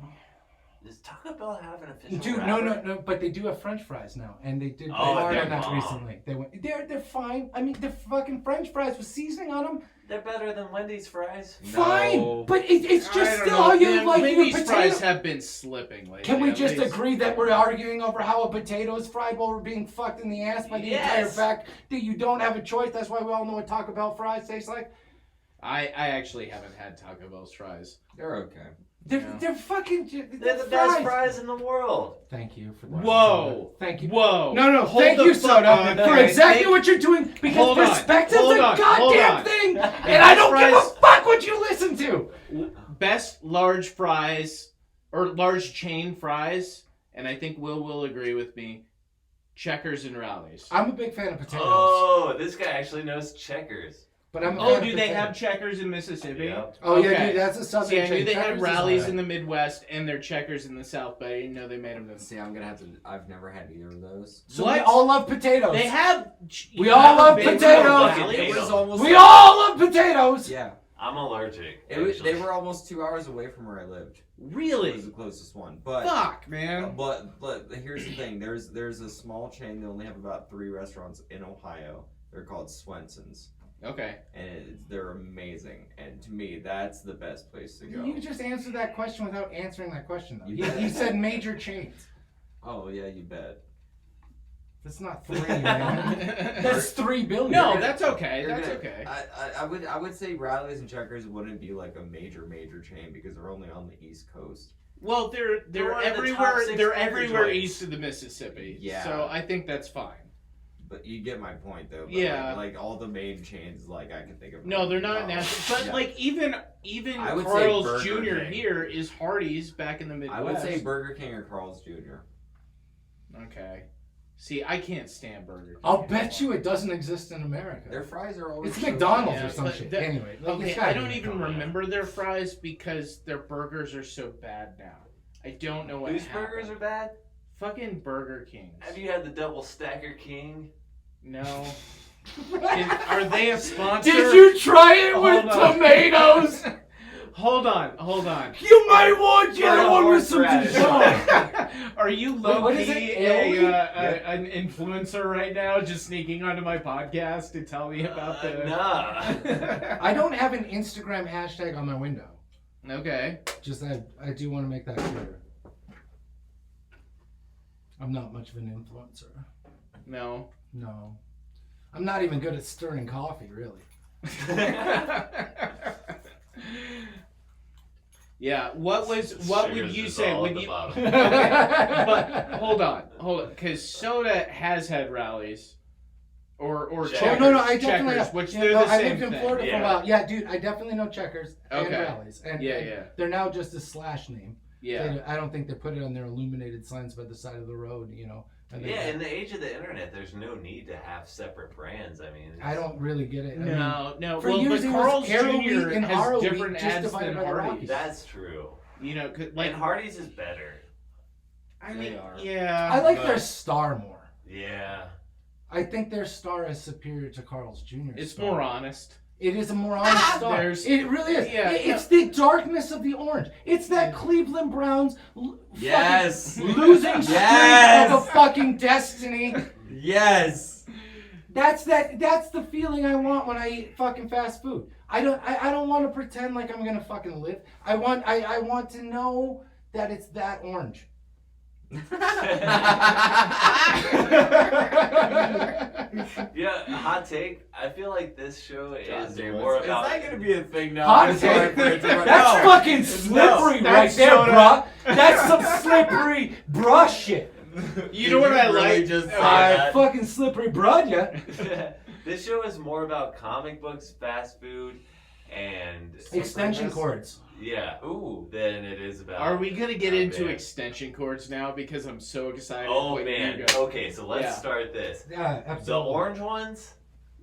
Does Taco Bell have an official Dude, rapper? no, but they do have French fries now, and they did Oh, hard they're on that bomb. recently. They're fine. I mean, they're fucking French fries with seasoning on them. They're better than Wendy's fries. Fine, but it's I just don't still know, how you man. like your Wendy's potato. fries have been slipping lately. Can we at just least. agree that we're arguing over how a potato is fried while we're being fucked in the ass by the entire Yes. fact that you don't have a choice? That's why we all know what Taco Bell fries taste like. I actually haven't had Taco Bell's fries. They're okay. They're fucking. They're the best fries in the world. Thank you for that. Whoa. Thank you. Whoa. No, Hold thank the you, fuck Soda, on. for Okay, exactly what you're doing, because Hold on. perspective's Hold a on. Hold goddamn on. thing, and I don't give a fuck what you listen to. Best large fries, or large chain fries, and I think Will agree with me, Checkers and Rallies. I'm a big fan of potatoes. Oh, this guy actually knows Checkers. But I'm a Oh, fan do of they potatoes. have Checkers in Mississippi? Yep. Oh, yeah, Okay. dude, that's a southern See, I knew chain. they Checkers had is Rallies alright. in the Midwest and their Checkers in the South, but I didn't know they made them. See, I'm gonna have to. I've never had either of those. So What? we all love potatoes. They have. We you all haven't love been to potatoes. Rallies? It was almost. We all love potatoes. Yeah. I'm allergic. They actually. were almost 2 hours away from where I lived. It Really? was the closest one, but Fuck, man. but here's the thing. There's a small chain. They only have about 3 restaurants in Ohio. They're called Swenson's, Okay. and they're amazing. And to me, that's the best place to go. You just answered that question without answering that question, though. You He said major chains. Oh yeah, you bet. That's not 3, man. That's 3 billion. No, that's okay. You're That's gonna- okay. I would say Rallies and Checkers wouldn't be like a major chain because they're only on the East Coast. Well, they're They're one of the top everywhere. 6 They're burger everywhere joints. east of the Mississippi. Yeah. So I think that's fine. But you get my point, though. But Yeah. Like all the main chains, like I can think of. No, they're not Oh, national. But yeah. like even I would say Carl's Burger Jr. King. here is Hardee's back in the Midwest. I would say Burger King or Carl's Jr. Okay. See, I can't stand Burger King. I'll bet you it doesn't exist in America. Their fries are always. It's so McDonald's Yeah, or some but shit. the- Anyway. like, Okay, it's gotta I be don't even McDonald's. remember their fries because their burgers are so bad now. I don't know what Whose happened. burgers are bad? Fucking Burger King's. Have you had the double stacker king? No. Are they a sponsor? Did you try it with Hold on. tomatoes? Hold on. You might want the other one with some horseradish. Dijon. Are you Wait, what is low-key it? an influencer right now, just sneaking onto my podcast to tell me about the... Nah. I don't have an Instagram hashtag on my window. Okay. Just I do want to make that clear. I'm not much of an influencer. No. No. I'm not even good at stirring coffee, really. Yeah, what would Sugars you is say? all Would at the you? bottom. Okay, but hold on, because soda has had rallies, or Checkers. checkers. No, I definitely checkers, have. which Yeah, they're no, the I same lived in thing. Florida for a Yeah. while. Yeah, dude, I definitely know checkers and Okay. rallies. And Yeah. they're now just a slash name. Yeah. I don't think they put it on their illuminated signs by the side of the road, you know. And Yeah, in the age of the internet, there's no need to have separate brands. I mean, I don't really get it. I mean, No. for Well, years but it was Carl's Arrow Jr. Wheat and has Arrow Wheat different just ads divided than by the Hardee's. Rockies. that's true. You know, And like Hardee's is better. I They mean, are. yeah. I like but- their star more. Yeah. I think their star is superior to Carl's Jr. It's star. more honest. It is a more honest star. There's- It really is. Yeah, It's the darkness of the orange. It's that Cleveland Browns Yes. fucking losing streak Yes. of a fucking destiny. Yes. That's the feeling I want when I eat fucking fast food. I don't want to pretend like I'm gonna fucking live. I want to know that it's that orange. Yeah, hot take. I feel like this show God is damn it. more Is about. that gonna be a thing now? Hot I'm sorry take? for interrupting. That's No. fucking slippery right that's there, soda. bruh. That's some slippery bruh shit. You know what I really like? Just say I that? fucking slippery bruh, yeah. This show is more about comic books, fast food, and Extension cords. yeah, Ooh. than it is about. Are we gonna get Oh, into man. extension cords now? Because I'm so excited. Oh what you man. go. Okay, so let's Yeah. start this. Yeah, The absolutely. orange ones,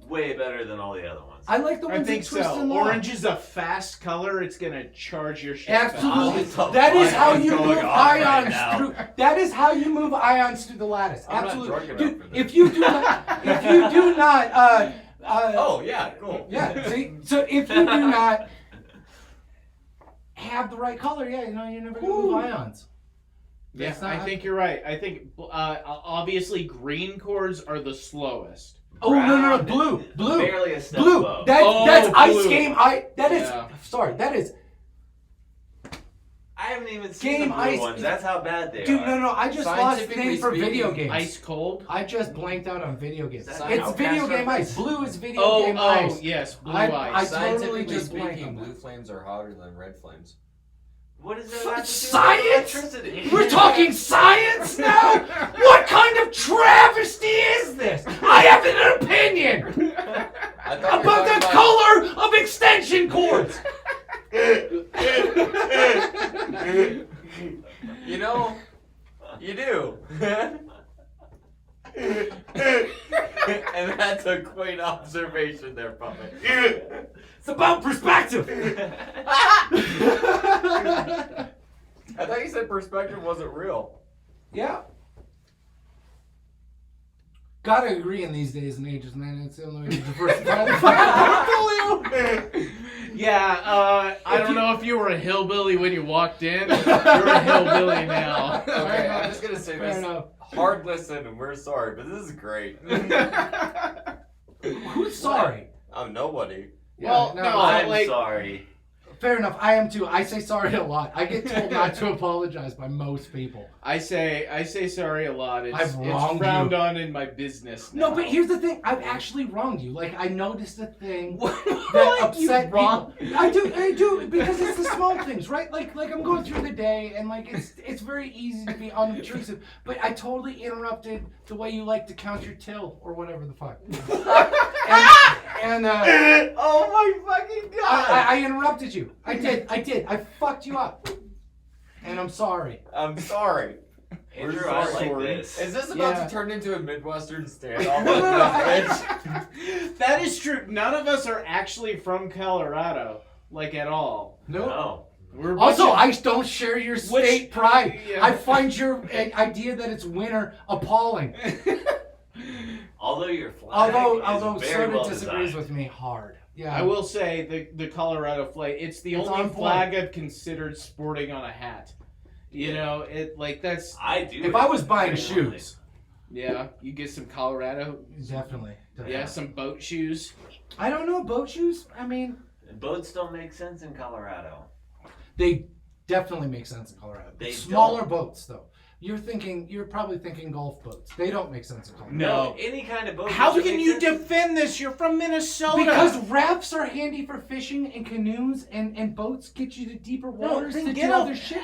way better than all the other ones. I like the I ones think that twist so. and lock. Orange is a fast color. It's gonna charge your shit. Absolutely. What the That is fuck how is you going move on right ions now? through. That is how you move ions through the lattice. I'm not Absolutely. drunk enough Dude, for this. if you do not, Oh yeah, cool. yeah. See, so if you do not have the right color, yeah, you know, you're never gonna move ions. Yeah, That's not- I think you're right. I think obviously green cords are the slowest. Oh no, Brown, blue. Barely a step Blue. above. That's ice blue. game. That is. Yeah. Sorry. That is. I haven't even seen Game the blue ice- ones. That's how bad they Dude, are. no. I just lost the Scientifically name for speaking, video games. Ice cold. I just blanked out on video games. Is that It's how video fast game are ice. they? Blue is video game ice. Yes, blue I ice. totally Scientifically just blanked speaking, on blue that. flames are hotter than red flames. What is that? Fuck have to do with science? electricity? We're talking science now? What kind of travesty is this? I have an opinion I thought you were about the talking color of extension cords. You know, you do. And that's a quaint observation there, Puppet. It's about perspective. I thought you said perspective wasn't real. Yeah. Gotta agree in these days and ages, man. It's the only way to diversify the fucking portfolio. Yeah, I don't know if you were a hillbilly when you walked in. You're a hillbilly now. Okay, I'm just gonna say Fair this. enough. Hard listen, and we're sorry, but this is great. Who's sorry? I'm nobody. Well, Yeah, no, I'm like- sorry. Fair enough. I am too. I say sorry a lot. I get told not to apologize by most people. I say sorry a lot. It's, I've it's wronged frowned you. on in my business now. No, but here's the thing. I've actually wronged you. Like, I noticed a thing What that like you upset wrong? people. I do, because it's the small things, right? Like I'm going through the day, and like it's very easy to be unobtrusive. But I totally interrupted the way you like to count your till or whatever the fuck. and Oh my fucking god! I interrupted you. I did. I fucked you up, and I'm sorry. I'm sorry. Andrew, We're I sorry. like this. Is this about Yeah. to turn into a Midwestern standoff? No, Bitch? That is true. None of us are actually from Colorado, like at all. Nope. No. We're a Also, bunch I don't share your state pride. yeah. I find your idea that it's winter appalling. Although your flag Although is very Soda well disagrees designed. with me hard. Yeah. I will say the Colorado flag. It's the It's only on flag point. I've considered sporting on a hat. You know, it like that's I do. If I was buying genuinely. shoes, yeah. You get some Colorado, definitely. yeah, some boat shoes. I don't know boat shoes. I mean, Boats don't make sense in Colorado. they definitely make sense in Colorado. They Smaller don't. boats, though. You're probably thinking golf boats. They don't make sense in Colorado. No. Any kind of boat. How doesn't can make you sense. defend this? You're from Minnesota. Because rafts are handy for fishing and canoes, and boats get you to deeper waters then to get do a- other shit.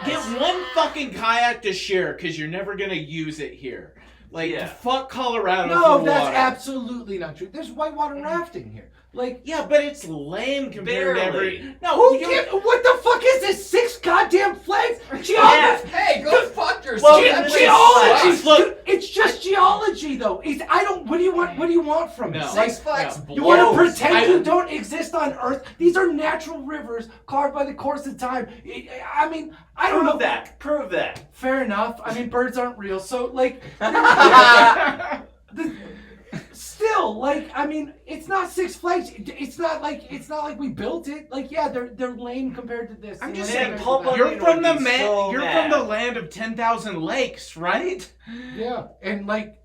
Get one fucking kayak to share, because you're never gonna use it here. Like, Yeah. fuck Colorado. No, for that's water. absolutely not true. There's whitewater rafting here. Like, Yeah, but it's lame compared to Barely. every. No, who you- gives? What the fuck is this? 6 goddamn flags? Geology. Hey, go fuck yourself. Well, Geology. Look. Dude, it's just geology, though. I don't. What do you want? What do you want from me? No. Like, Six Flags no. you want to blows. pretend you don't exist on Earth? These are natural rivers carved by the course of time. I mean, I don't know. Prove that. Prove that. Fair enough. I mean, birds aren't real, so like. Still, like, I mean, it's not Six Flags. It's not like we built it. Like, yeah, they're lame compared to this. I'm You just know, saying, compared Paul to that. Bunyan You're from the would be so you're mad. from the land of 10,000 lakes, right? Yeah, and like,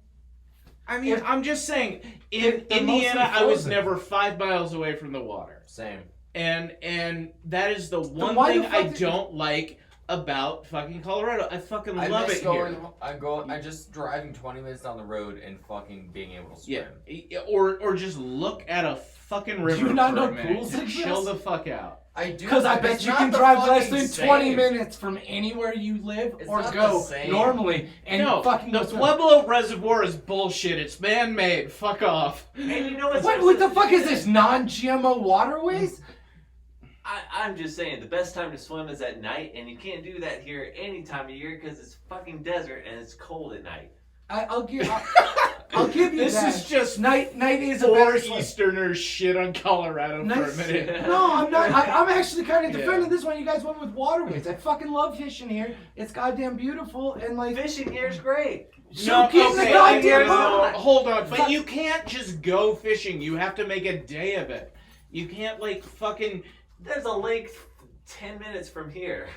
I mean, I'm just saying. In They're Indiana, mostly I was frozen. never 5 miles away from the water, Same. and that is the one why thing the I fuck did- don't like about fucking Colorado. I fucking I love miss it going. here. I just driving 20 minutes down the road and fucking being able to swim. Yeah, or just look at a fucking river you not for know a minute pools and exist? chill the fuck out. I do. because I but bet it's you not can the drive less fucking than 20 same. minutes from anywhere you live It's or not go the same. normally, and No, fucking the go swim. Pueblo Reservoir is bullshit. It's man-made. Fuck off. And you know what's What the fuck is this? Non-GMO waterways? I'm just saying, the best time to swim is at night, and you can't do that here any time of year because it's fucking desert and it's cold at night. I'll give you This that. is just night is a four better swim. Easterners shit on Colorado for a Nice. minute. No, I'm not. I'm actually kind of Yeah. defending this one. You guys went with waterways. I fucking love fishing here. It's goddamn beautiful and like. Fishing here is great. So get in the okay, goddamn no, boat. hold on, but you can't just go fishing. You have to make a day of it. You can't like fucking There's a lake 10 minutes from here.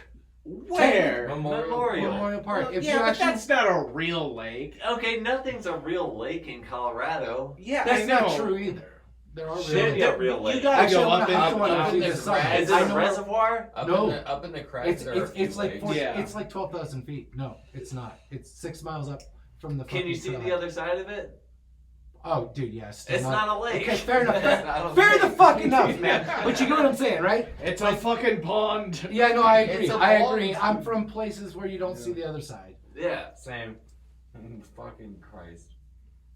where? Memorial. Memorial Park. Well, If yeah, you but actually, that's not a real lake. Okay, nothing's a real lake in Colorado. Yeah, that's I know. not true either. There are Shit, real. yeah, real You lake. gotta Actually, go I'm up gonna have to and see up the in side. Is it I a know- reservoir? No. Up in the crags. there are a few It's like lakes. Yeah. it's like 12,000 feet. No, it's not. It's 6 miles up from the. Can you fucking see trail. the other side of it? Oh, dude, yeah. Still It's not a lake. Okay, fair enough. It's not a Fair lake. the fuck enough, man. But you get what I'm saying, right? It's a fucking pond. Yeah, no, I agree. It's a I pond. agree. I'm from places where you don't see the other side. Yeah. Same. Fucking Christ.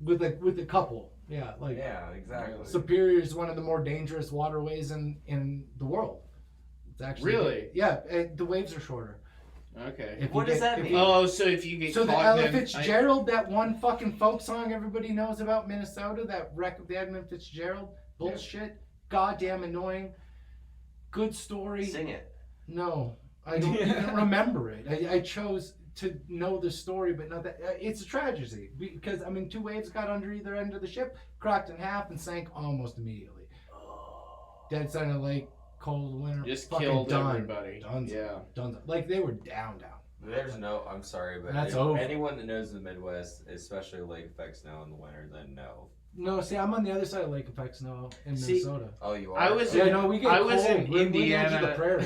With a couple. Yeah, like Yeah, exactly. Superior is one of the more dangerous waterways in the world. It's actually Really? Yeah, the waves are shorter. Okay. If you What does that if mean? you- Oh, so if you get So the caught Ella in- Fitzgerald, that one fucking folk song everybody knows about Minnesota, that wreck of the Edmund Fitzgerald, bullshit, goddamn annoying. Good story. Sing it. No, I don't even remember it. I chose to know the story, but not that. It's a tragedy because I mean, 2 waves got under either end of the ship, cracked in half, and sank almost immediately. Dead center lake, cold winter, just fucking killed done. everybody. Done. Yeah. Done. Like they were down. There's no. I'm sorry, but That's if over. anyone that knows the Midwest, especially lake effects now in the winter, then no. No, see, I'm on the other side of Lake Effects now in See, Minnesota. Oh, you are. I was Yeah, in, no, we get I was cold. in We're the edge of the Indiana. prairie.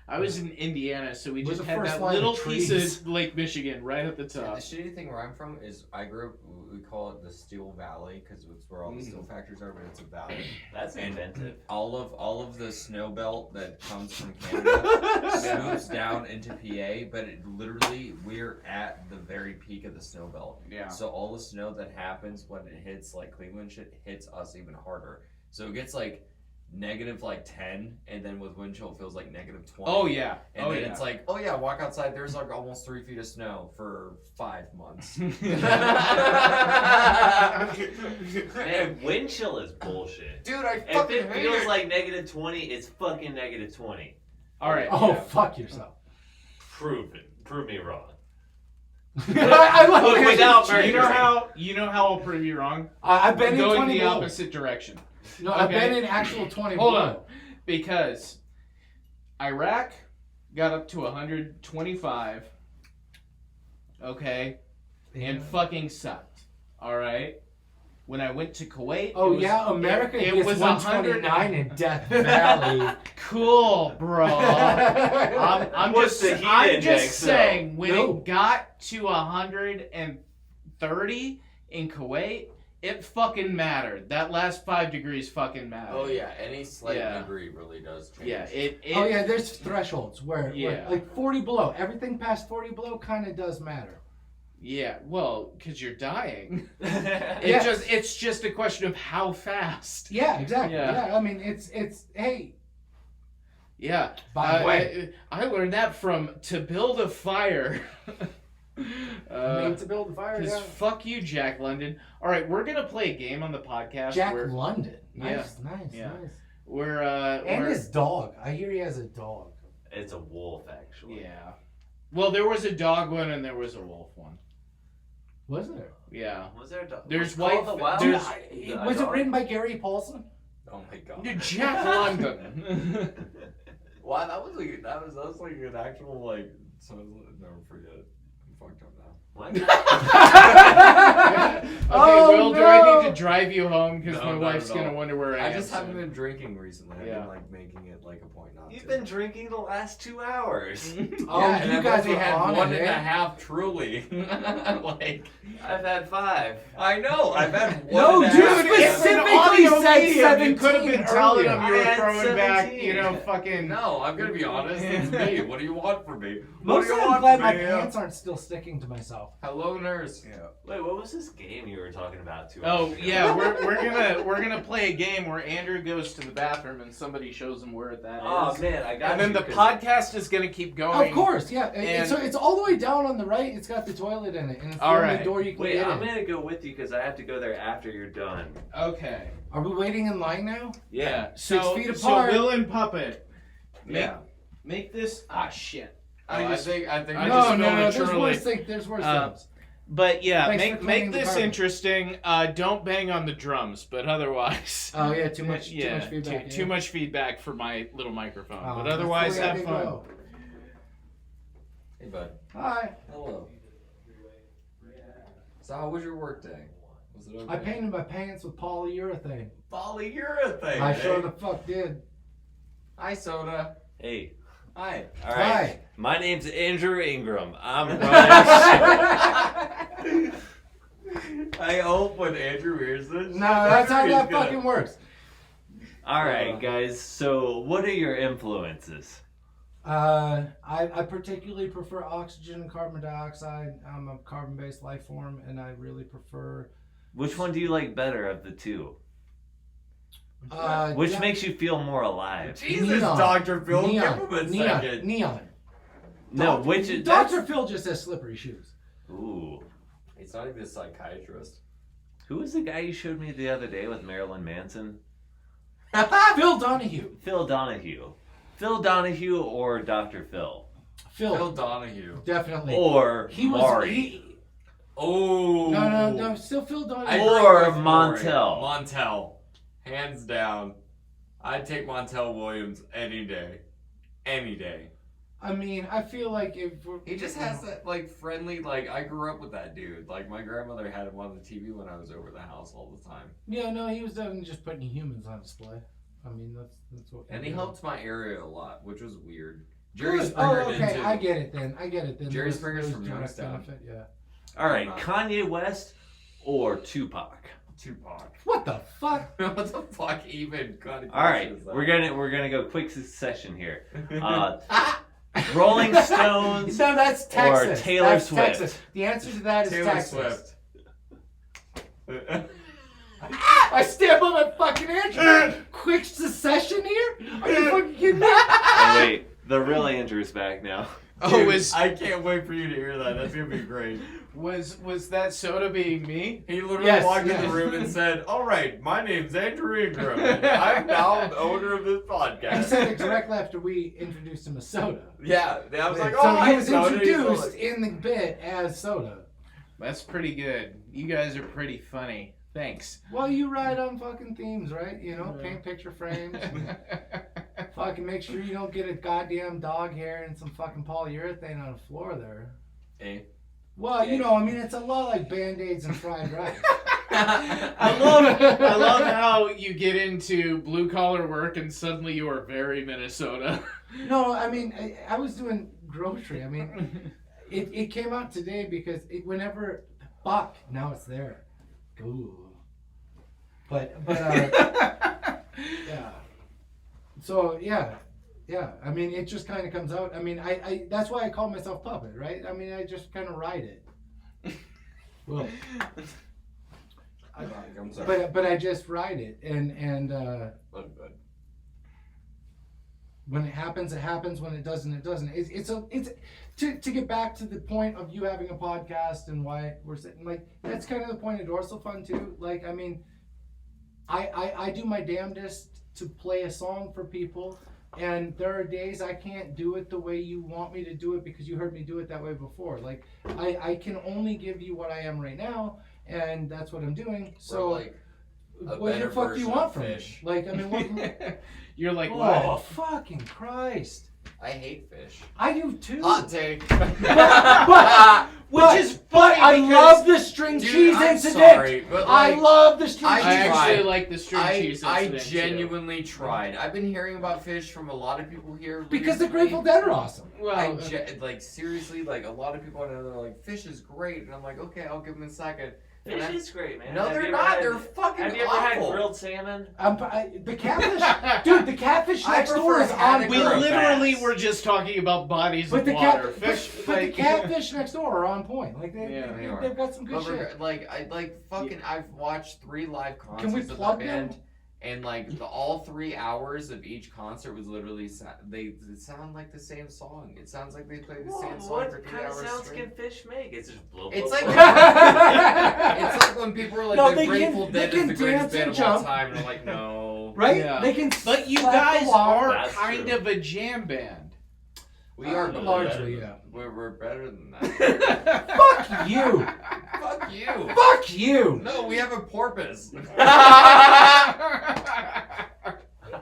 I was in Indiana, so we We're just the had first that line little of piece trees. of Lake Michigan right at the The top. shitty thing where I'm from is I grew up. We call it the Steel Valley because it's where all the steel factories are, but it's a valley. That's And inventive. all of the snow belt that comes from Canada swoops down into PA, but it literally we're at the very peak of the snow belt. Yeah. So all the snow that happens when it hits like Cleveland shit hits us even harder. So it gets like negative like 10, and then with wind chill it feels like negative 20. Oh yeah. And oh then yeah. it's like, oh yeah, walk outside. There's like almost 3 feet of snow for 5 months. Man, wind chill is bullshit. Dude, I If fucking it hate feels it. like negative 20, it's fucking negative 20. All right. Oh, Yeah. fuck yourself. Prove it. Prove me wrong. I love Look, it. without You know how I'll prove you wrong? I've been in Going 20 the below. opposite direction. No, I've Okay. been in actual 20 Hold below. on. Because Iraq got up to 125. Okay. And fucking sucked. Alright? When I went to Kuwait, Oh, it was, yeah, America it gets was 129 in Death Valley. Cool, bro. I'm What's just, the I'm heat just index, saying, when No. it got to 130 in Kuwait, it fucking mattered. That last 5 degrees fucking mattered. Oh yeah, any slight Yeah. degree really does change. Yeah, it Oh, yeah, there's thresholds where, Yeah. like 40 below. Everything past 40 below kind of does matter. yeah, well, because you're dying. Yeah. It's just a question of how fast. Yeah, exactly. Yeah. Yeah, I mean, it's hey, Yeah. by the way, I learned that from To Build a Fire. made to build the fire, Because yeah. fuck you, Jack London. All right, we're gonna play a game on the podcast. Jack where London. Nice, Yeah. nice, Yeah. nice. We're And we're- his dog. I hear he has a dog. It's a wolf, actually. yeah. Well, there was a dog one and there was a wolf one. Was there? Yeah. Was there a dog? There's What's white- called the wild there's- Was it dog? written by Gary Paulson? Oh my god. Dude, Jack London. Wow, that was like an actual like. So never forget. I'm fucked up now. What? Okay, Oh, Will, do I no. need to drive you home? Because No, my not wife's at all. gonna wonder where I I am. just haven't soon. been drinking recently. I've Yeah. been like making it like a point not You've to. been drinking the last 2 hours. Oh, Yeah, and you I've guys only are had on one it, and a eh? half truly. Like, I've had 5. I know, I've had one No, and a dude, half. Dude, it's an specifically audio said medium. You 17 could have been telling earlier. him you were I had throwing back, 17. fucking. No, I'm gonna be honest. It's me. What do you want from me? What Mostly do you I'm want glad from my me? pants aren't still sticking to myself. Hello, nurse. Wait, what was this game you were talking about 2 Oh hours ago? yeah, we're gonna play a game where Andrew goes to the bathroom and somebody shows him where that is. Oh man, I got And then you, the 'cause- podcast is gonna keep going. Of course, yeah. And- So it's all the way down on the right. It's got the toilet in it, and it's the All only right. door you can Wait, get I'm in. gonna go with you because I have to go there after you're done. Okay. Are we waiting in line now? Yeah. So 6 feet so apart. Will and Puppet, Yeah. make this shit. I think. I I just No, spelled no, it there's truly. worse things. There's worse things. But yeah, Thanks for make cleaning the this carpet. interesting. Don't bang on the drums, but otherwise. Oh yeah, too much Yeah, feedback. too much feedback for my little microphone. Oh, but that's otherwise, the way I have did fun. go. Hey, bud. Hi. Hello. So, how was your work day? Was it okay? I painted my pants with polyurethane. Polyurethane. I eh? sure the fuck did. Hi, Soda. Hey. Hi. All right. Hi. My name's Andrew Ingram. I'm running. I hope when Andrew hears this. No, that's how he's that gonna- fucking works. All right, guys. So, what are your influences? I particularly prefer oxygen and carbon dioxide. I'm a carbon-based life form, and I really prefer. Which one do you like better of the two? Which Makes you feel more alive? Jesus, Neon. Dr. Phil, Neon. give him a Neon. second. Neon. No, which is that's- Dr. Phil just has slippery shoes. Ooh. He's not even a psychiatrist. Who was the guy you showed me the other day with Marilyn Manson? Phil Donahue. Phil Donahue. Phil Donahue or Dr. Phil? Phil Donahue. Definitely. Or He was. Maury? Oh. No. Still Phil I Donahue. agree Or with Maury. Montel. Montel. Hands down. I'd take Montel Williams any day. Any day. I mean, I feel like if He just has that like friendly, like I grew up with that dude. Like my grandmother had him on the TV when I was over the house all the time. Yeah, no, he was definitely just putting humans on display. I mean, that's what. And he helped my area a lot, which was weird. Jerry Good. Springer Oh, did okay, too. I get it then. Jerry There was Springer's from direct Youngstown. benefit, yeah. All right, Kanye West or Tupac? Tupac. What the fuck? What the fuck even kind of All right, question is that? we're gonna go quick succession here. Rolling Stones No, that's Texas. Taylor That's Swift? Texas. The answer to that is Taylor Texas. Swift. I stand by my fucking answer. Quick secession here? Are you fucking kidding me? Oh wait, the real Andrew's back now. Oh, I can't wait for you to hear that. That's gonna be great. was that soda being me? He literally Yes, walked in yes. the room and said, "All right, my name's Andrew Ingram. And I'm now the owner of this He podcast." said it directly after we introduced him as Soda. Yeah, I was like, So "Oh, he hi, was Soda." He's introduced like- in the bit as Soda. That's pretty good. You guys are pretty funny. Thanks. Well, you ride on fucking themes, right? You know, Yeah. paint picture frames. Fucking make sure you don't get a goddamn dog hair and some fucking polyurethane on the floor there. Eh? Well, you know, I mean, it's a lot like Band-Aids and fried rice. I love how you get into blue collar work and suddenly you are very Minnesota. No, I mean, I was doing grocery. I mean, it came out today because whenever Buck, now it's there. Ooh. But yeah. So yeah. I mean, it just kind of comes out. I mean, I that's why I call myself Puppet, right? I mean, I just kind of ride it. Well, I'm sorry. but I just ride it, and when it happens, it happens. When it doesn't, it doesn't. It's to get back to the point of you having a podcast and why we're sitting, like, that's kind of the point of Dorsalfun too. Like, I mean, I do my damnedest to play a song for people, and there are days I can't do it the way you want me to do it because you heard me do it that way before. Like, I can only give you what I am right now, and that's what I'm doing. So, like, a what the better fuck do you version want of from Fish. me? Like, I mean, what? You're like, Oh, what? fucking Christ. I hate fish. I do too. Hot take. Which is funny I because- love the string Dude, cheese I'm incident. sorry, but I like, love the string I cheese I incident. actually tried. like the string cheese I incident, too. genuinely tried. I've been hearing about fish from a lot of people here Because the recently. Grateful Dead are awesome. Well, like seriously, like a lot of people I know, they're like, fish is great, and I'm like, okay, I'll give them a second. Fish is great, man. No, Have they're you ever not. had- They're fucking Have you ever awful. had grilled salmon? The catfish, dude. The catfish I next door prefer is on. haddock we or literally bass. were just talking about bodies But of the water. cat, Fish, but the like, catfish next door are on point. Like Yeah, they are. they've got some good But shit. like I like fucking I've watched 3 live concerts Can we of plug that them? band, and like all 3 hours of each concert was literally they sound like the same song. It sounds like they play the same song What for 3 kind of hours sounds straight. can fish make? It's just blow. It's blow, like blow. it's like when people are like No, the they can- Grateful they Dead can is the greatest dance and band of all jump. time, and I'm like, no. Right? Yeah. They can. but you slap the guys wall. are That's kind true. of a jam band. We are largely, yeah. We're better than that. Fuck you. Fuck you. Fuck you. No, we have a porpoise.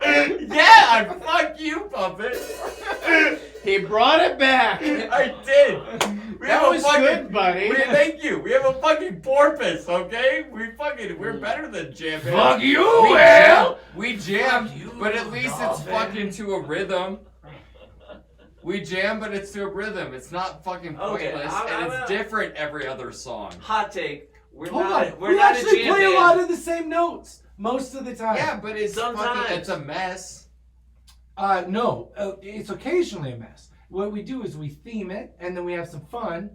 Yeah, Fuck you, puppet. he brought it back. I did. We That have was a fucking, good, buddy. Thank you. We have a fucking porpoise, okay? We're better than jam band. Fuck you, we Will. jam, we jam, Fuck you, but at least it's Dolphin. fucking to a rhythm. We jam, but it's to a rhythm. It's not fucking Okay, pointless, I'm and it's not- different every other song. Hot take. We're Hold not. on. We're We not actually a jam play band. a lot of the same notes most of the time. Yeah, but it's Sometimes. fucking, it's a mess. No, it's occasionally a mess. What we do is we theme it, and then we have some fun.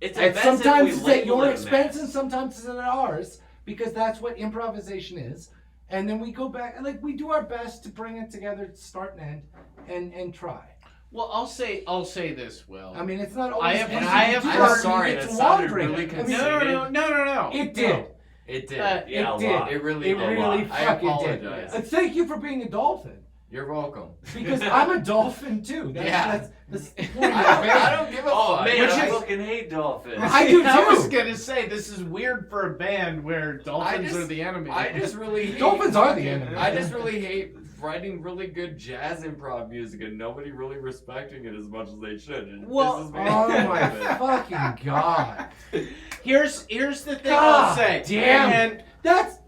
It's a And mess sometimes if it's we at label your it a expense, mess. and sometimes it's at ours, because that's what improvisation is. And then we go back, and like we do our best to bring it together, start and end, and try. Well, I'll say this, Will. I mean, it's not I always. have- easy to I have do heard- that. I'm sorry, You get that to sounded wandering. really I mean, conceited. No. It did. It did. Yeah, it a did. lot. It really It did. really I fucking apologize. did. Thank you for being a dolphin. You're welcome. Because I'm a dolphin too. Yeah. That's the point. I don't give a Oh fuck. man, Which I is- fucking hate dolphins. I do I was too. gonna say this is weird for a band where dolphins just- are the enemy. I just really hate, Dolphins are the enemy. I just really hate writing really good jazz improv music and nobody really respecting it as much as they should. It Well, pisses me Oh off a my little bit. fucking god. Here's the thing I'll God say. damn. And That's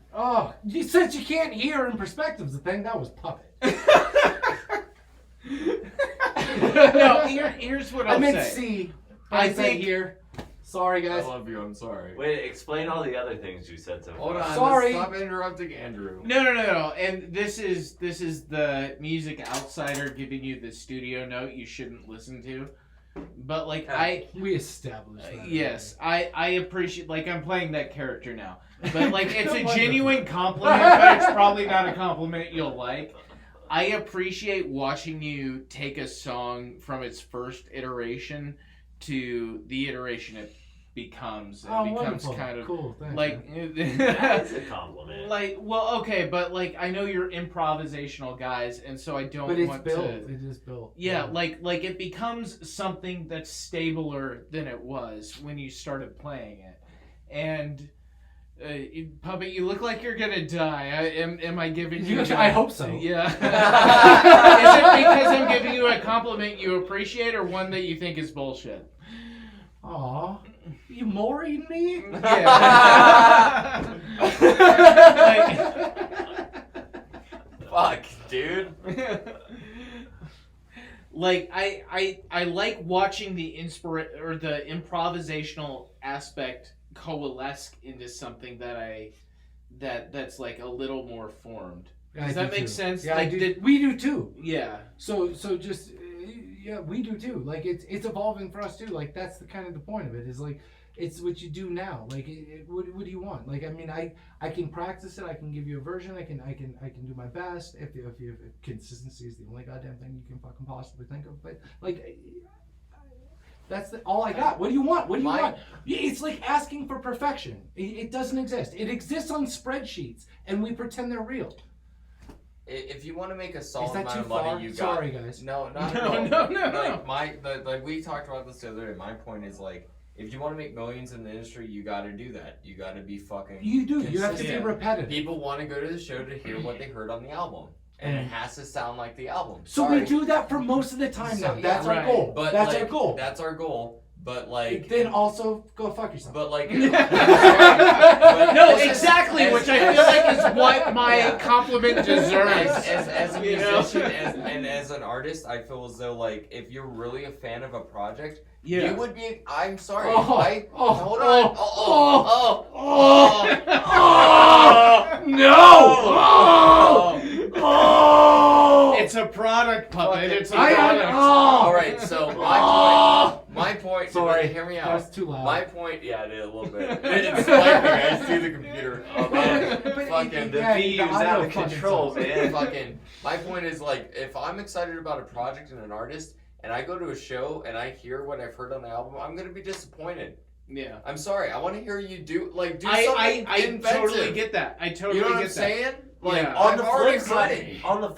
since you can't hear in perspectives the thing, that was Puppet. no, here's what I'll I meant say. C. I I said think- here. Sorry I guys. love you, I'm sorry. Wait, explain all the other things you said so far. Hold on, Sorry. let's stop interrupting Andrew. No. And this is the music outsider giving you the studio note you shouldn't listen to. But like We established that. yes, I appreciate, like, I'm playing that character now. But like it's a Wonderful. genuine compliment, but it's probably not a compliment you'll like. I appreciate watching you take a song from its first iteration to the iteration it becomes. It becomes wonderful. kind of Cool. Thanks, like That's a compliment. like, well, okay, but like I know you're improvisational guys, and so I don't but it's want built. to. It is built. Yeah, like it becomes something that's stabler than it was when you started playing it, and. Puppet, you look like you're gonna die. Am I giving you? I hope so. Yeah. Is it because I'm giving you a compliment you appreciate, or one that you think is bullshit? Aw, you mooring me? Yeah. Fuck, dude. Like I like watching the the improvisational aspect coalesce into something that's like a little more formed. Does that make sense? Yeah, like, we do too. Yeah. So just yeah, we do too. Like it's evolving for us too. Like that's the kind of the point of it is like it's what you do now. Like what do you want? Like I mean I can practice it. I can give you a version. I can do my best. If consistency is the only goddamn thing you can fucking possibly think of. But like. That's all I got. What do you want? What do you want? It's like asking for perfection. It doesn't exist. It exists on spreadsheets, and we pretend they're real. If you want to make a solid Is that amount too of money, far? you got. Sorry, guys. No, not No. Like we talked about this the other day. My point is like, if you want to make millions in the industry, you got to do that. You got to be fucking. You do. You have to be consistent. repetitive. People want to go to the show to hear what they heard on the album, and it has to sound like the album. So Sorry. we do that for most of the time now. Yeah, That's our right. goal. But That's like, our goal. That's our goal. But like. Then also go fuck yourself. But like. No, this is- exactly, which I feel like is what my compliment deserves. As a You know? musician and as an artist, I feel as though like if you're really a fan of a project, Yeah. you would be. I'm sorry. Oh, Hold on. No! It's a product, Puppet. It's a I product. All right. So my point. Sorry. Hear me That out. was too loud. My point. Yeah, I did a little bit. It's typing. I see the computer. Fucking The Yeah, VU's the audio out of fucking control, sucks. man. Fucking. My point is like, if I'm excited about a project and an artist, and I go to a show and I hear what I've heard on the album, I'm gonna be disappointed. Yeah. I'm sorry. I want to hear you do something I inventive. totally get that. I totally You know what get I'm saying? Like, Yeah. On I've the already flip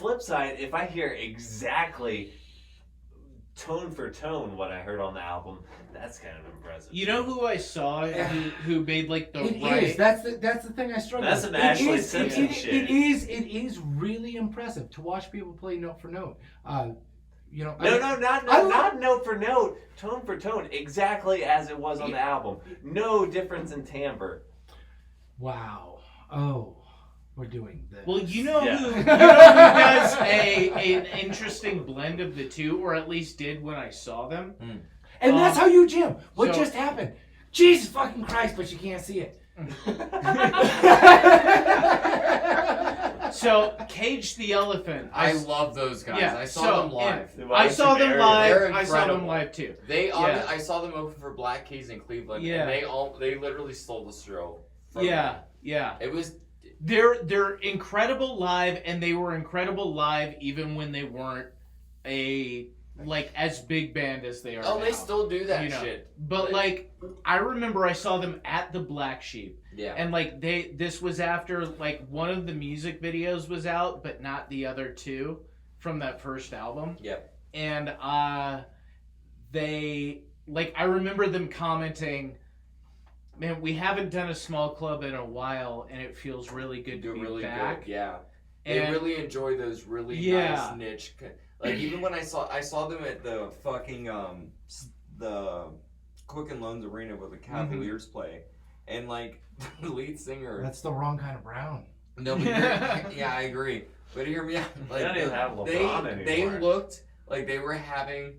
heard side, it. if I hear exactly tone for tone what I heard on the album, that's kind of impressive. You know who I saw who made like the It right. is. That's the thing I struggle That's with. some Ashley It is- Simpson it shit. It is really impressive to watch people play note for note. You know. Not note for note, tone for tone, exactly as it was on the album. No difference in timbre. Wow. Oh, we're doing this. Well, you know Yeah. who does an interesting blend of the two, or at least did when I saw them. And that's how you jam. What so- just happened? Jesus fucking Christ! But you can't see it. So, Cage the Elephant. I love those guys. Yeah, I saw so, them live. I saw them They're live. I saw incredible. them live too. I saw them open for Black Keys in Cleveland, Yeah. and they literally stole the show. From Yeah, them. yeah. It was. They're incredible live, and they were incredible live even when they weren't a like as big band as they are. Oh, now, they still do that you know. shit. But like, I remember I saw them at the Black Sheep. Yeah. And like this was after like one of the music videos was out, but not the other two from that first album. Yep. And they like I remember them commenting, "Man, we haven't done a small club in a while, and it feels really good to be really back." good. Yeah. And They really enjoy those really Yeah. nice niche. Like even when I saw them at the fucking the Quicken Loans Arena where the Cavaliers play, and like the lead singer. That's the wrong kind of brown. No, but yeah, I agree. But hear me out. Like, They don't even have LeBron they anymore. looked like they were having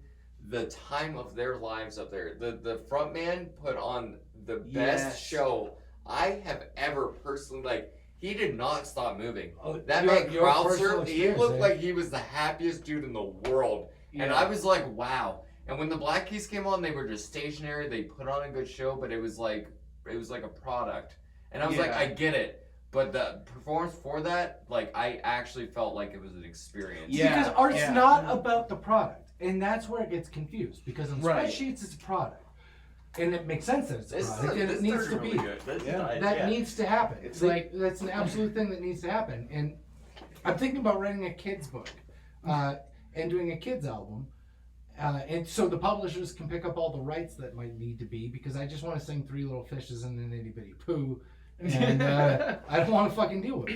the time of their lives up there. The front man put on the best Yes. show I have ever personally like. He did not stop moving. Oh, That your- man your personal Krautzer, he experience, looked eh? like he was the happiest dude in the world. And I was like, wow. And when the Black Keys came on, they were just stationary. They put on a good show, but it was like a product. And I was like, Yeah. I get it. But the performance for that, like, I actually felt like it was an experience. Yeah. Because art's not about the product, and that's where it gets confused. Because on Right. spreadsheets, it's a product, and it makes sense that it's a product, and it needs to be. That needs to happen. It's like that's an absolute thing that needs to happen. And I'm thinking about writing a kids book, and doing a kids album, and so the publishers can pick up all the rights that might need to be. Because I just want to sing Three Little Fishes and an Itty Bitty Poo, and I don't want to fucking deal with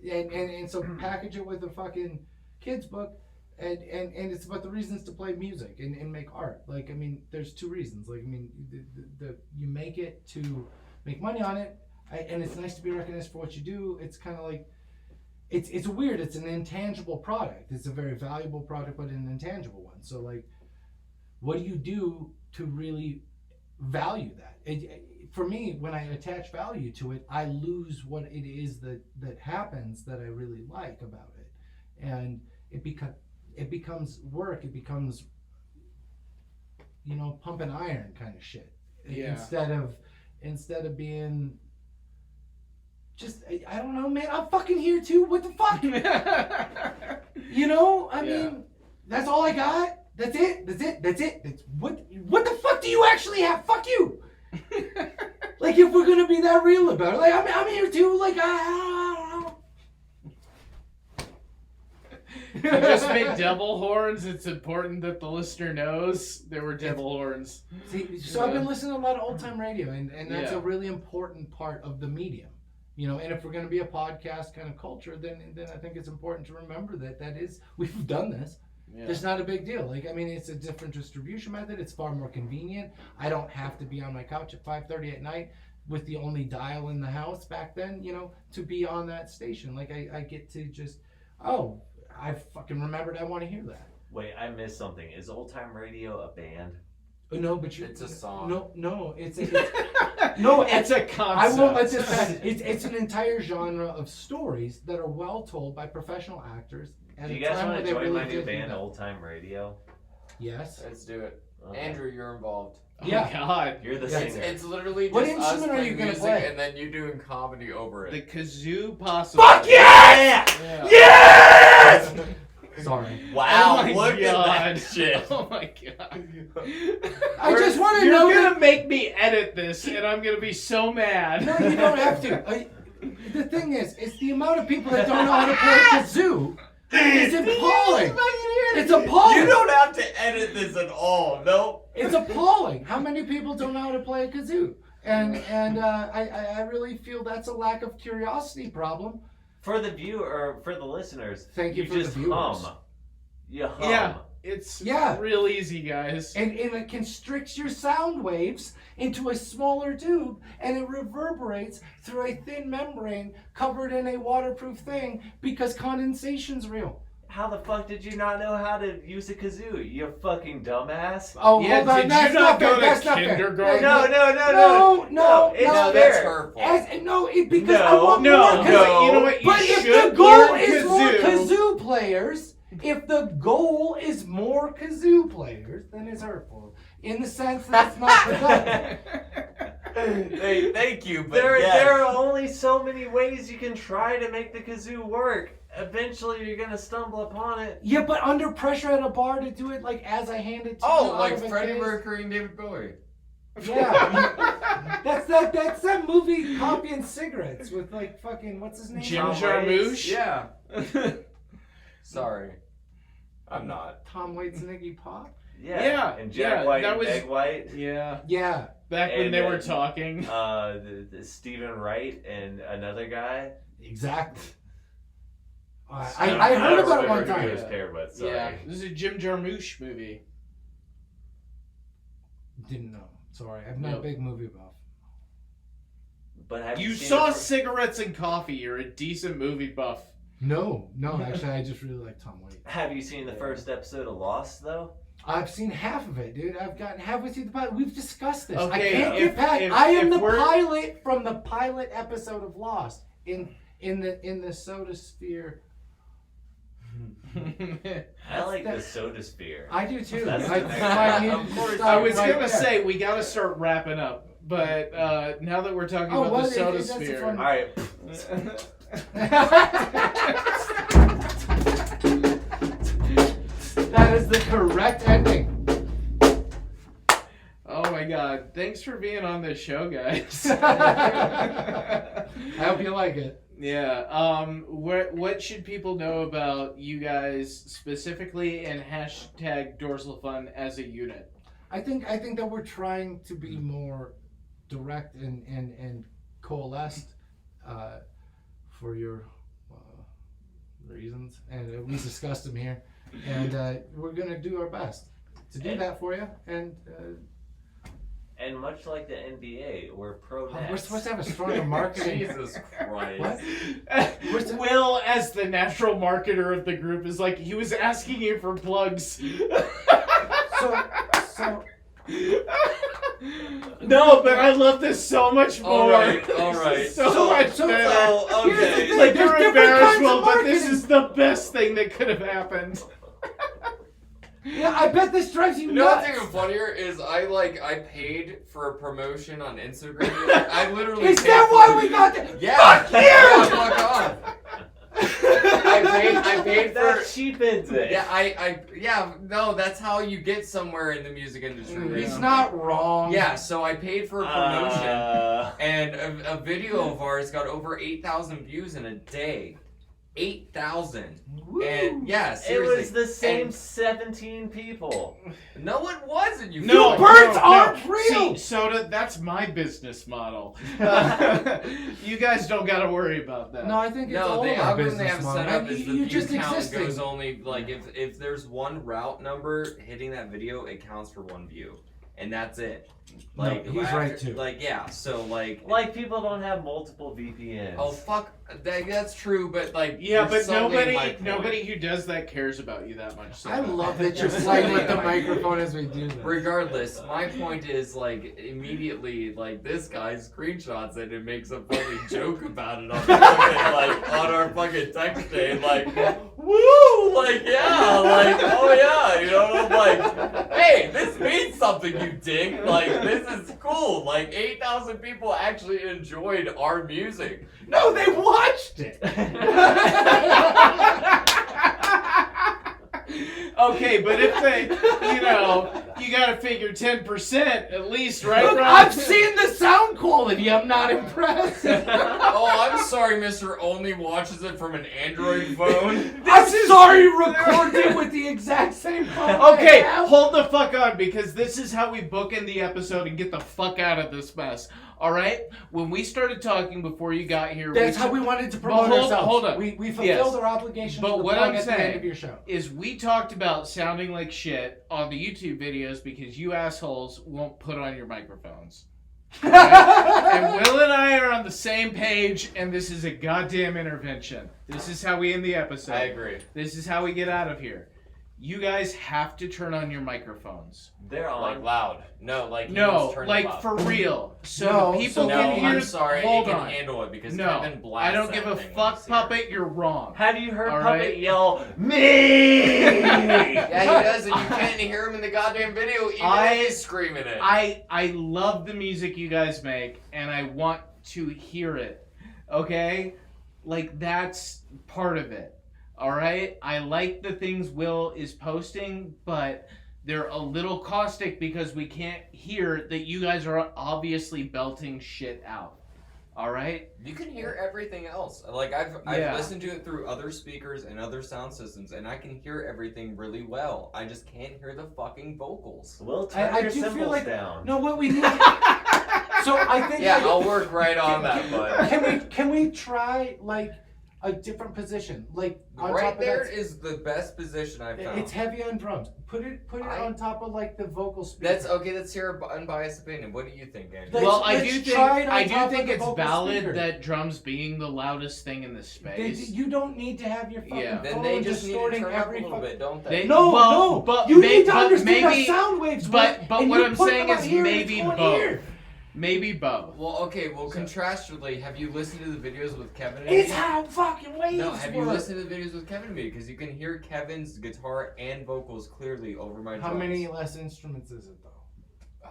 it. And so package it with a fucking kids book. And it's about the reasons to play music and make art. Like, I mean, there's two reasons. Like, I mean, you make it to make money on it, and it's nice to be recognized for what you do. It's kind of like, it's weird. It's an intangible product. It's a very valuable product, but an intangible one. So, like, what do you do to really value that? For me, when I attach value to it, I lose what it is that happens that I really like about it, and it becomes work. It becomes, pumping iron kind of shit. Yeah. Instead of being just, I don't know, man. I'm fucking here too. What the fuck? I mean, that's all I got. That's it. That's what the fuck do you actually have? Fuck you. Like, if we're gonna be that real about it, like, I'm here too. Like, I don't know. You just made devil horns. It's important that the listener knows there were devil horns. See, so I've been listening to a lot of old time radio, and that's Yeah. a really important part of the medium. And if we're going to be a podcast kind of culture, then I think it's important to remember that is, we've done this. Yeah. It's not a big deal. Like, I mean, it's a different distribution method. It's far more convenient. I don't have to be on my couch at 5:30 at night with the only dial in the house back then, to be on that station. Like, I get to just, I fucking remembered I want to hear that. Wait, I missed something. Is old time radio a band? No, but It's a song. No, it's No, it's a concept. I won't let this pass. It's an entire genre of stories that are well told by professional actors. At Do you a guys time want where to they join my really new did band, that. Old Time Radio? Yes. Let's do it. Okay. Andrew, you're involved. Oh, Yeah. God. You're the Yeah, singer. It's literally What just us instrument are you playing gonna music play? and then you doing comedy over The it. kazoo, possibly. Fuck yeah! Yeah. Yes! Sorry. Wow, Oh my look God. at that shit. Oh my God. I just want to You're know gonna make me edit this, and I'm gonna be so mad. No, you don't have to. The thing is, it's the amount of people that don't know how to play kazoo. It's appalling. It's appalling. You don't have to edit this at all. Nope. It's appalling how many people don't know how to play a kazoo. And I really feel that's a lack of curiosity problem. For the viewer, or for the listeners, Thank you for the just viewers. hum. You hum. Yeah, it's real easy, guys. And it constricts your sound waves into a smaller tube, and it reverberates through a thin membrane covered in a waterproof thing because condensation's real. How the fuck did you not know how to use a kazoo? You fucking dumbass. Oh, Yeah, hold on. did That's you not go fair. to That's not fair. kindergarten? No, it's no, fair. That's hurtful. Because I want No, more kazoo. no. You know what? You But if should the goal learn is more kazoo. kazoo players, then it's hurtful. In the sense that it's not productive. Hey, thank you, but There yes. are only so many ways you can try to make the kazoo work. Eventually, you're gonna stumble upon it. Yeah, but under pressure at a bar to do it like as I hand it to you. Oh, out like of a Freddie case. Mercury and David Bowie. Yeah. That's that movie Copying Cigarettes with like fucking what's his name? Jim Tom Jarmusch? Yeah. Sorry. I'm not. Tom Waits and Iggy Pop? Yeah, And Jack yeah, White that and was- Meg White. Yeah. Yeah. Back when And, they were uh, talking. The Stephen Wright and another guy. Exactly. I don't heard about it remember one who he time. was paired with. Sorry. Yeah. This is a Jim Jarmusch movie. Didn't know. Sorry, I'm not No. a big movie buff. But have You seen saw the Cigarettes and Coffee. You're a decent movie buff. No, actually, I just really like Tom Waits. Have you seen the first episode of Lost though? I've seen half of it, dude. I've gotten halfway through the pilot. We've discussed this. I Okay, can't if- get past. if- I am if the we're- pilot from the pilot episode of Lost in the soda sphere. I like the Soda Sphere. I do too. That's I, the next I one. need Of to course. stop I was right gonna there. say we gotta start wrapping up, but now that we're talking Oh, about what? the soda That's a sphere. fun- Alright. That is the correct ending. Oh my god. Thanks for being on this show, guys. I hope you like it. Yeah. What should people know about you guys specifically and hashtag Dorsalfun as a unit? I think that we're trying to be more direct and coalesced for your reasons, and we discussed them here, and we're gonna do our best to do that for you. And much like the NBA, we're pro We're Nets. supposed to have a stronger marketing. Jesus Christ. What? Will, as the natural marketer of the group, is like, he was asking you for plugs. So No, but I love this so much more. Alright. So much better. So, here's the okay. thing. Like, There's you're different embarrassed, kinds Will, of but this marketing. is the best thing that could have happened. Yeah, I bet this drives you You know what's nuts. even funnier is I paid for a promotion on Instagram. I literally Is paid that for why we got that? Yeah. Fuck you! Yeah, fuck off. I paid for That cheapens it. yeah, no, that's how you get somewhere in the music industry. He's not wrong. Yeah, so I paid for a promotion, Uh, and a video of ours got over 8,000 views in a day. 8,000. Woo. And yeah, it seriously. was the same And 17 people. no, it wasn't. You No, fucking- birds aren't real. See, Soda, that's my business model. You guys don't got to worry about that. No, I think it's No, all the of our algorithm they business have model. set up And is the you view just count existing. goes only like if there's one route number hitting that video, it counts for one view, and that's it. Like he's right, too. Like yeah, so Like people don't have multiple VPNs. oh fuck, that's true, but like Yeah, you're but solving my point. nobody who does that cares about you that much. So. I love that you're playing with the microphone as we do this. Regardless, my point is like immediately like this guy screenshots it and makes a funny joke about it on on our fucking text chain, like woo, like yeah, like oh yeah, you know, I'm like, hey, this means something, you dick. Like this is cool. Like 8,000 people actually enjoyed our music. No, they watched it. Okay, but if they, you gotta figure 10% at least, right, Look, Ron? I've seen the sound quality. I'm not impressed. Oh, I'm sorry, Mr. Only watches it from an Android phone. I'm sorry, record it with the exact same phone. Okay, I have. hold the fuck on, because this is how we bookend the episode and get the fuck out of this mess. All right? When we started talking before you got here, That's how we wanted to promote hold- ourselves. hold on. We fulfilled Yes. our obligation But to the what plug I'm at the end saying of your show. is we talked about sounding like shit on the YouTube videos because you assholes won't put on your microphones. And Will and I are on the same page, and this is a goddamn intervention. This is how we end the episode. I agree. This is how we get out of here. You guys have to turn on your microphones. They're on. Like loud. No, like you No, just turn like them up. for real. So No, the people so No, can hear. I'm sorry. Hold it can on. handle it because No, Kevin blasts I don't give that a thing when fuck, he's here. puppet. You're wrong. Have you heard All Puppet right. yell, me? Yeah, he does, and you can't hear him in the goddamn video even if he's screaming it. I love the music you guys make, and I want to hear it. Okay, like that's part of it. All right, I like the things Will is posting, but they're a little caustic because we can't hear that you guys are obviously belting shit out. All right? You can hear everything else. Like I've Yeah. listened to it through other speakers and other sound systems, and I can hear everything really well. I just can't hear the fucking vocals. Well, turn I your do feel cymbals like down. no. What we need. So I think. Yeah, like, I'll work right on that, but Can we try like a different position, like on top right of there that? is the best position I've found. It's heavy on drums. Put it on top of like the vocal speaker. That's okay. Let's hear an unbiased opinion. What do you think, Andrew? Let's- Well, I let's do think try it on I top do of think the it's vocal valid speaker. that drums being the loudest thing in this space. You don't need to have your fucking Yeah. Then phone they just need to distorting turn up a every little fucking. bit, don't they? They- No, Well, no. but You may- need to but understand maybe- how sound waves but- work, but and what you I'm put saying them out is here and maybe it's going both. here. Maybe both. Well, okay. Well, contrastively, have you listened to the videos with Kevin and It's me? how fucking waves No, have you work. listened to the videos with Kevin and me? Because you can hear Kevin's guitar and vocals clearly over my How drums. many less instruments is it though?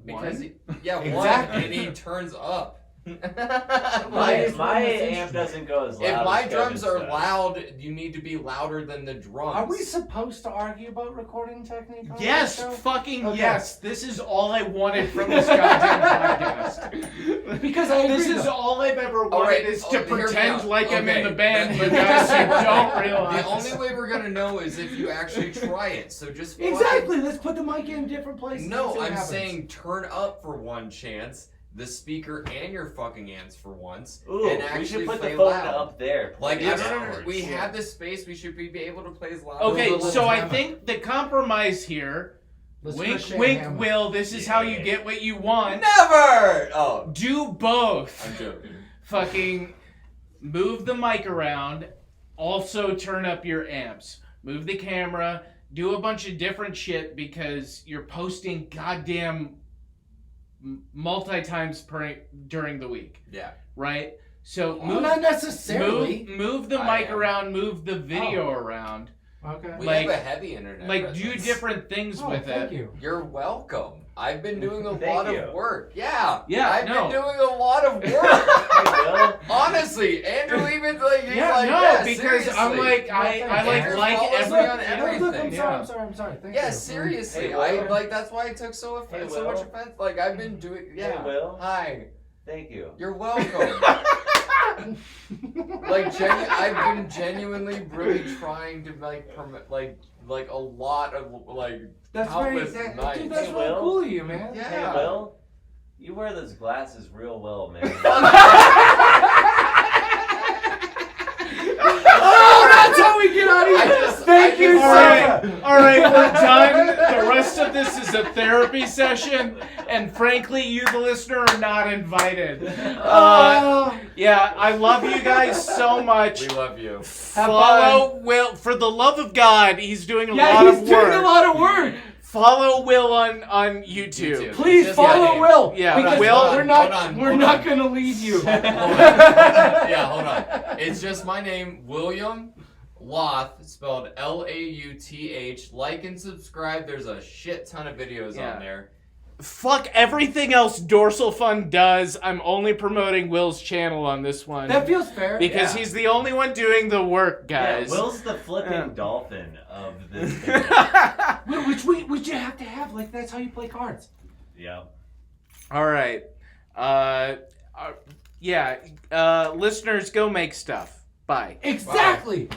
Because One? exactly. And he turns up. my amp doesn't go as loud. If my as drums Kevin's are does. loud, you need to be louder than the drums. Are we supposed to argue about recording technique? On Yes, this show? fucking Okay. yes. This is all I wanted from this goddamn podcast. Because I agree. This is all I've ever wanted right, is to hear me pretend out. like I'm in Okay, the band, but- you guys who don't realize. The only way we're gonna know is if you actually try it. So just fucking- Exactly. Let's put the mic in different places. and No, see what I'm happens. saying turn up for one chance, the speaker and your fucking amps for once, Ooh, and we actually should put play the phone loud. up there. Like, play I don't know, downwards. we have this space, we should be able to play as loud Okay, as so I hammer. think the compromise here, Let's wink, crochet wink, hammer. Will, this is how you get what you want. Never! Oh, Do both. I'm joking. Fucking move the mic around, also turn up your amps. Move the camera, do a bunch of different shit because you're posting goddamn multi times during the week, Yeah. right? So Well, not necessarily. move the I mic am. around, move the video around, Okay. We Like- have a heavy internet like do presence. different things Oh, with thank it. you. You're welcome. I've been doing a Thank lot you. of work. Yeah. Yeah, I've no. been doing a lot of work. Hey, Will. Honestly, Andrew even like he's Yeah, like, no, yeah, because I'm seriously. like I like Andrew like follows me every on No, look, I'm everything. sorry. I'm sorry. Thank Yeah, you. seriously. Hey, I Will. like that's why I took so Hey, so much Will. offense. Like I've been doing. Yeah. Hey, Will. Hi. Thank you. You're welcome. I've been genuinely really trying to like permit like a lot of like That's very, countless nights. dude, that's Hey, really Will. cool of you, man. Yeah. Hey, Will. You wear those glasses real well, man. Oh, that's how we get out of here. Thank you, All sir. right, all right, we're done. The rest of this is a therapy session, and frankly, you, the listener, are not invited. Yeah, I love you guys so much. We love you. Follow Will, for the love of God, he's doing a Yeah, lot he's of doing work. a lot of work. Follow Will on YouTube. Please Just follow my Will. Yeah, because Will- we're not hold we're on. not gonna leave you. Yeah, hold on. It's just my name, William Lauth, spelled Lauth. Like and subscribe. There's a shit ton of videos Yeah. on there. Fuck everything else Dorsalfun does. I'm only promoting Will's channel on this one. That feels fair. because Yeah. he's the only one doing the work, guys. Yeah, Will's the flipping Yeah. dolphin of this. Which you have to have. Like that's how you play cards. Yeah. All right. Yeah. Listeners, go make stuff. Bye. Exactly.